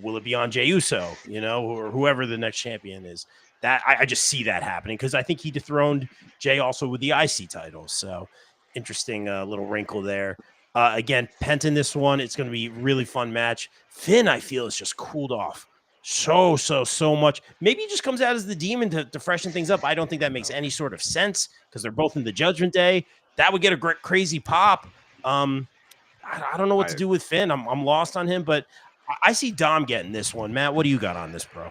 Will it be on Jey Uso, or whoever the next champion is? That I just see that happening because I think he dethroned Jey also with the IC title. So interesting little wrinkle there. Again, Penta in this one. It's going to be a really fun match. Finn, I feel, is just cooled off so much. Maybe he just comes out as the demon to freshen things up. I don't think that makes any sort of sense because they're both in the Judgment Day. That would get a great crazy pop. I don't know what to do with Finn. I'm lost on him, but I see Dom getting this one. Matt, what do you got on this, bro?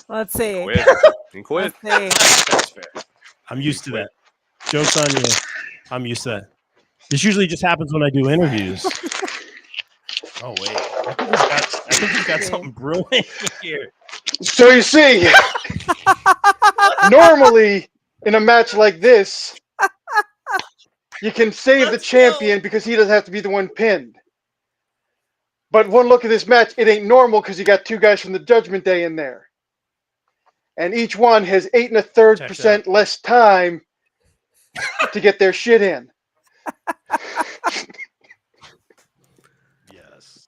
Let's see. He quit. Let's see. I'm used to that. Joke's on you. I'm used to that. This usually just happens when I do interviews. Oh, wait. I think he's got something brewing here. So you see, normally in a match like this, you can save the champion because he doesn't have to be the one pinned. But one look at this match, it ain't normal because you got 2 guys from the Judgment Day in there. And each one has 8 1/3% less time to get their shit in. Yes.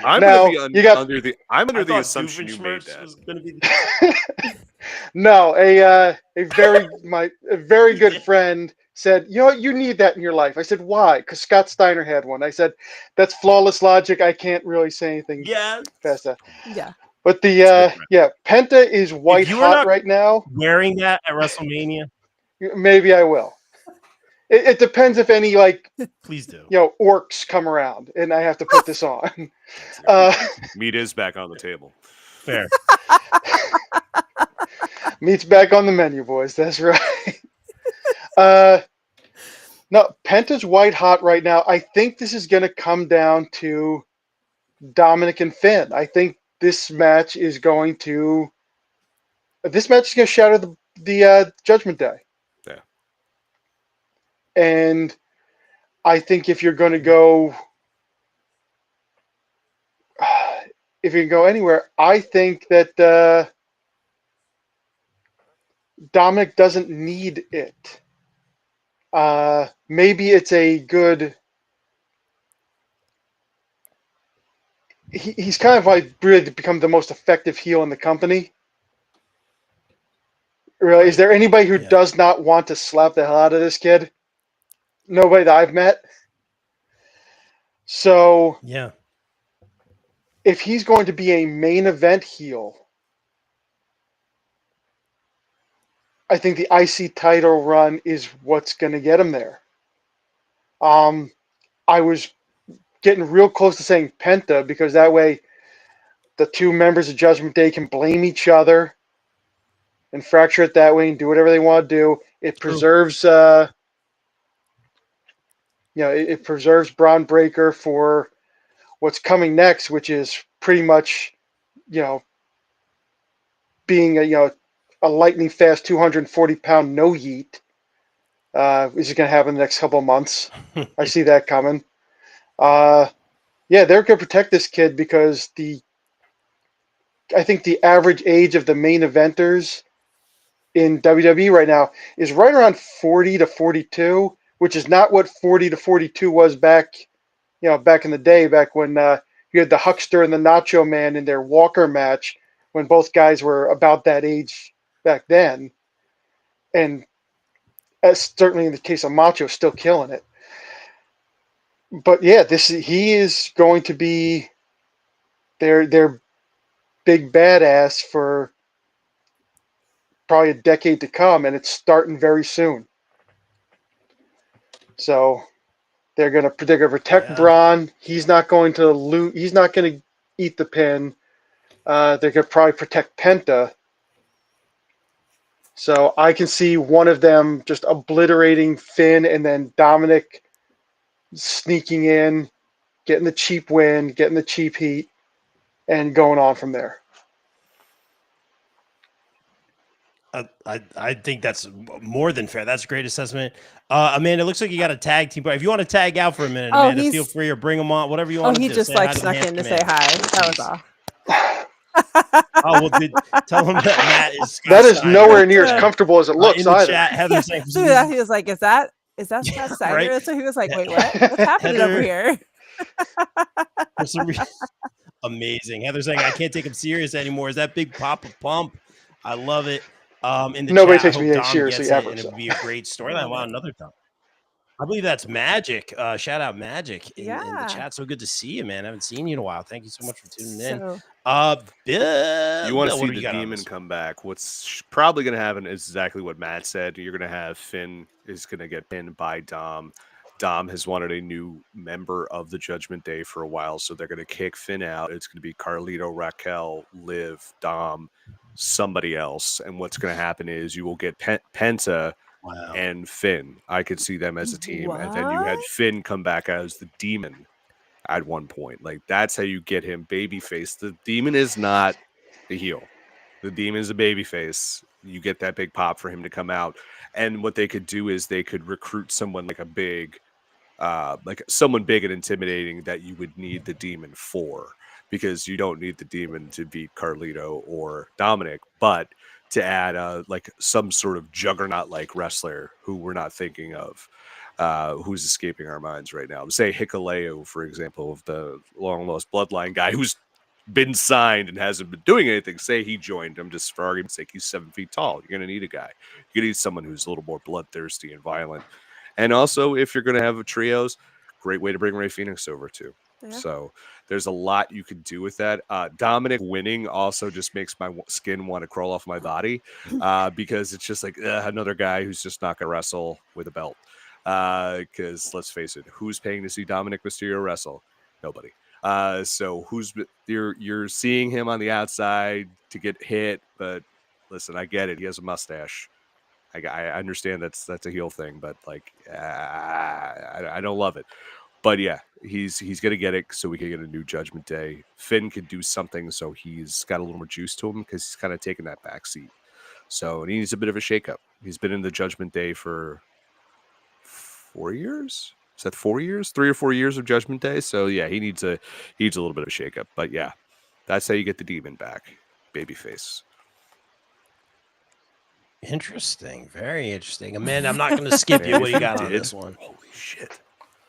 I'm under the assumption you made that. No, a very good friend said, you need that in your life. I said, why? Because Scott Steiner had one. I said, that's flawless logic. I can't really say anything past that. Yeah. But Penta is white hot right now. Wearing that at WrestleMania? Maybe I will. It depends if any please do. Orcs come around and I have to put this on. Meat is back on the table. Fair. Meat's back on the menu, boys. That's right. No, Penta's white hot right now. I think this is going to come down to Dominic and Finn. I think this match is going to shatter the Judgment Day. Yeah. And I think if you're going to go anywhere, I think that Dominic doesn't need it. Maybe it's a good. He's kind of really become the most effective heel in the company. Really, is there anybody who does not want to slap the hell out of this kid? Nobody that I've met. So yeah, if he's going to be a main event heel, I think the IC title run is what's going to get him there. I was getting real close to saying Penta because that way the two members of Judgment Day can blame each other and fracture it that way and do whatever they want to do. It preserves, it preserves Braun Breaker for what's coming next, which is pretty much, being a lightning fast 240-pound no yeet. Is it going to happen in the next couple of months? I see that coming. They're going to protect this kid because I think the average age of the main eventers in WWE right now is right around 40 to 42, which is not what 40 to 42 was back in the day, back when you had the Huckster and the Nacho Man in their Walker match when both guys were about that age back then. And certainly in the case of Macho, still killing it. But yeah, he is going to be their big badass for probably a decade to come, and it's starting very soon. So they're gonna protect Braun. He's not going to lose. He's not going to eat the pin. They're gonna probably protect Penta. So I can see one of them just obliterating Finn, and then Dominic sneaking in, getting the cheap win, getting the cheap heat, and going on from there. I think that's more than fair. That's a great assessment. Amanda, it looks like you got a tag team. But if you want to tag out for a minute, Amanda, feel free or bring them on, whatever you want to do. He just snuck in to say hi. That was all. Tell him that Matt is. That is nowhere near as comfortable as it looks. In the chat, Heather saying, he was like, "Is that Scott Steiner?" Right? So he was like, "Wait, what? What's happening over here?" Amazing. Heather saying, "I can't take him serious anymore." Is that big Papa Pump? I love it. Nobody takes me seriously ever. And it would be a great storyline. Wow, another time. I believe that's Magic. Shout out Magic in the chat. So good to see you, man. I haven't seen you in a while. Thank you so much for tuning in. Bill, you want to see the demon come back? What's probably going to happen is exactly what Matt said. You're going to have Finn is going to get pinned by Dom. Dom has wanted a new member of the Judgment Day for a while, so they're going to kick Finn out. It's going to be Carlito, Raquel, Liv, Dom, somebody else. And what's going to happen is you will get Penta and Finn. I could see them as a team. And then you had Finn come back as the demon at one point. Like, that's how you get him babyface. The demon is not the heel. The demon is a babyface. You get that big pop for him to come out. And what they could do is they could recruit someone like a big, like someone big and intimidating that you would need the demon for, because you don't need the demon to beat Carlito or Dominic, but to add like some sort of juggernaut-like wrestler who we're not thinking of, who's escaping our minds right now. Say Hikuleo, for example, of the long-lost bloodline guy who's been signed and hasn't been doing anything. Say he joined him, just for argument's sake, he's 7 feet tall. You're going to need a guy. You're going to need someone who's a little more bloodthirsty and violent. And also, if you're going to have trios, great way to bring Rey Fenix over too. Yeah. So there's a lot you could do with that. Dominic winning also just makes my skin want to crawl off my body, because it's just like another guy who's just not going to wrestle with a belt. Because let's face it, who's paying to see Dominic Mysterio wrestle? Nobody. So you're seeing him on the outside to get hit, but listen, I get it. He has a mustache. I understand that's a heel thing, but like I don't love it. But yeah, he's gonna get it so we can get a new Judgment Day. Finn could do something so he's got a little more juice to him, because he's kind of taking that back seat. So he needs a bit of a shakeup. He's been in the Judgment Day for 4 years. Is that 4 years? 3 or 4 years of Judgment Day. So yeah, he needs a little bit of a shakeup. But yeah, that's how you get the demon back, babyface. Interesting, very interesting. Amanda, I'm not going to skip you. What do you got on this one? Holy shit!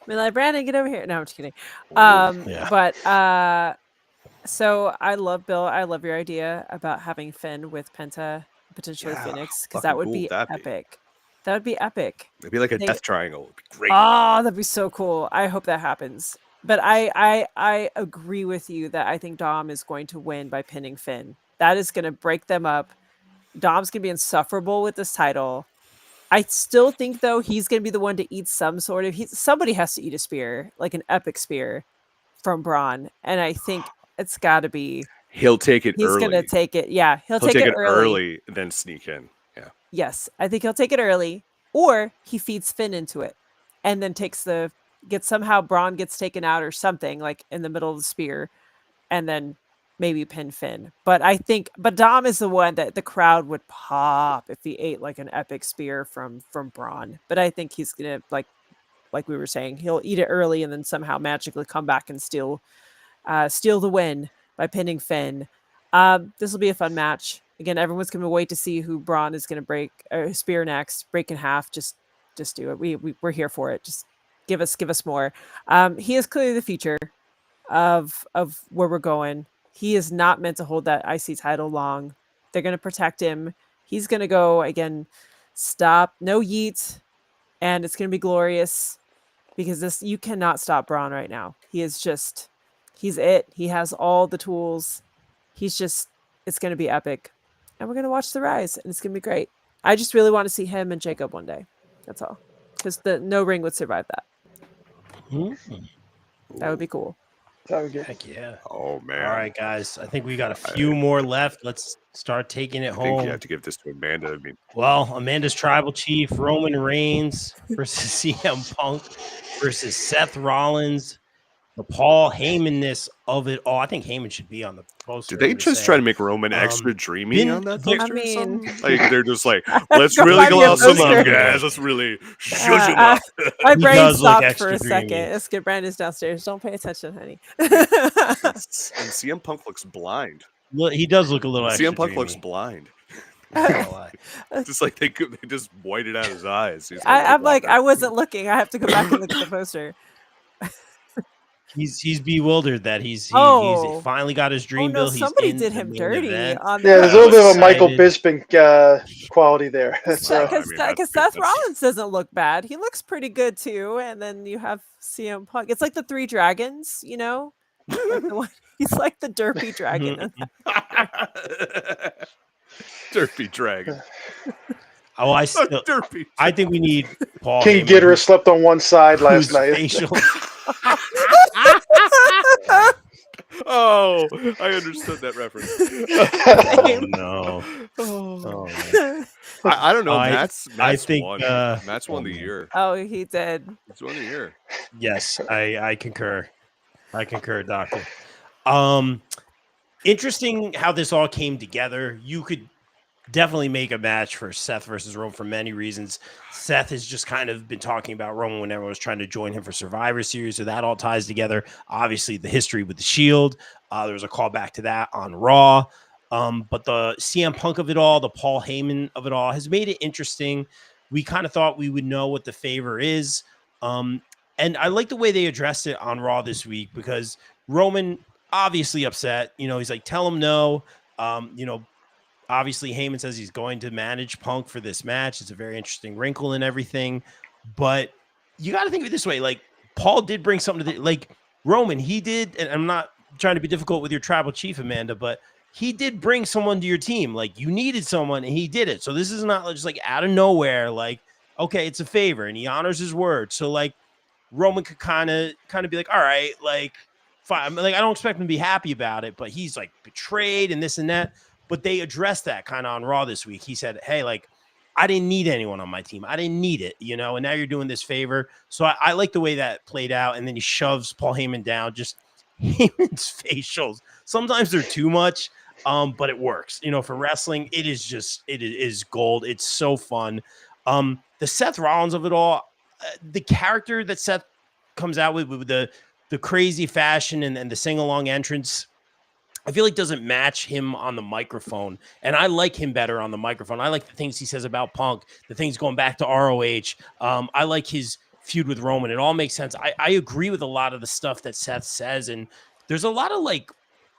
I mean, like, Brandon, get over here. No, I'm just kidding. But so I love Bill. I love your idea about having Finn with Penta, potentially Phoenix, because that would be epic. That would be epic. It'd be like a death triangle. It'd be great. Oh, that'd be so cool. I hope that happens. But I agree with you that I think Dom is going to win by pinning Finn. That is going to break them up. Dom's going to be insufferable with this title. I still think though he's going to be the one to eat some sort of. Somebody has to eat a spear, like an epic spear from Braun, and I think it's got to be. He'll take it He's early. going to take it. Yeah, he'll take it early, then sneak in. Yeah. Yes, I think he'll take it early, or he feeds Finn into it, and then somehow Braun gets taken out or something like in the middle of the spear, and then maybe pin Finn. But Dom is the one that the crowd would pop if he ate like an epic spear from Braun. But I think he's gonna like we were saying, he'll eat it early and then somehow magically come back and steal the win by pinning Finn. This will be a fun match. Again, everyone's going to wait to see who Braun is going to break spear next, break in half. Just do it. We're here for it. Just give us more. He is clearly the future of where we're going. He is not meant to hold that IC title long. They're going to protect him. He's going to go again. Stop. No yeet. And it's going to be glorious because you cannot stop Braun right now. He's it. He has all the tools. It's going to be epic. And we're going to watch the rise and it's going to be great. I just really want to see him and Jacob one day. That's all. Because no ring would survive that. That would be cool. That would be Heck yeah. Oh, man. All right, guys. I think we got a few more left. Let's start taking it I home. think you have to give this to Amanda. Well, Amanda's tribal chief, Roman Reigns versus CM Punk versus Seth Rollins. The Paul Heyman-ness of it all. I think Heyman should be on the poster. Did they just try to make Roman extra dreamy on that poster? I mean, like they're just like, let's really gloss him up, guys. Let's really shush him up. My brain stopped for a dreamy. second. It's good. Brandon's downstairs. Don't pay attention, honey. And CM Punk looks blind. Well, he does look a little extra CM Punk dreamy. looks blind. Oh, Just like they just whited out his eyes. I'm like, I wasn't looking. I have to go back and look at the poster. He's bewildered that he's finally got his dream bill. Somebody did him dirty. There's a little bit of a Michael Bisping quality there. Because Seth Rollins doesn't look bad. He looks pretty good too. And then you have CM Punk. It's like the Three Dragons, you know? He's like the derpy dragon. Derpy dragon. Oh, I think we need Paul. King Ghidorah slept on one side last night. Oh, I understood that reference. Oh no! I don't know. Matt's I think won. Matt's won the year. Oh, he did. He's won the year. Yes, I concur. I concur, Doctor. Interesting how this all came together. You could definitely make a match for Seth versus Roman for many reasons. Seth has just kind of been talking about Roman when everyone was trying to join him for Survivor Series, so that all ties together. Obviously, the history with the Shield. There was a callback to that on Raw. But the CM Punk of it all, the Paul Heyman of it all, has made it interesting. We kind of thought we would know what the favor is. And I like the way they addressed it on Raw this week because Roman obviously upset. You know, he's like, tell him no. Obviously, Heyman says he's going to manage Punk for this match. It's a very interesting wrinkle and everything. But you got to think of it this way. Like, Paul did bring something to Roman, he did, and I'm not trying to be difficult with your tribal chief, Amanda, but he did bring someone to your team. Like, you needed someone, and he did it. So this is not just like out of nowhere. Like, okay, it's a favor, and he honors his word. So, like, Roman could kind of be like, all right, like, fine. Like, I don't expect him to be happy about it, but he's, like, betrayed and this and that. But they addressed that kind of on Raw this week. He said, hey, like, I didn't need anyone on my team. I didn't need it, you know, and now you're doing this favor. So I like the way that played out. And then he shoves Paul Heyman down. Just Heyman's facials. Sometimes they're too much, but it works. You know, for wrestling, it is gold. It's so fun. The Seth Rollins of it all, the character that Seth comes out with the crazy fashion and the sing-along entrance, I feel like doesn't match him on the microphone. And I like him better on the microphone. I like the things he says about Punk, the things going back to ROH. I like his feud with Roman. It all makes sense. I agree with a lot of the stuff that Seth says. And there's a lot of like,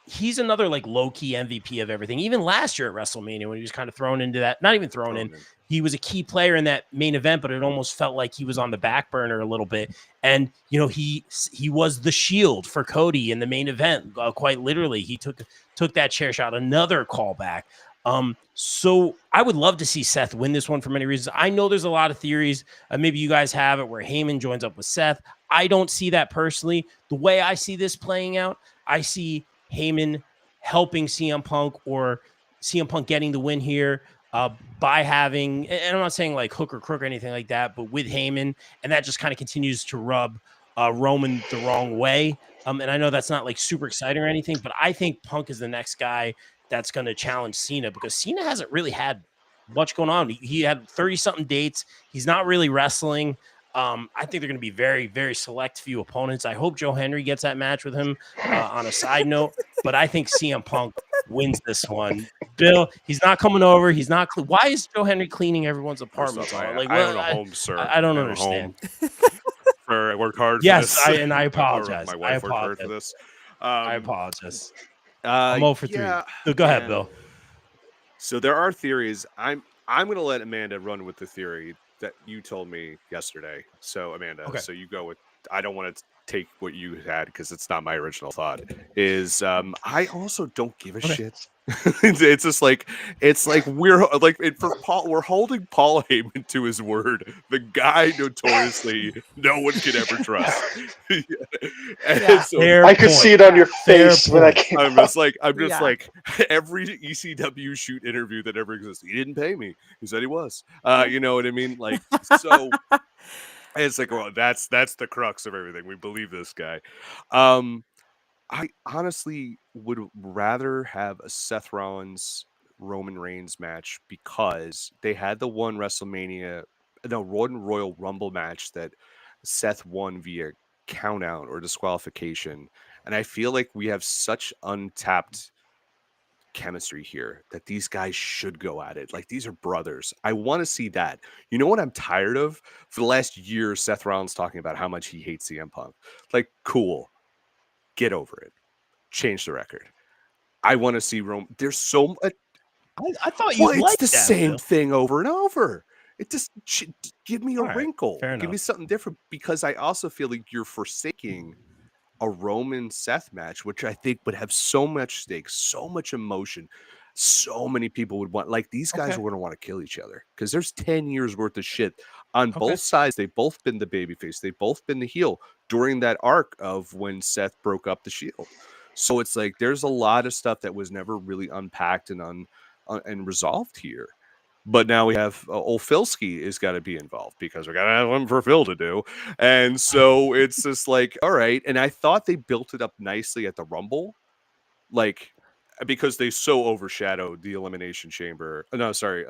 he's another like low-key MVP of everything. Even last year at WrestleMania when he was kind of thrown into that, not even thrown in, he was a key player in that main event, but it almost felt like he was on the back burner a little bit. And he was the shield for Cody in the main event. Quite literally, he took that chair shot. Another callback. So I would love to see Seth win this one for many reasons. I know there's a lot of theories. Maybe you guys have it where Heyman joins up with Seth. I don't see that personally. The way I see this playing out, I see Heyman helping CM Punk, or CM Punk getting the win here by having, and I'm not saying like hook or crook or anything like that, but with Heyman, and that just kind of continues to rub Roman the wrong way. And I know that's not like super exciting or anything, but I think Punk is the next guy that's going to challenge Cena, because Cena hasn't really had much going on. He had 30-something dates. He's not really wrestling. I think they're going to be very, very select few opponents. I hope Joe Henry gets that match with him on a side note, but I think CM Punk wins this one. Bill, he's not coming over. He's not. Why is Joe Henry cleaning everyone's apartments? I own a home, sir. I don't understand. I worked hard. Yes, for this. I apologize. My wife worked hard for this. I apologize. I'm 0 for 3. So go ahead, Bill. So there are theories. I'm going to let Amanda run with the theory that you told me yesterday. So Amanda, so you go with. I don't want to take what you had because it's not my original thought. Is I also don't give a shit. It's just like we're like for Paul. We're holding Paul Heyman to his word. The guy notoriously no one can ever trust. So, I could see it on your face when I came. I'm just like every ECW shoot interview that ever exists. He didn't pay me. He said he was. You know what I mean? Like so. It's like, well, that's the crux of everything. We believe this guy. I honestly would rather have a Seth Rollins Roman Reigns match, because they had the one Royal Rumble match that Seth won via countout or disqualification, and I feel like we have such untapped chemistry here that these guys should go at it. Like, these are brothers. I want to see that. You know what I'm tired of? For the last year, Seth Rollins talking about how much he hates CM Punk. Like, cool. Get over it. Change the record. I want to see Rome. There's so much. I thought you liked it's the same thing over and over. It just give me a wrinkle. Give me something different, because I also feel like you're forsaking a Roman Seth match, which I think would have so much stakes, so much emotion, so many people would want. Like, these guys are going to want to kill each other, because there's 10 years worth of shit on both sides. They've both been the babyface. They've both been the heel during that arc of when Seth broke up the Shield. So it's like there's a lot of stuff that was never really unpacked and resolved here. But now we have old Philski has got to be involved, because we got to have one for Phil to do. And so it's just like, all right. And I thought they built it up nicely at the Rumble, like, because they so overshadowed the Elimination Chamber. No, sorry,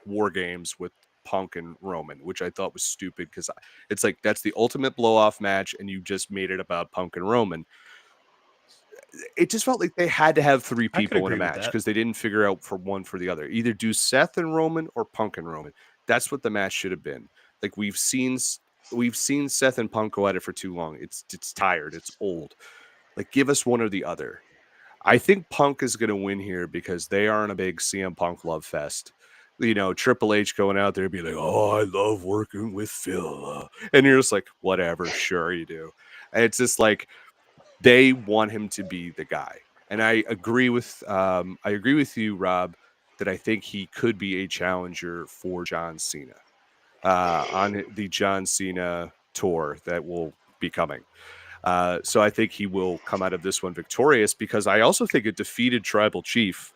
War Games with Punk and Roman, which I thought was stupid, because it's like that's the ultimate blow-off match, and you just made it about Punk and Roman. It just felt like they had to have 3 people in a match, because they didn't figure out for one for the other. Either do Seth and Roman or Punk and Roman. That's what the match should have been. Like, we've seen Seth and Punk go at it for too long. It's tired. It's old. Like, give us one or the other. I think Punk is going to win here, because they are in a big CM Punk love fest. You know, Triple H going out there and be like, "Oh, I love working with Phil," and you're just like, "Whatever, sure you do." And it's just like, they want him to be the guy. And I agree with you, Rob, that I think he could be a challenger for John Cena on the John Cena tour that will be coming. So I think he will come out of this one victorious, because I also think a defeated Tribal Chief,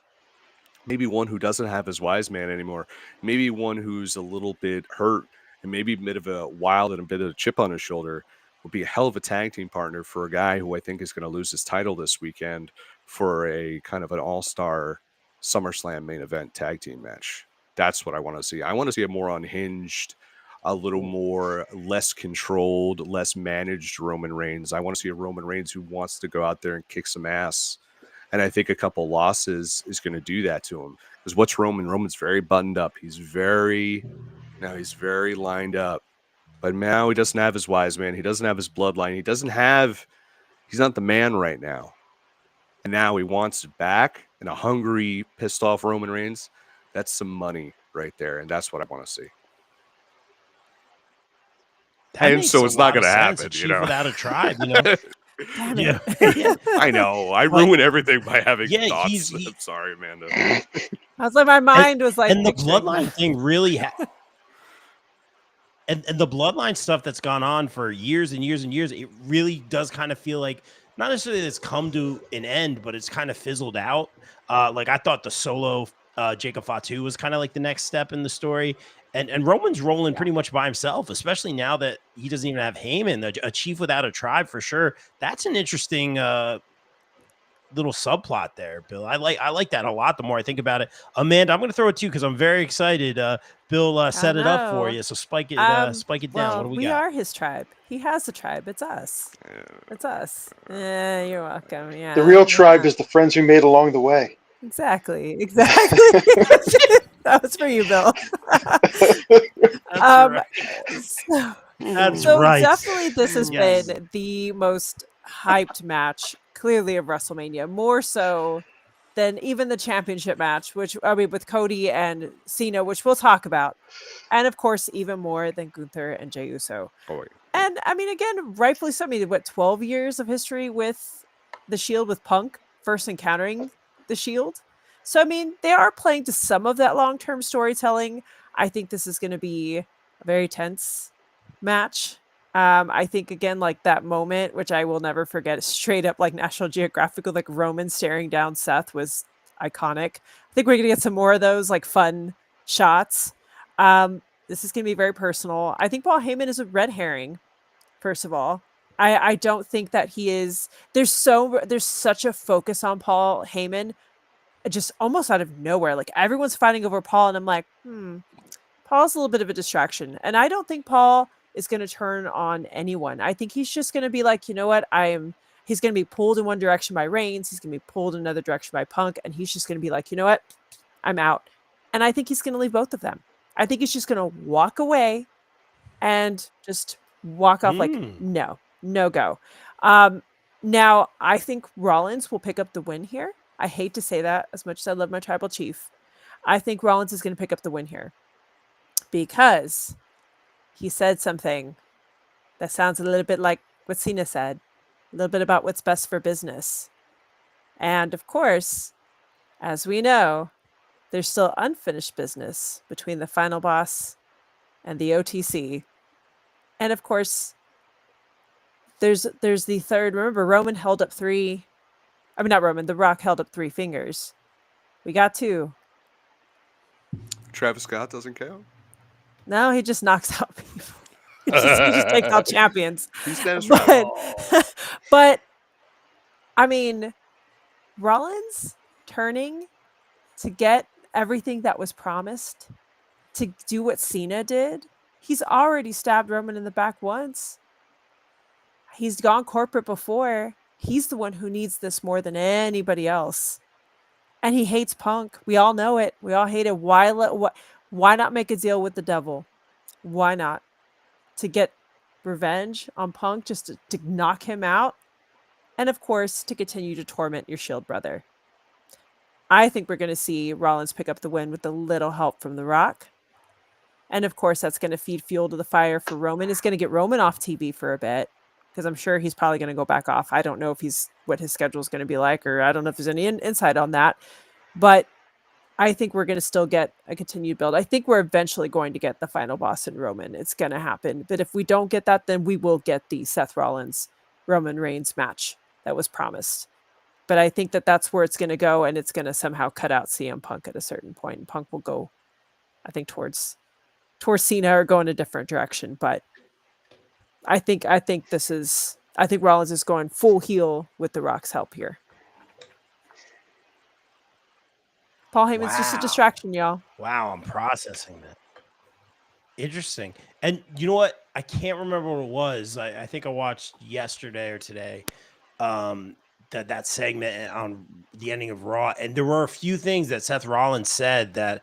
maybe one who doesn't have his wise man anymore, maybe one who's a little bit hurt, and maybe a bit of a wild and a bit of a chip on his shoulder, will be a hell of a tag team partner for a guy who I think is going to lose his title this weekend for a kind of an all-star SummerSlam main event tag team match. That's what I want to see. I want to see a more unhinged, a little more less controlled, less managed Roman Reigns. I want to see a Roman Reigns who wants to go out there and kick some ass. And I think a couple losses is going to do that to him. Because what's Roman? Roman's very buttoned up. He's very lined up. But now he doesn't have his wise man. He doesn't have his bloodline. He's not the man right now. And now he wants it back. And a hungry, pissed off Roman Reigns, that's some money right there, and that's what I want to see. That And so it's not going to happen, a chief without a tribe, you know. Damn it. Yeah. I know. I ruin everything by having thoughts. He, I'm sorry, Amanda. I was like, my mind was like, and the bloodline thing really and the bloodline stuff that's gone on for years and years and years, it really does kind of feel like not necessarily it's come to an end, but it's kind of fizzled out. Like I thought the solo Jacob Fatu was kind of like the next step in the story. And Roman's rolling pretty much by himself, especially now that he doesn't even have Heyman, a chief without a tribe for sure. That's an interesting little subplot there, Bill. I like that a lot. The more I think about it, Amanda, I'm going to throw it to you because I'm very excited. Bill set it up for you, so spike it down. What do we got? We are his tribe. He has a tribe. It's us. It's us. You're welcome. Yeah. The real tribe is the friends we made along the way. Exactly. That was for you, Bill. That's so right. Definitely this has been the most hyped match, clearly, of WrestleMania, more so than even the championship match, which I mean with Cody and Cena, which we'll talk about. And of course, even more than Gunther and Jey Uso. Oh, and I mean, again, rightfully so. I mean, what, 12 years of history with the Shield, with Punk first encountering the Shield. So, I mean, they are playing to some of that long-term storytelling. I think this is going to be a very tense match. I think, again, like that moment, which I will never forget, straight up like National Geographic, with like Roman staring down Seth, was iconic. I think we're going to get some more of those like fun shots. This is going to be very personal. I think Paul Heyman is a red herring, first of all. I don't think that he is. There's such a focus on Paul Heyman, just almost out of nowhere. Like everyone's fighting over Paul, and I'm like, Paul's a little bit of a distraction. And I don't think Paul is going to turn on anyone. I think he's just going to be like, you know what? He's going to be pulled in one direction by Reigns. He's going to be pulled in another direction by Punk. And he's just going to be like, you know what? I'm out. And I think he's going to leave both of them. I think he's just going to walk away and just walk off like, no go. Now, I think Rollins will pick up the win here. I hate to say that, as much as I love my tribal chief. I think Rollins is going to pick up the win here because he said something that sounds a little bit like what Cena said, a little bit about what's best for business. And of course, as we know, there's still unfinished business between the final boss and the OTC. And of course, there's the third. Remember, Roman held up three. I mean, not Roman. The Rock held up three fingers. We got two. Travis Scott doesn't count? No, he just knocks out people. he just takes out champions. He stands strong. But, I mean, Rollins turning to get everything that was promised, to do what Cena did. He's already stabbed Roman in the back once. He's gone corporate before. He's the one who needs this more than anybody else. And he hates Punk. We all know it. We all hate it. Why not make a deal with the devil? Why not? To get revenge on Punk, just to knock him out. And of course, to continue to torment your Shield brother. I think we're going to see Rollins pick up the win with a little help from The Rock. And of course, that's going to feed fuel to the fire for Roman. It's going to get Roman off TV for a bit, because I'm sure he's probably going to go back off. I don't know what his schedule is going to be like, or I don't know if there's any insight on that. But I think we're going to still get a continued build. I think we're eventually going to get the final boss in Roman. It's going to happen. But if we don't get that, then we will get the Seth Rollins Roman Reigns match that was promised. But I think that that's where it's going to go, and it's going to somehow cut out CM Punk at a certain point. And Punk will go, I think, towards Cena or go in a different direction. But I think Rollins is going full heel with The Rock's help here. Paul Heyman's just a distraction, y'all. Wow, I'm processing that. Interesting. And you know what? I can't remember what it was. I think I watched yesterday or today that segment on the ending of Raw. And there were a few things that Seth Rollins said that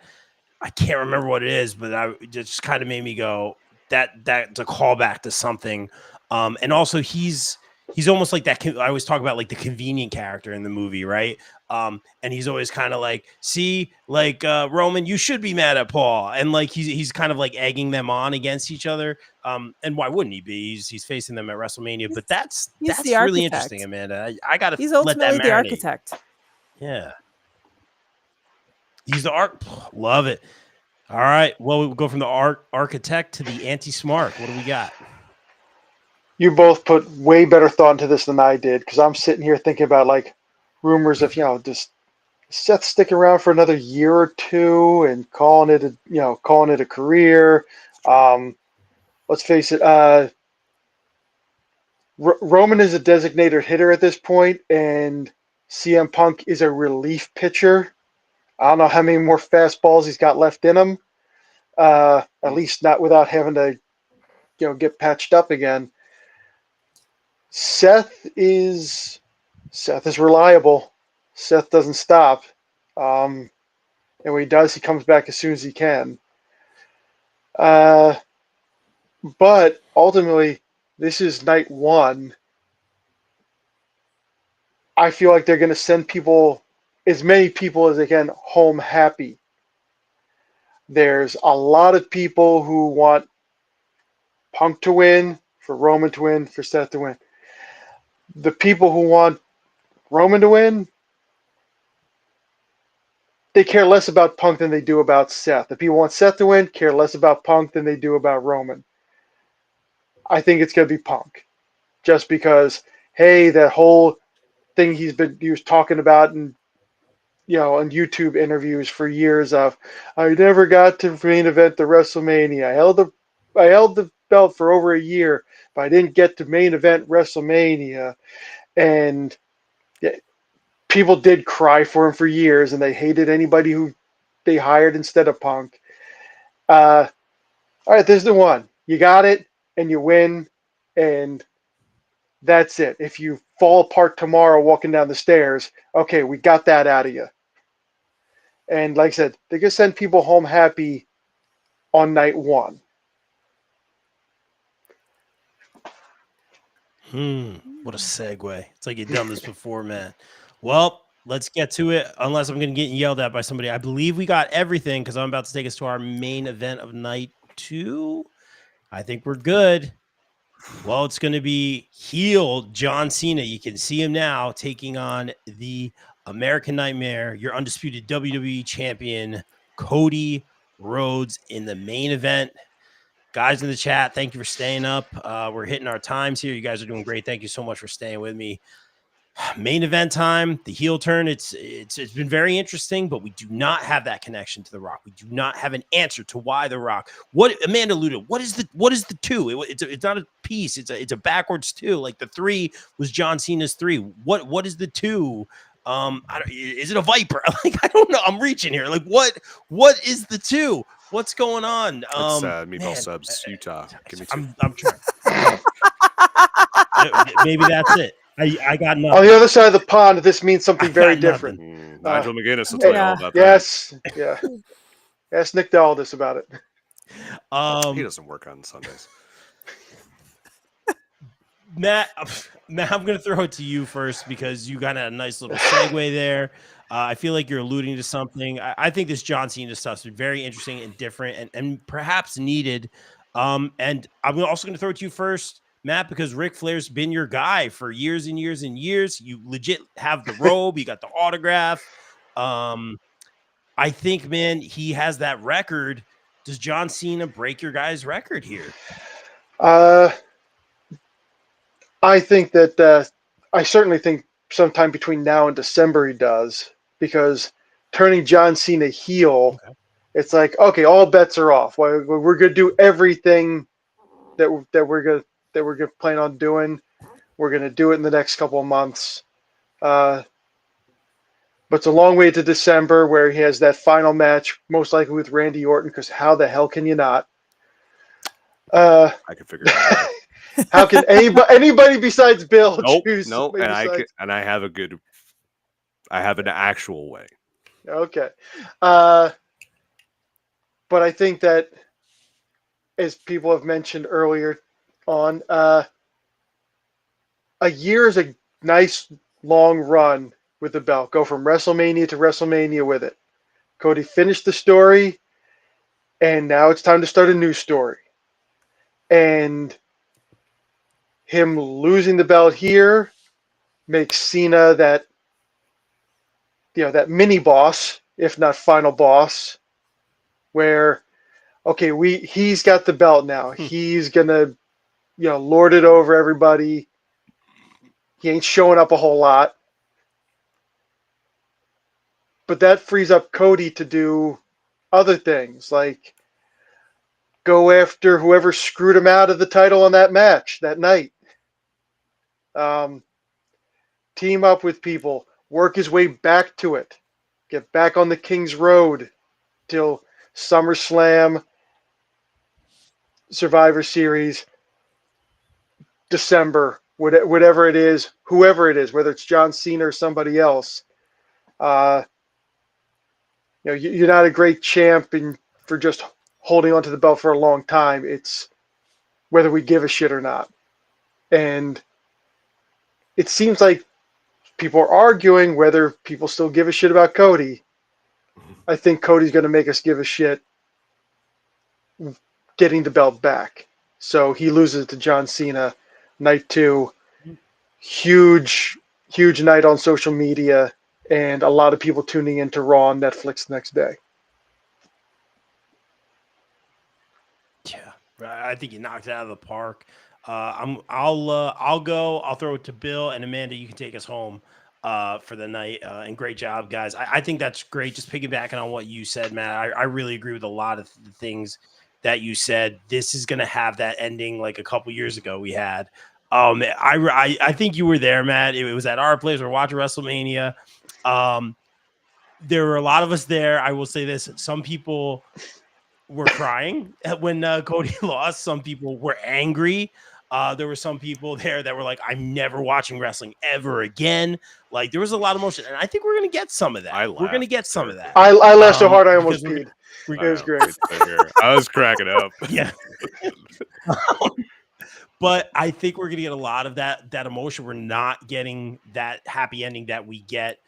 I can't remember what it is, but it just kind of made me go, that's a callback to something. And also he's he's almost like that. I always talk about like the convenient character in the movie, right? And he's always kind of like, see, like Roman, you should be mad at Paul, and like he's kind of like egging them on against each other. And why wouldn't he be? He's facing them at WrestleMania, but that's really interesting, Amanda. I gotta he's let that ultimately the marinate. architect. Yeah, he's the love it. All right, well, we'll go from the architect to the anti-smart. What do we got? You both put way better thought into this than I did, because I'm sitting here thinking about like rumors of, just Seth stick around for another year or two and calling it a career. Let's face it, Roman is a designated hitter at this point, and CM Punk is a relief pitcher. I don't know how many more fastballs he's got left in him. At least not without having to, get patched up again. Seth is reliable. Seth doesn't stop. And when he does, he comes back as soon as he can. But ultimately, this is night one. I feel like they're going to send as many people as they can, home happy. There's a lot of people who want Punk to win, for Roman to win, for Seth to win. The people who want Roman to win, they care less about Punk than they do about Seth. The people who want Seth to win care less about Punk than they do about Roman. I think it's going to be Punk. Just because, hey, that whole thing he was talking about in on YouTube interviews for years of, I never got to main event the WrestleMania. I held the belt for over a year, but I didn't get to main event WrestleMania. And people did cry for him for years, and they hated anybody who they hired instead of Punk. All right, there's the one. You got it, and you win, and that's it. If you fall apart tomorrow walking down the stairs, okay, we got that out of you. And like I said, they're going to send people home happy on night one. What a segue. It's like you've done this before, man. Well, let's get to it, unless I'm going to get yelled at by somebody. I believe we got everything, because I'm about to take us to our main event of night 2. I think we're good. Well, it's going to be heel John Cena. You can see him now taking on the American Nightmare, your undisputed WWE champion, Cody Rhodes, in the main event. Guys in the chat, thank you for staying up. We're hitting our times here. You guys are doing great. Thank you so much for staying with me. Main event time, the heel turn. It's been very interesting, but we do not have that connection to The Rock. We do not have an answer to why The Rock. What Amanda alluded, what is the 2? It's not a piece. It's a backwards 2. Like the 3 was John Cena's 3. What is the 2? Is it a Viper? Like, I don't know. I'm reaching here. Like, what is the 2? What's going on? It's Meatball Subs, Utah. Give me 2. I'm trying. Maybe that's it. I got nothing. On the other side of the pond, this means something very different. Nigel McGuinness will tell you all about that. Yes, yeah. Ask Nick Aldis about it. He doesn't work on Sundays. Matt, I'm going to throw it to you first, because you got a nice little segue there. I feel like you're alluding to something. I think this John Cena stuff is very interesting and different, and perhaps needed. And I'm also going to throw it to you first, Matt, because Ric Flair's been your guy for years and years and years. You legit have the robe. You got the autograph. I think, man, he has that record. Does John Cena break your guy's record here? I think that I certainly think sometime between now and December he does, because turning John Cena heel, It's like, okay, all bets are off. We're going to do everything that we're going to plan on doing. We're going to do it in the next couple of months. But it's a long way to December, where he has that final match, most likely with Randy Orton, because how the hell can you not? I can figure it out. How can anybody besides Bill choose? Nope. And I have an actual way. Okay. But I think that, as people have mentioned earlier on, a a year is a nice long run with the belt. Go from WrestleMania to WrestleMania with it. Cody finished the story, and now it's time to start a new story. And him losing the belt here makes Cena that mini boss, if not final boss, where okay, he's got the belt now. He's gonna lord it over everybody. He ain't showing up a whole lot. But that frees up Cody to do other things, like go after whoever screwed him out of the title on that match that night. Team up with people, work his way back to it, get back on the King's Road till SummerSlam, Survivor Series, December, whatever it is, whoever it is, whether it's John Cena or somebody else. You're not a great champion for just holding onto the belt for a long time. It's whether we give a shit or not. And it seems like people are arguing whether people still give a shit about Cody. I think Cody's going to make us give a shit getting the belt back. So he loses to John Cena, night 2. Huge night on social media, and a lot of people tuning into Raw on Netflix the next day. Yeah, I think you knocked it out of the park. I'll go. I'll throw it to Bill and Amanda. You can take us home for the night. And great job, guys. I think that's great. Just piggybacking on what you said, Matt. I really agree with a lot of the things that you said. This is going to have that ending like a couple years ago we had. I think you were there, Matt. It was at our place. We're watching WrestleMania. There were a lot of us there. I will say this: some people were crying when Cody lost. Some people were angry. There were some people there that were like, "I'm never watching wrestling ever again." Like there was a lot of emotion, and I think we're gonna get some of that. We're gonna get some of that. I laughed so hard I almost peed. It was great. I was cracking up. Yeah. But I think we're going to get a lot of that emotion. We're not getting that happy ending that we get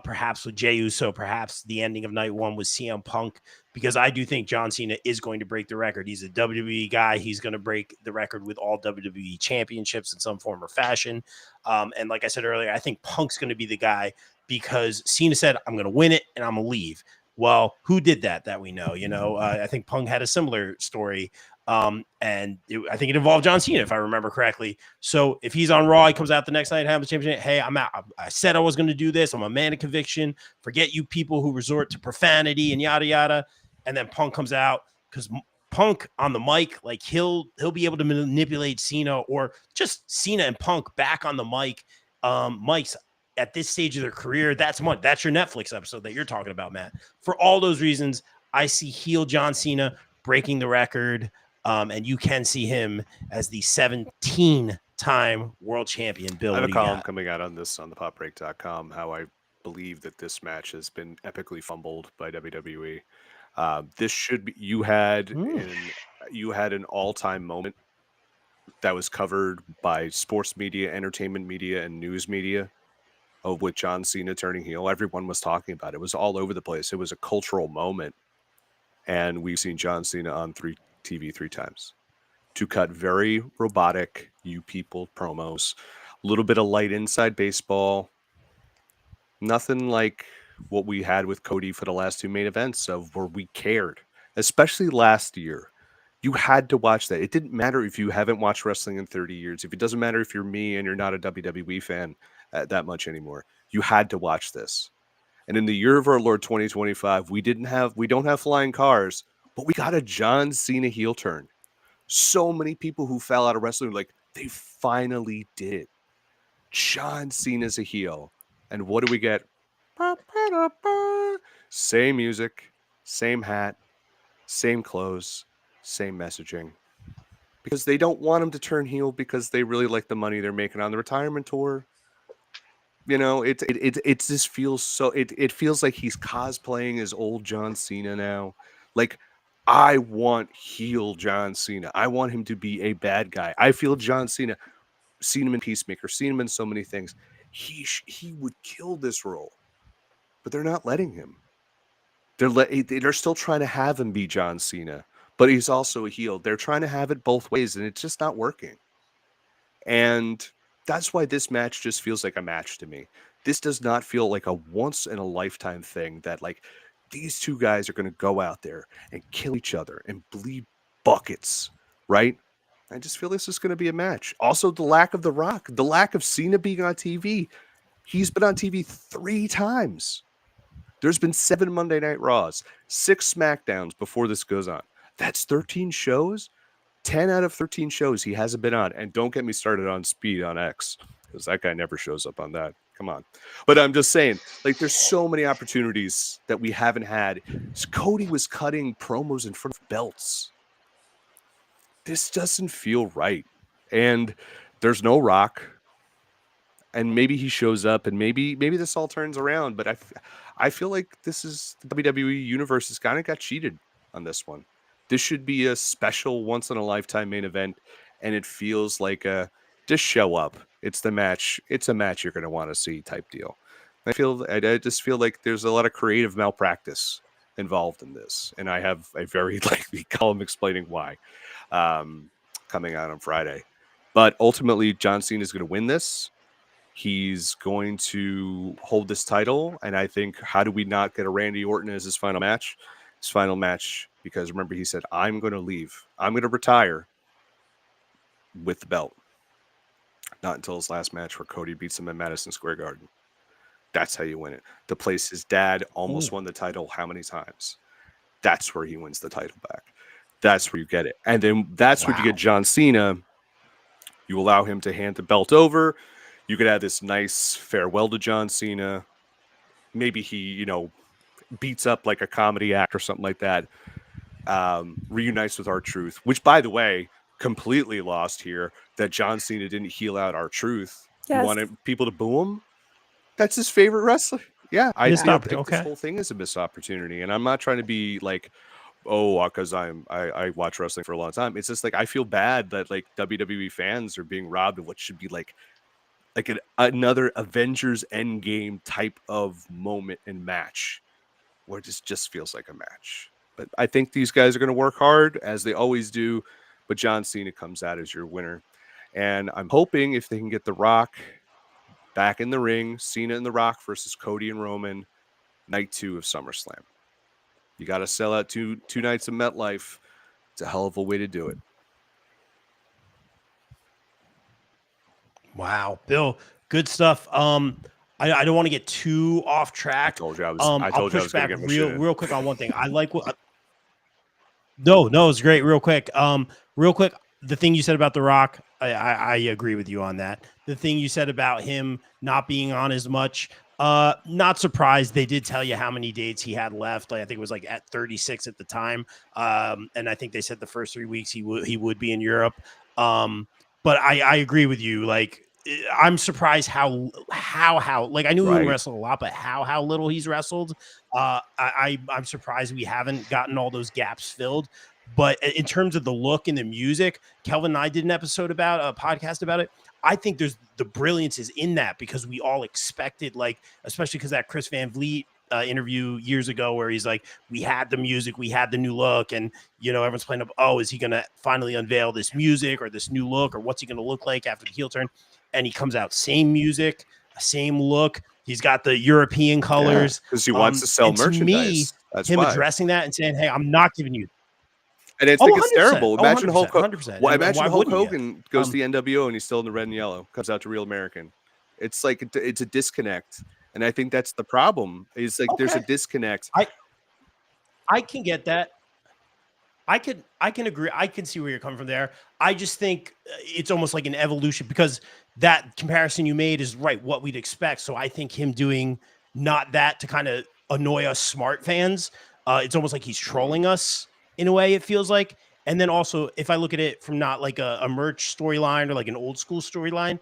perhaps with Jey Uso, perhaps the ending of night 1 with CM Punk, because I do think John Cena is going to break the record. He's a WWE guy. He's going to break the record with all WWE championships in some form or fashion. And like I said earlier, I think Punk's going to be the guy because Cena said, I'm going to win it and I'm going to leave. Well, who did that we know? I think Punk had a similar story. I think it involved John Cena, if I remember correctly. So if he's on Raw, he comes out the next night, have the championship. Hey, I'm out. I said I was going to do this. I'm a man of conviction. Forget you people who resort to profanity and yada yada. And then Punk comes out because Punk on the mic, like he'll be able to manipulate Cena or just Cena and Punk back on the mic. Mics at this stage of their career. That's your Netflix episode that you're talking about, Matt. For all those reasons, I see heel John Cena breaking the record. And you can see him as the 17-time world champion. Bill, I have a column coming out on this on the popbreak.com, how I believe that this match has been epically fumbled by WWE. This should be, you had an all-time moment that was covered by sports media, entertainment media, and news media with John Cena turning heel. Everyone was talking about it. It was all over the place. It was a cultural moment. And we've seen John Cena on TV 3 times to cut very robotic you people promos, a little bit of light inside baseball, nothing like what we had with Cody for the last 2 main events of where we cared, especially last year. You had to watch that. It didn't matter if you haven't watched wrestling in 30 years. If it doesn't matter if you're me and you're not a WWE fan that much anymore, you had to watch this. And in the year of our Lord 2025, we don't have flying cars, but we got a John Cena heel turn. So many people who fell out of wrestling were like, they finally did. John Cena's a heel. And what do we get? Same music, same hat, same clothes, same messaging. Because they don't want him to turn heel because they really like the money they're making on the retirement tour. It just feels so. It feels like he's cosplaying as old John Cena now. Like, I want heel John Cena. I want him to be a bad guy. I feel John Cena seen him in Peacemaker, seen him in so many things. He would kill this role, but they're not letting him. They're still trying to have him be John Cena, but he's also a heel. They're trying to have it both ways, and it's just not working. And that's why this match just feels like a match to me. This does not feel like a once in a lifetime thing that like these two guys are going to go out there and kill each other and bleed buckets, right? I just feel this is going to be a match. Also, the lack of The Rock, the lack of Cena being on TV. He's been on TV 3 times. There's been 7 Monday Night Raws, 6 SmackDowns before this goes on. That's 13 shows. 10 out of 13 shows he hasn't been on. And don't get me started on Speed on X, because that guy never shows up on that. Come on. But I'm just saying, like, there's so many opportunities that we haven't had. Cody was cutting promos in front of belts. This doesn't feel right. And there's no Rock. And maybe he shows up, and maybe this all turns around. But I feel like this is the WWE universe has kind of got cheated on this one. This should be a special once-in-a-lifetime main event, and it feels like just show up. It's the match. It's a match you're going to want to see type deal. I just feel like there's a lot of creative malpractice involved in this, and I have a very lengthy column explaining why coming out on Friday. But ultimately, John Cena is going to win this. He's going to hold this title, and I think, how do we not get a Randy Orton as his final match? His final match, because remember, he said, I'm going to leave. I'm going to retire with the belt. Not until his last match where Cody beats him at Madison Square Garden. That's how you win it. The place his dad almost won the title how many times? That's where he wins the title back. That's where you get it. And then that's where you get John Cena. You allow him to hand the belt over. You could have this nice farewell to John Cena. Maybe he, beats up like a comedy act or something like that. Reunites with R-Truth, which, by the way, completely lost here that John Cena didn't heel out R-Truth. Yes. He wanted people to boo him. That's his favorite wrestler. Yeah, I think this whole thing is a missed opportunity. And I'm not trying to be like, because I watch wrestling for a long time. It's just like I feel bad that like WWE fans are being robbed of what should be like another Avengers Endgame type of moment and match, where it just feels like a match. But I think these guys are going to work hard, as they always do. But John Cena comes out as your winner. And I'm hoping if they can get The Rock back in the ring, Cena and The Rock versus Cody and Roman, night 2 of SummerSlam. You got to sell out two nights of MetLife. It's a hell of a way to do it. Wow, Bill, good stuff. I don't want to get too off track. I told you I was going to get real quick on one thing. I like what. No, it's great. Real quick. The thing you said about The Rock, I agree with you on that. The thing you said about him not being on as much, not surprised. They did tell you how many dates he had left. I think it was like at 36 at the time. And I think they said the first 3 weeks he would be in Europe. But I agree with you. Like, I'm surprised how like I knew he wrestled a lot, but how little he's wrestled. I'm surprised we haven't gotten all those gaps filled. But in terms of the look and the music, Kelvin and I did a podcast about it. I think the brilliance is in that, because we all expected, like, especially because that Chris Van Vliet interview years ago where he's like, we had the music, we had the new look, and everyone's playing up, is he gonna finally unveil this music or this new look, or what's he gonna look like after the heel turn? And he comes out, same music, same look. He's got the European colors because he wants to sell merchandise. To me, that's him addressing that and saying, "Hey, I'm not giving you." And I think it's terrible. Imagine Hulk Hogan. 100%. Imagine Hulk Hogan goes to the NWO and he's still in the red and yellow. Comes out to Real American. It's like it's a disconnect, and I think that's the problem. Is like there's a disconnect. I can get that. I can agree. I can see where you're coming from there. I just think it's almost like an evolution, because that comparison you made is what we'd expect. So I think him doing not that to kind of annoy us smart fans. It's almost like he's trolling us in a way, it feels like. And then also, if I look at it from not like a merch storyline or like an old school storyline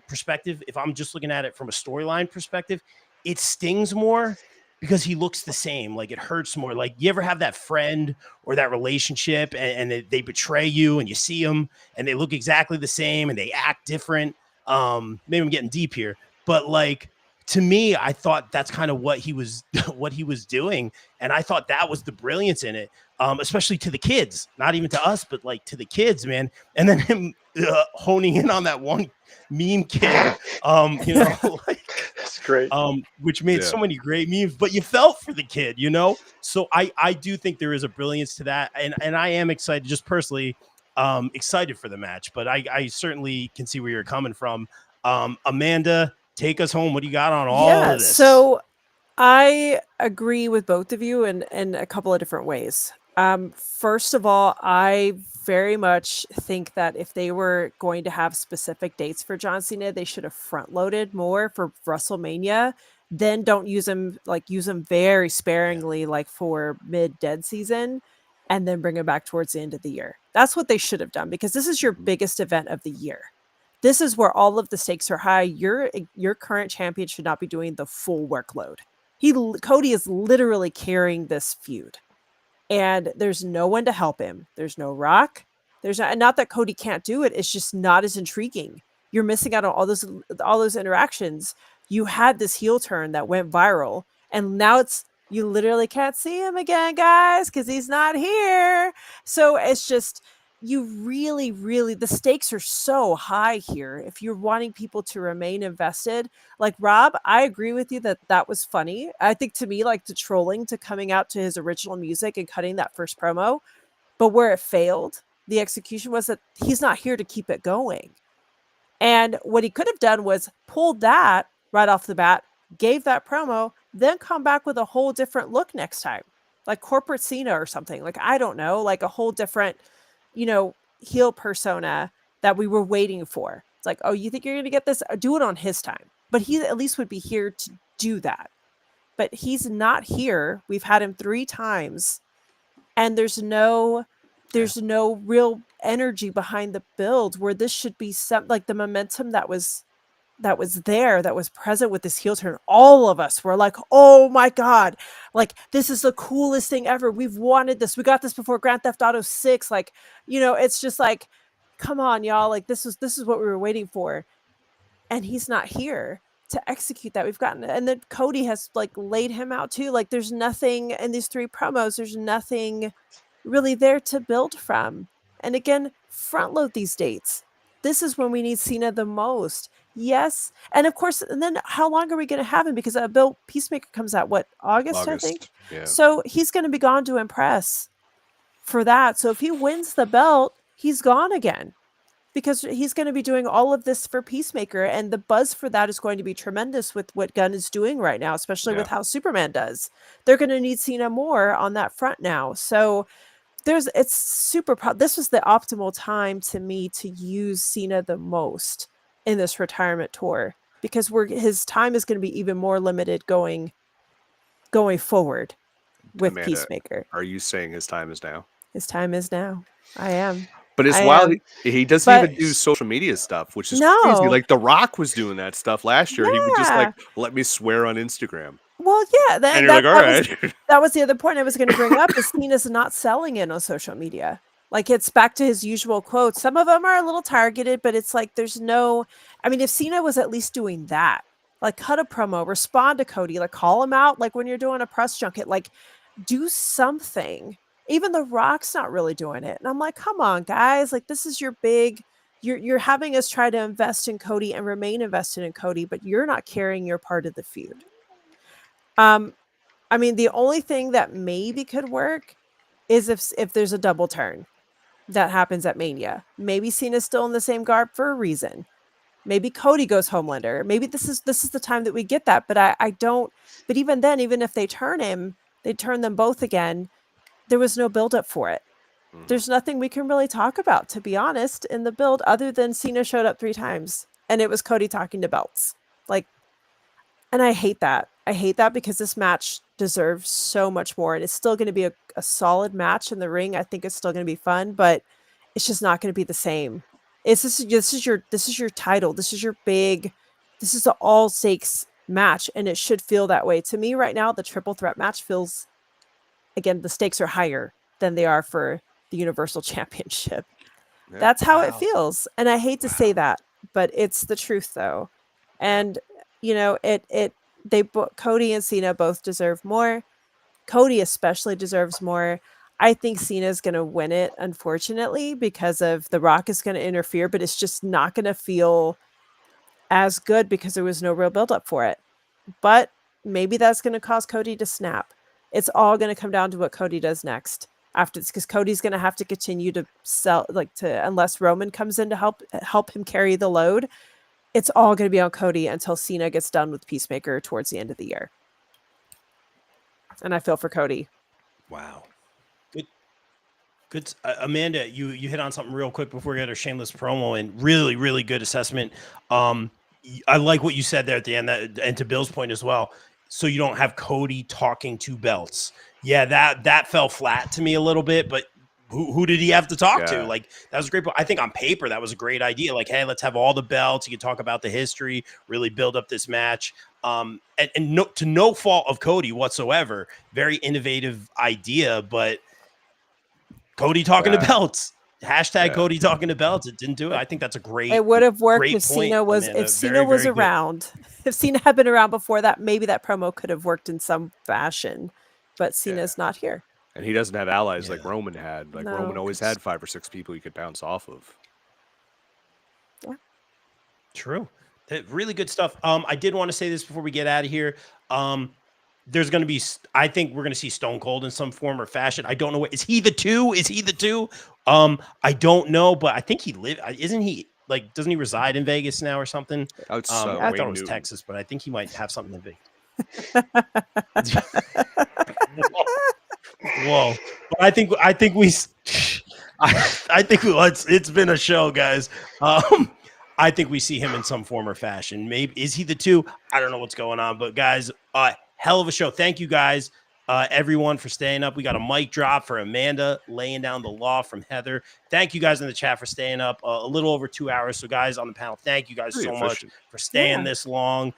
perspective, if I'm just looking at it from a storyline perspective, it stings more because he looks the same. Like, it hurts more. Like, you ever have that friend or that relationship and they betray you, and you see them and they look exactly the same and they act different. Maybe I'm getting deep here, but like, to me, I thought that's kind of what he was what he was doing, and I thought that was the brilliance in it, especially to the kids, not even to us, but like to the kids, man. And then him honing in on that one meme kid, you know, like, that's great, which made so many great memes, but you felt for the kid, you know. So I do think there is a brilliance to that, and I am excited, just personally, excited for the match. But I certainly can see where you're coming from. Amanda, take us home. What do you got on all of this? So I agree with both of you in a couple of different ways. First of all, I very much think that if they were going to have specific dates for John Cena, they should have front loaded more for WrestleMania. Then don't use them very sparingly, like for mid dead season, and then bring them back towards the end of the year. That's what they should have done, because this is your biggest event of the year. This is where all of the stakes are high. Your current champion should not be doing the full workload. Cody is literally carrying this feud, and there's no one to help him. There's no Rock. There's not that Cody can't do it. It's just not as intriguing. You're missing out on all those interactions. You had this heel turn that went viral, and now you literally can't see him again, guys, because he's not here. So it's just, you really, really, the stakes are so high here. If you're wanting people to remain invested, like Rob, I agree with you that was funny. I think, to me, like, the trolling to coming out to his original music and cutting that first promo, but where it failed, the execution, was that he's not here to keep it going. And what he could have done was pulled that right off the bat, gave that promo, then come back with a whole different look next time, like corporate Cena or something. Like, I don't know, like a whole different, heel persona that we were waiting for. It's like, oh, you think you're going to get this? Do it on his time. But he at least would be here to do that. But he's not here. We've had him 3 times, and there's no real energy behind the build, where this should be some, like, the momentum that was present with this heel turn. All of us were like, oh my God, like, this is the coolest thing ever. We've wanted this. We got this before Grand Theft Auto 6. Like, it's just like, come on, y'all. Like, this is what we were waiting for. And he's not here to execute that. We've gotten, and then Cody has, like, laid him out too. Like, there's nothing in these 3 promos. There's nothing really there to build from. And again, front load these dates. This is when we need Cena the most. Yes. And of course, and then how long are we going to have him? Because Bill Peacemaker comes out, August, I think? Yeah. So he's going to be gone to impress for that. So if he wins the belt, he's gone again, because he's going to be doing all of this for Peacemaker. And the buzz for that is going to be tremendous with what Gunn is doing right now, especially with how Superman does. They're going to need Cena more on that front now. So this was the optimal time, to me, to use Cena the most in this retirement tour, because his time is going to be even more limited going forward with Amanda, Peacemaker. Are you saying his time is now? His time is now. I am. But it's wild. He doesn't even do social media stuff, which is crazy. Like, The Rock was doing that stuff last year. He would just, like, let me swear on Instagram. Well, yeah. And you're like, all right. That was the other point I was going to bring up, is Cena's not selling it on social media. Like, it's back to his usual quotes. Some of them are a little targeted, but it's like, there's no, I mean, if Cena was at least doing that, like, cut a promo, respond to Cody, like, call him out, like when you're doing a press junket, like, do something. Even The Rock's not really doing it. And I'm like, come on, guys. Like, this is your big, you're having us try to invest in Cody and remain invested in Cody, but you're not carrying your part of the feud. I mean, the only thing that maybe could work is if there's a double turn that happens at Mania. Maybe Cena's still in the same garb for a reason. Maybe Cody goes Homelander. Maybe this is the time that we get that. But I don't. But even then, even if they turn him, they turn them both again. There was no build up for it. There's nothing we can really talk about, to be honest, in the build, other than Cena showed up 3 times and it was Cody talking to belts. Like, and I hate that. I hate that, because this match deserves so much more, and it's still going to be a solid match in the ring. I think it's still going to be fun, but it's just not going to be the same. This is your title. This is your big. This is the all stakes match, and it should feel that way. To me right now, the triple threat match feels, again, the stakes are higher than they are for the Universal Championship. Yeah. That's how it feels. And I hate to say that, but it's the truth though. And you know, Cody and Cena both deserve more. Cody especially deserves more. I think Cena's going to win it, unfortunately, because of The Rock is going to interfere, but it's just not going to feel as good because there was no real buildup for it. But maybe that's going to cause Cody to snap. It's all going to come down to what Cody does next after this, because Cody's going to have to continue to unless Roman comes in to help him carry the load. It's all going to be on Cody until Cena gets done with Peacemaker towards the end of the year. And I feel for Cody. Wow. Good. Amanda, you hit on something real quick before we get our shameless promo, and really, really good assessment. I like what you said there at the end, and to Bill's point as well. So you don't have Cody talking to belts. Yeah, that fell flat to me a little bit, but who did he have to talk to? Like, that was a great point. I think on paper that was a great idea. Like, hey, let's have all the belts. You can talk about the history, really build up this match. And to no fault of Cody whatsoever. Very innovative idea, but Cody talking to belts. Hashtag Cody talking to belts. It didn't do it. I think that's a great. It would have worked if Cena was around. If Cena had been around before that, maybe that promo could have worked in some fashion. But Cena's not here. And he doesn't have allies like Roman had. Like Roman always had 5 or 6 people he could bounce off of. Yeah. True. Really good stuff. I did want to say this before we get out of here. There's going to be, I think we're going to see Stone Cold in some form or fashion. I don't know. Is he the 2? Is he the 2? I don't know, but I think isn't he, like, doesn't he reside in Vegas now or something? I thought it was Texas, but I think he might have something in Vegas. Whoa. But I think it's been a show, guys. I think we see him in some form or fashion. Maybe is he the 2? I don't know what's going on, but guys, hell of a show. Thank you guys, everyone, for staying up. We got a mic drop for Amanda laying down the law from Heather. Thank you guys in the chat for staying up a little over 2 hours. So guys on the panel, thank you guys so much for staying this long.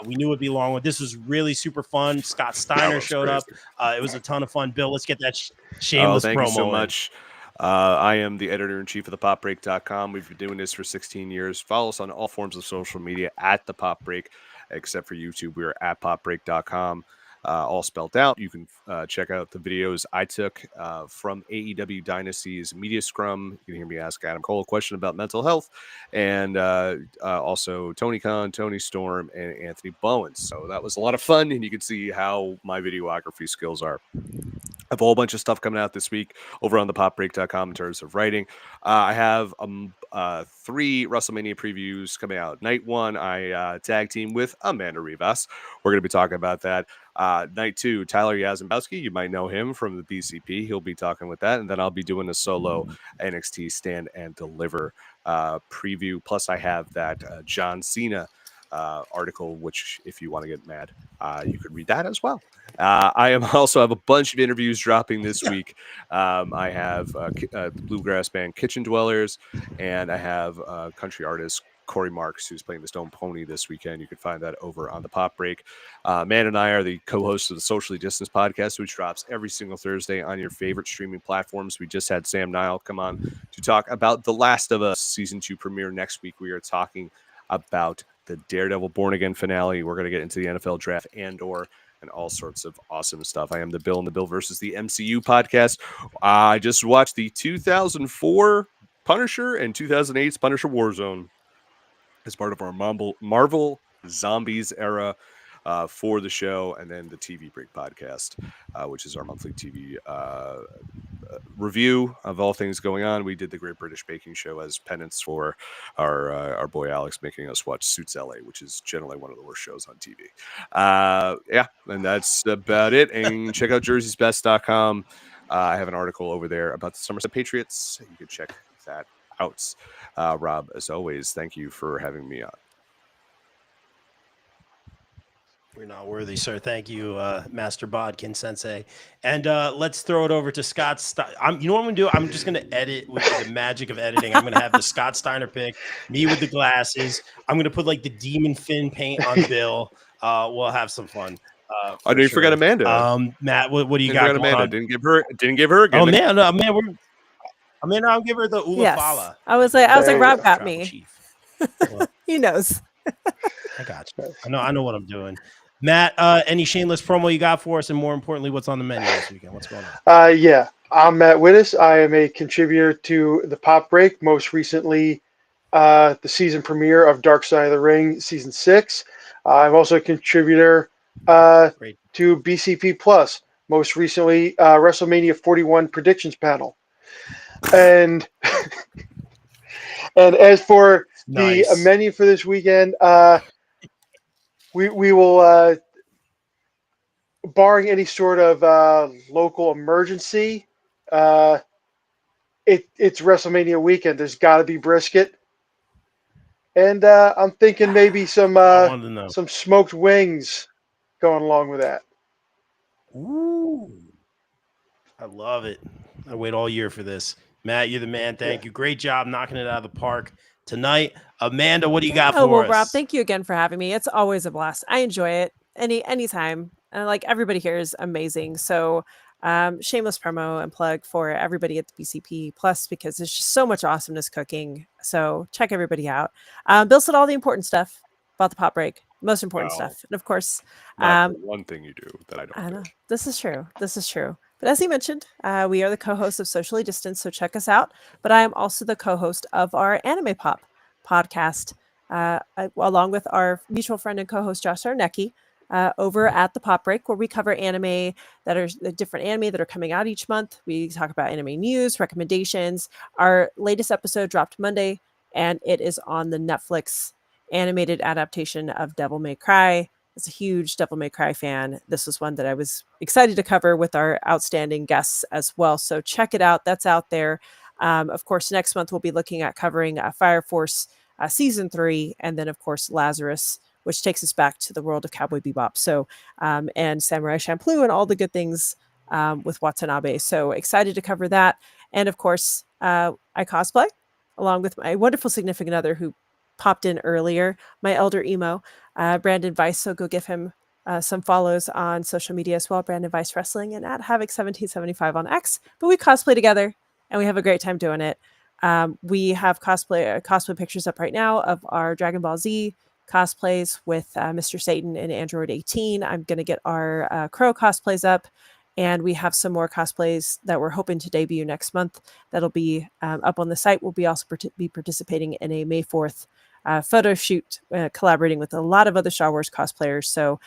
We knew it'd be long. This was really super fun. Scott Steiner showed up. It was a ton of fun. Bill, let's get that shameless promo. Thank you so much. I am the editor-in-chief of thepopbreak.com. We've been doing this for 16 years. Follow us on all forms of social media at The Pop Break, except for YouTube. We are at popbreak.com, all spelled out. You can check out the videos I took from AEW Dynasty's Media Scrum. You can hear me ask Adam Cole a question about mental health, and also Tony Khan, Tony Storm, and Anthony Bowen. So that was a lot of fun, and you can see how my videography skills are. I have a whole bunch of stuff coming out this week over on thepopbreak.com in terms of writing. I have 3 WrestleMania previews coming out. Night 1, I tag team with Amanda Rivas. We're going to be talking about that. Night 2, Tyler Yazembowski. You might know him from the BCP. He'll be talking with that. And then I'll be doing a solo NXT Stand and Deliver preview. Plus, I have that John Cena article, which if you want to get mad, you could read that as well. I also have a bunch of interviews dropping this week. I have the bluegrass band Kitchen Dwellers, and I have country artist Corey Marks, who's playing the Stone Pony this weekend. You can find that over on the Pop Break. Man and I are the co-hosts of the Socially Distanced podcast, which drops every single Thursday on your favorite streaming platforms. We just had Sam Nile come on to talk about The Last of Us Season 2 premiere next week. We are talking about the Daredevil Born Again finale. We're going to get into the NFL draft and all sorts of awesome stuff. I am the Bill and the Bill versus the MCU podcast. I just watched the 2004 Punisher and 2008's Punisher Warzone as part of our Marvel Zombies era for the show, and then the TV Break podcast, which is our monthly TV review of all things going on. We did the Great British Baking Show as penance for our boy Alex making us watch Suits LA, which is generally one of the worst shows on TV. And that's about it. And check out jerseysbest.com. I have an article over there about the Somerset Patriots. You can check that out. Rob, as always, thank you for having me on. We're not worthy, sir. Thank you, Master Bodkin Sensei. And let's throw it over to Scott. You know what I'm going to do? I'm just going to edit with the magic of editing. I'm going to have the Scott Steiner pick, me with the glasses. I'm going to put like the demon fin paint on Bill. We'll have some fun. I know you forgot Amanda. Matt, what do you got? Amanda on? didn't give her a gimmick. I'll give her the Ula Fala. I was like, Rob got me. He knows. I got you. I know what I'm doing. Matt, any shameless promo you got for us, and more importantly, what's on the menu this weekend? What's going on? Yeah, I'm Matt Wittes. I am a contributor to the Pop Break. Most recently, the season premiere of Dark Side of the Ring, season 6. I'm also a contributor to BCP Plus. Most recently, WrestleMania 41 predictions panel. And as for the menu for this weekend, we will, barring any sort of local emergency, it's WrestleMania weekend. There's got to be brisket, and I'm thinking maybe some smoked wings going along with that. Ooh, I love it. I wait all year for this. Matt, you're the man. Thank you. Great job knocking it out of the park tonight. Amanda, what do you got for us? Rob, thank you again for having me. It's always a blast. I enjoy it anytime. And like everybody here is amazing. So shameless promo and plug for everybody at the BCP Plus, because there's just so much awesomeness cooking. So check everybody out. Bill said all the important stuff about the Pop Break, most important stuff. And of course, one thing you do that I don't know. This is true. But as he mentioned, we are the co-hosts of Socially Distanced, so check us out. But I am also the co-host of our Anime Pop podcast, along with our mutual friend and co-host Josh Arnecki, over at the Pop Break, where we cover anime that are the different anime that are coming out each month. We talk about anime news, recommendations. Our latest episode dropped Monday, and it is on the Netflix animated adaptation of Devil May Cry. As a huge Devil May Cry fan, this was one that I was excited to cover with our outstanding guests as well. So check it out. That's out there. Of course, next month we'll be looking at covering Fire Force season 3, and then of course Lazarus, which takes us back to the world of Cowboy Bebop. So and Samurai Champloo and all the good things with Watanabe. So excited to cover that. And of course, I cosplay along with my wonderful significant other who popped in earlier, my elder emo, Brandon Weiss. So go give him some follows on social media as well, Brandon Weiss Wrestling, and at Havoc1775 on X. But we cosplay together and we have a great time doing it. We have cosplay pictures up right now of our Dragon Ball Z cosplays with Mr. Satan and Android 18. I'm going to get our Crow cosplays up, and we have some more cosplays that we're hoping to debut next month that'll be up on the site. We'll be also be participating in a May 4th photo shoot, collaborating with a lot of other Star Wars cosplayers. So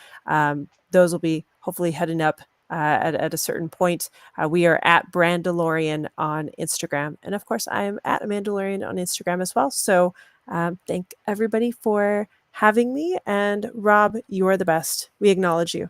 those will be hopefully heading up at a certain point. We are at Brandalorian on Instagram. And of course, I am at Mandalorian on Instagram as well. So thank everybody for having me. And Rob, you are the best. We acknowledge you.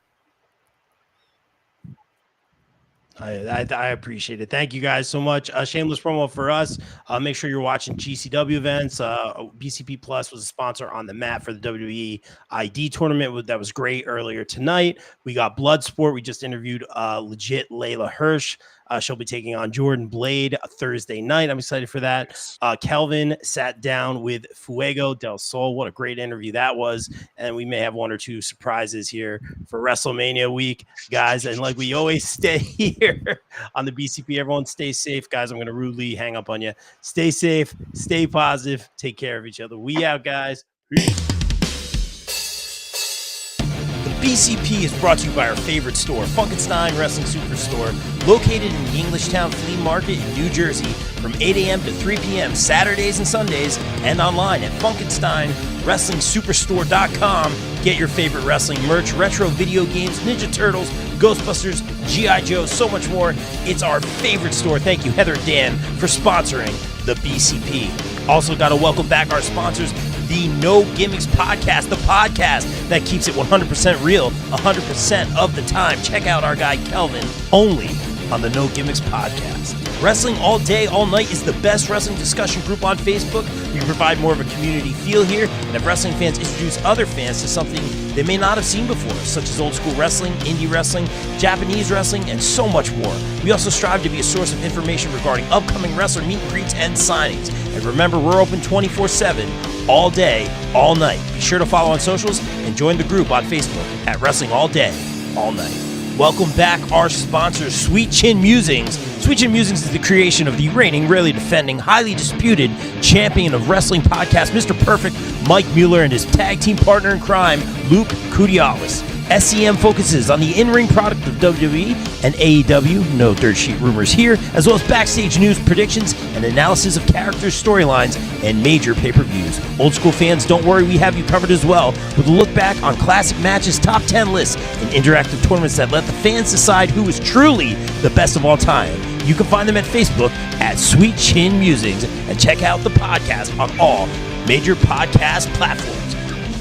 I appreciate it. Thank you guys so much. Shameless promo for us. Make sure you're watching GCW events. BCP Plus was a sponsor on the mat for the WWE ID tournament. That was great earlier tonight. We got Bloodsport. We just interviewed legit Layla Hirsch. She'll be taking on Jordan Blade Thursday night. I'm excited for that. Kelvin sat down with Fuego del Sol. What a great interview that was. And we may have one or two surprises here for WrestleMania week, guys. And like we always stay here on the BCP, everyone stay safe, guys. I'm going to rudely hang up on you. Stay safe, stay positive, take care of each other. We out, guys. Peace. BCP is brought to you by our favorite store, Funkenstein Wrestling Superstore, located in the Englishtown Flea Market in New Jersey from 8 a.m. to 3 p.m. Saturdays and Sundays, and online at FunkensteinWrestlingSuperstore.com. Get your favorite wrestling merch, retro video games, Ninja Turtles, Ghostbusters, G.I. Joe, so much more. It's our favorite store. Thank you, Heather and Dan, for sponsoring the BCP. Also got to welcome back our sponsors, the No Gimmicks Podcast, the podcast that keeps it 100% real 100% of the time. Check out our guy Kelvin, only on the No Gimmicks Podcast. Wrestling All Day, All Night is the best wrestling discussion group on Facebook. We provide more of a community feel here, and have wrestling fans introduce other fans to something they may not have seen before, such as old school wrestling, indie wrestling, Japanese wrestling, and so much more. We also strive to be a source of information regarding upcoming wrestler meet and greets and signings. And remember, we're open 24/7 all day, all night. Be sure to follow on socials and join the group on Facebook at Wrestling All Day, All Night. Welcome back, our sponsor, Sweet Chin Musings. Sweet Chin Musings is the creation of the reigning, rarely defending, highly disputed champion of wrestling podcast, Mr. Perfect, Mike Mueller, and his tag team partner in crime, Luke Kudialis. SCM focuses on the in-ring product of WWE and AEW, no dirt sheet rumors here, as well as backstage news, predictions, and analysis of characters, storylines, and major pay-per-views. Old school fans, don't worry, we have you covered as well, with a look back on classic matches, top 10 lists, and interactive tournaments that let the fans decide who is truly the best of all time. You can find them at Facebook at Sweet Chin Musings, and check out the podcast on all major podcast platforms.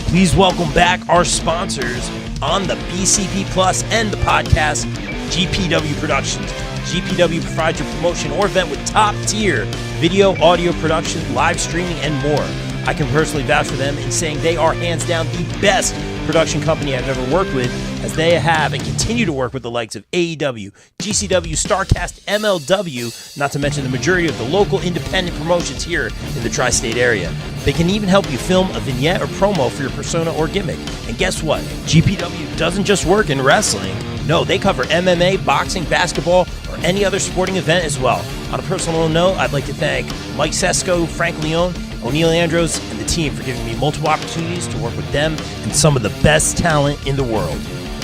Please welcome back our sponsors on the BCP Plus and the podcast, GPW Productions. GPW provides your promotion or event with top-tier video, audio production, live streaming, and more. I can personally vouch for them in saying they are hands down the best production company I've ever worked with, as they have and continue to work with the likes of AEW, GCW, StarCast, MLW, not to mention the majority of the local independent promotions here in the tri-state area. They can even help you film a vignette or promo for your persona or gimmick. And guess what? GPW doesn't just work in wrestling. No, they cover MMA, boxing, basketball, or any other sporting event as well. On a personal note, I'd like to thank Mike Sesko, Frank Leone, O'Neil Andros, and the team for giving me multiple opportunities to work with them and some of the best talent in the world.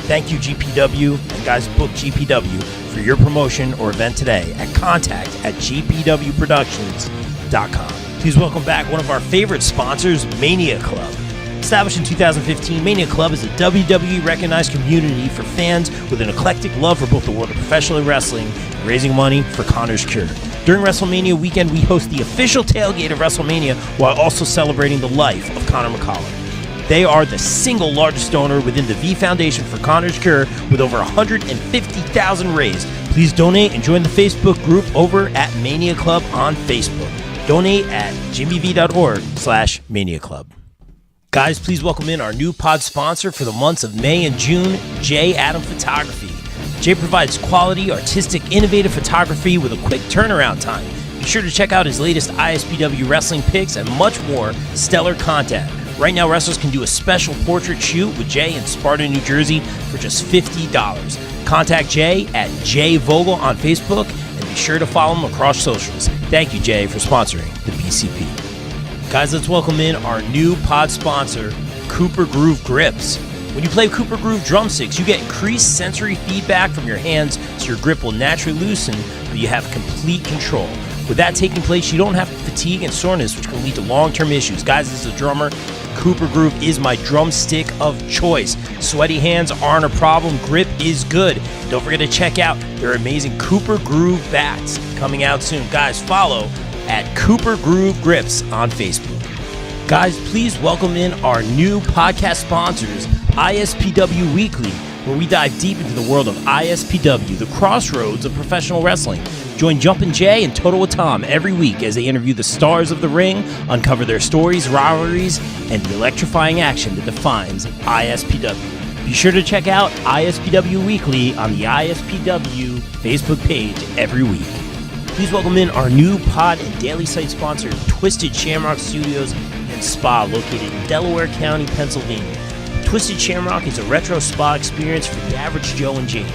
Thank you, GPW, and guys, book GPW for your promotion or event today at contact@gpwproductions.com. Please welcome back one of our favorite sponsors, Mania Club. Established in 2015, Mania Club is a WWE-recognized community for fans with an eclectic love for both the world of professional wrestling and raising money for Connor's Cure. During WrestleMania weekend, we host the official tailgate of WrestleMania while also celebrating the life of Conor McCallum. They are the single largest donor within the V Foundation for Connor's Cure, with over 150,000 raised. Please donate and join the Facebook group over at Mania Club on Facebook. Donate at jimmyv.org/Mania Club. Guys, please welcome in our new pod sponsor for the months of May and June, J. Adam Photography. Jay provides quality, artistic, innovative photography with a quick turnaround time. Be sure to check out his latest ISPW wrestling pics and much more stellar content. Right now, wrestlers can do a special portrait shoot with Jay in Sparta, New Jersey for just $50. Contact Jay at Jay Vogel on Facebook and be sure to follow him across socials. Thank you, Jay, for sponsoring the BCP. Guys, let's welcome in our new pod sponsor, Cooper Groove Grips. When you play Cooper Groove drumsticks, you get increased sensory feedback from your hands, so your grip will naturally loosen, but you have complete control. With that taking place, you don't have fatigue and soreness, which can lead to long-term issues. Guys, as a drummer, Cooper Groove is my drumstick of choice. Sweaty hands aren't a problem. Grip is good. Don't forget to check out their amazing Cooper Groove bats coming out soon. Guys, follow at Cooper Groove Grips on Facebook. Guys, please welcome in our new podcast sponsors, ISPW Weekly, where we dive deep into the world of ISPW, the crossroads of professional wrestling. Join Jumpin' Jay and Total with Tom every week as they interview the stars of the ring, uncover their stories, rivalries, and the electrifying action that defines ISPW. Be sure to check out ISPW Weekly on the ISPW Facebook page every week. Please welcome in our new pod and daily site sponsor, Twisted Shamrock Studios and Spa, located in Delaware County, Pennsylvania. Twisted Shamrock is a retro spa experience for the average Joe and Jane.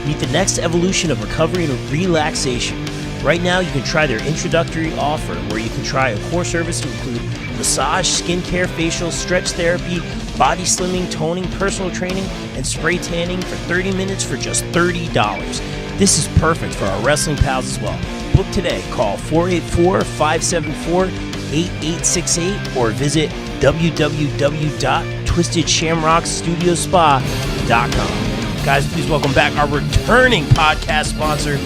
Meet the next evolution of recovery and relaxation. Right now, you can try their introductory offer, where you can try a core service to include massage, skincare, facial, stretch therapy, body slimming, toning, personal training, and spray tanning for 30 minutes for just $30. This is perfect for our wrestling pals as well. Book today. Call 484-574-8868 or visit www.twistedshamrockstudiospa.com. Guys, please welcome back our returning podcast sponsor,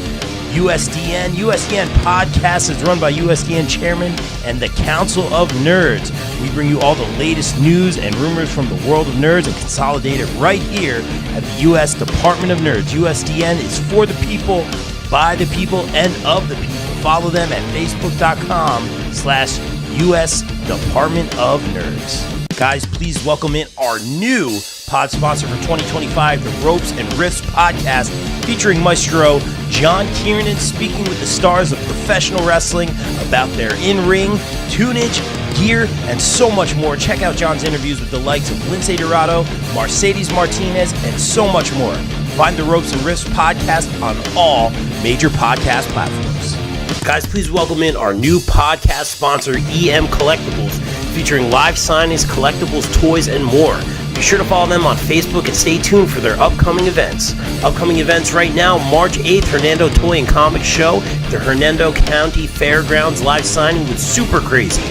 USDN. USDN Podcast is run by USDN Chairman and the Council of Nerds. We bring you all the latest news and rumors from the world of nerds and consolidate it right here at the U.S. Department of Nerds. USDN is for the people, by the people, and of the people. Follow them at facebook.com/US Department of Nerds. Guys, please welcome in our new pod sponsor for 2025, the Ropes and Riffs Podcast, featuring Maestro John Kiernan, speaking with the stars of professional wrestling about their in-ring, tunage, gear, and so much more. Check out John's interviews with the likes of Lince Dorado, Mercedes Martinez, and so much more. Find the Ropes and Riffs podcast on all major podcast platforms. Guys, please welcome in our new podcast sponsor, EM Collectibles, featuring live signings, collectibles, toys, and more. Be sure to follow them on Facebook and stay tuned for their upcoming events. Upcoming events right now, March 8th, Hernando Toy and Comic Show, the Hernando County Fairgrounds live signing with Super Crazy.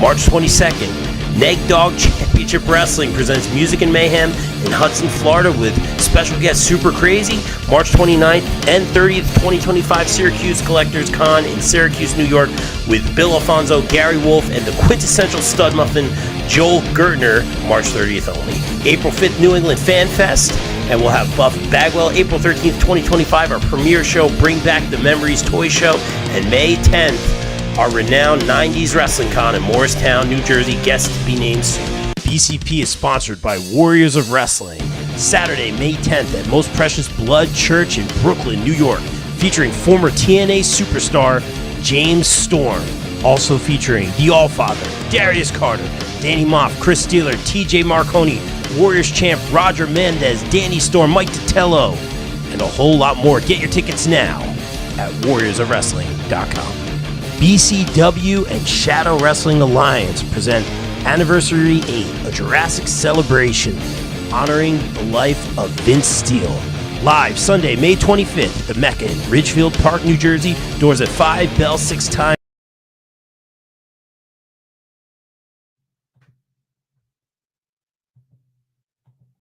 March 22nd, Neg Dog Championship Wrestling presents Music and Mayhem in Hudson, Florida with special guest Super Crazy. March 29th and 30th, 2025 Syracuse Collectors Con in Syracuse, New York with Bill Alfonso, Gary Wolf, and the quintessential stud muffin Joel Gertner, March 30th only. April 5th, New England Fan Fest, and we'll have Buff Bagwell. April 13th, 2025, our premiere show, Bring Back the Memories Toy Show, and May 10th, our renowned 90s Wrestling Con in Morristown, New Jersey, guests to be named soon. BCP is sponsored by Warriors of Wrestling. Saturday, May 10th at Most Precious Blood Church in Brooklyn, New York, featuring former TNA superstar James Storm. Also featuring The Allfather, Darius Carter, Danny Moff, Chris Steeler, TJ Marconi, Warriors champ Roger Mendez, Danny Storm, Mike Titello, and a whole lot more. Get your tickets now at warriorsofwrestling.com. BCW and Shadow Wrestling Alliance present Anniversary 8, a Jurassic celebration honoring the life of Vince Steele. Live Sunday, May 25th at the Mecca in Ridgefield Park, New Jersey. Doors at 5, bell 6 times.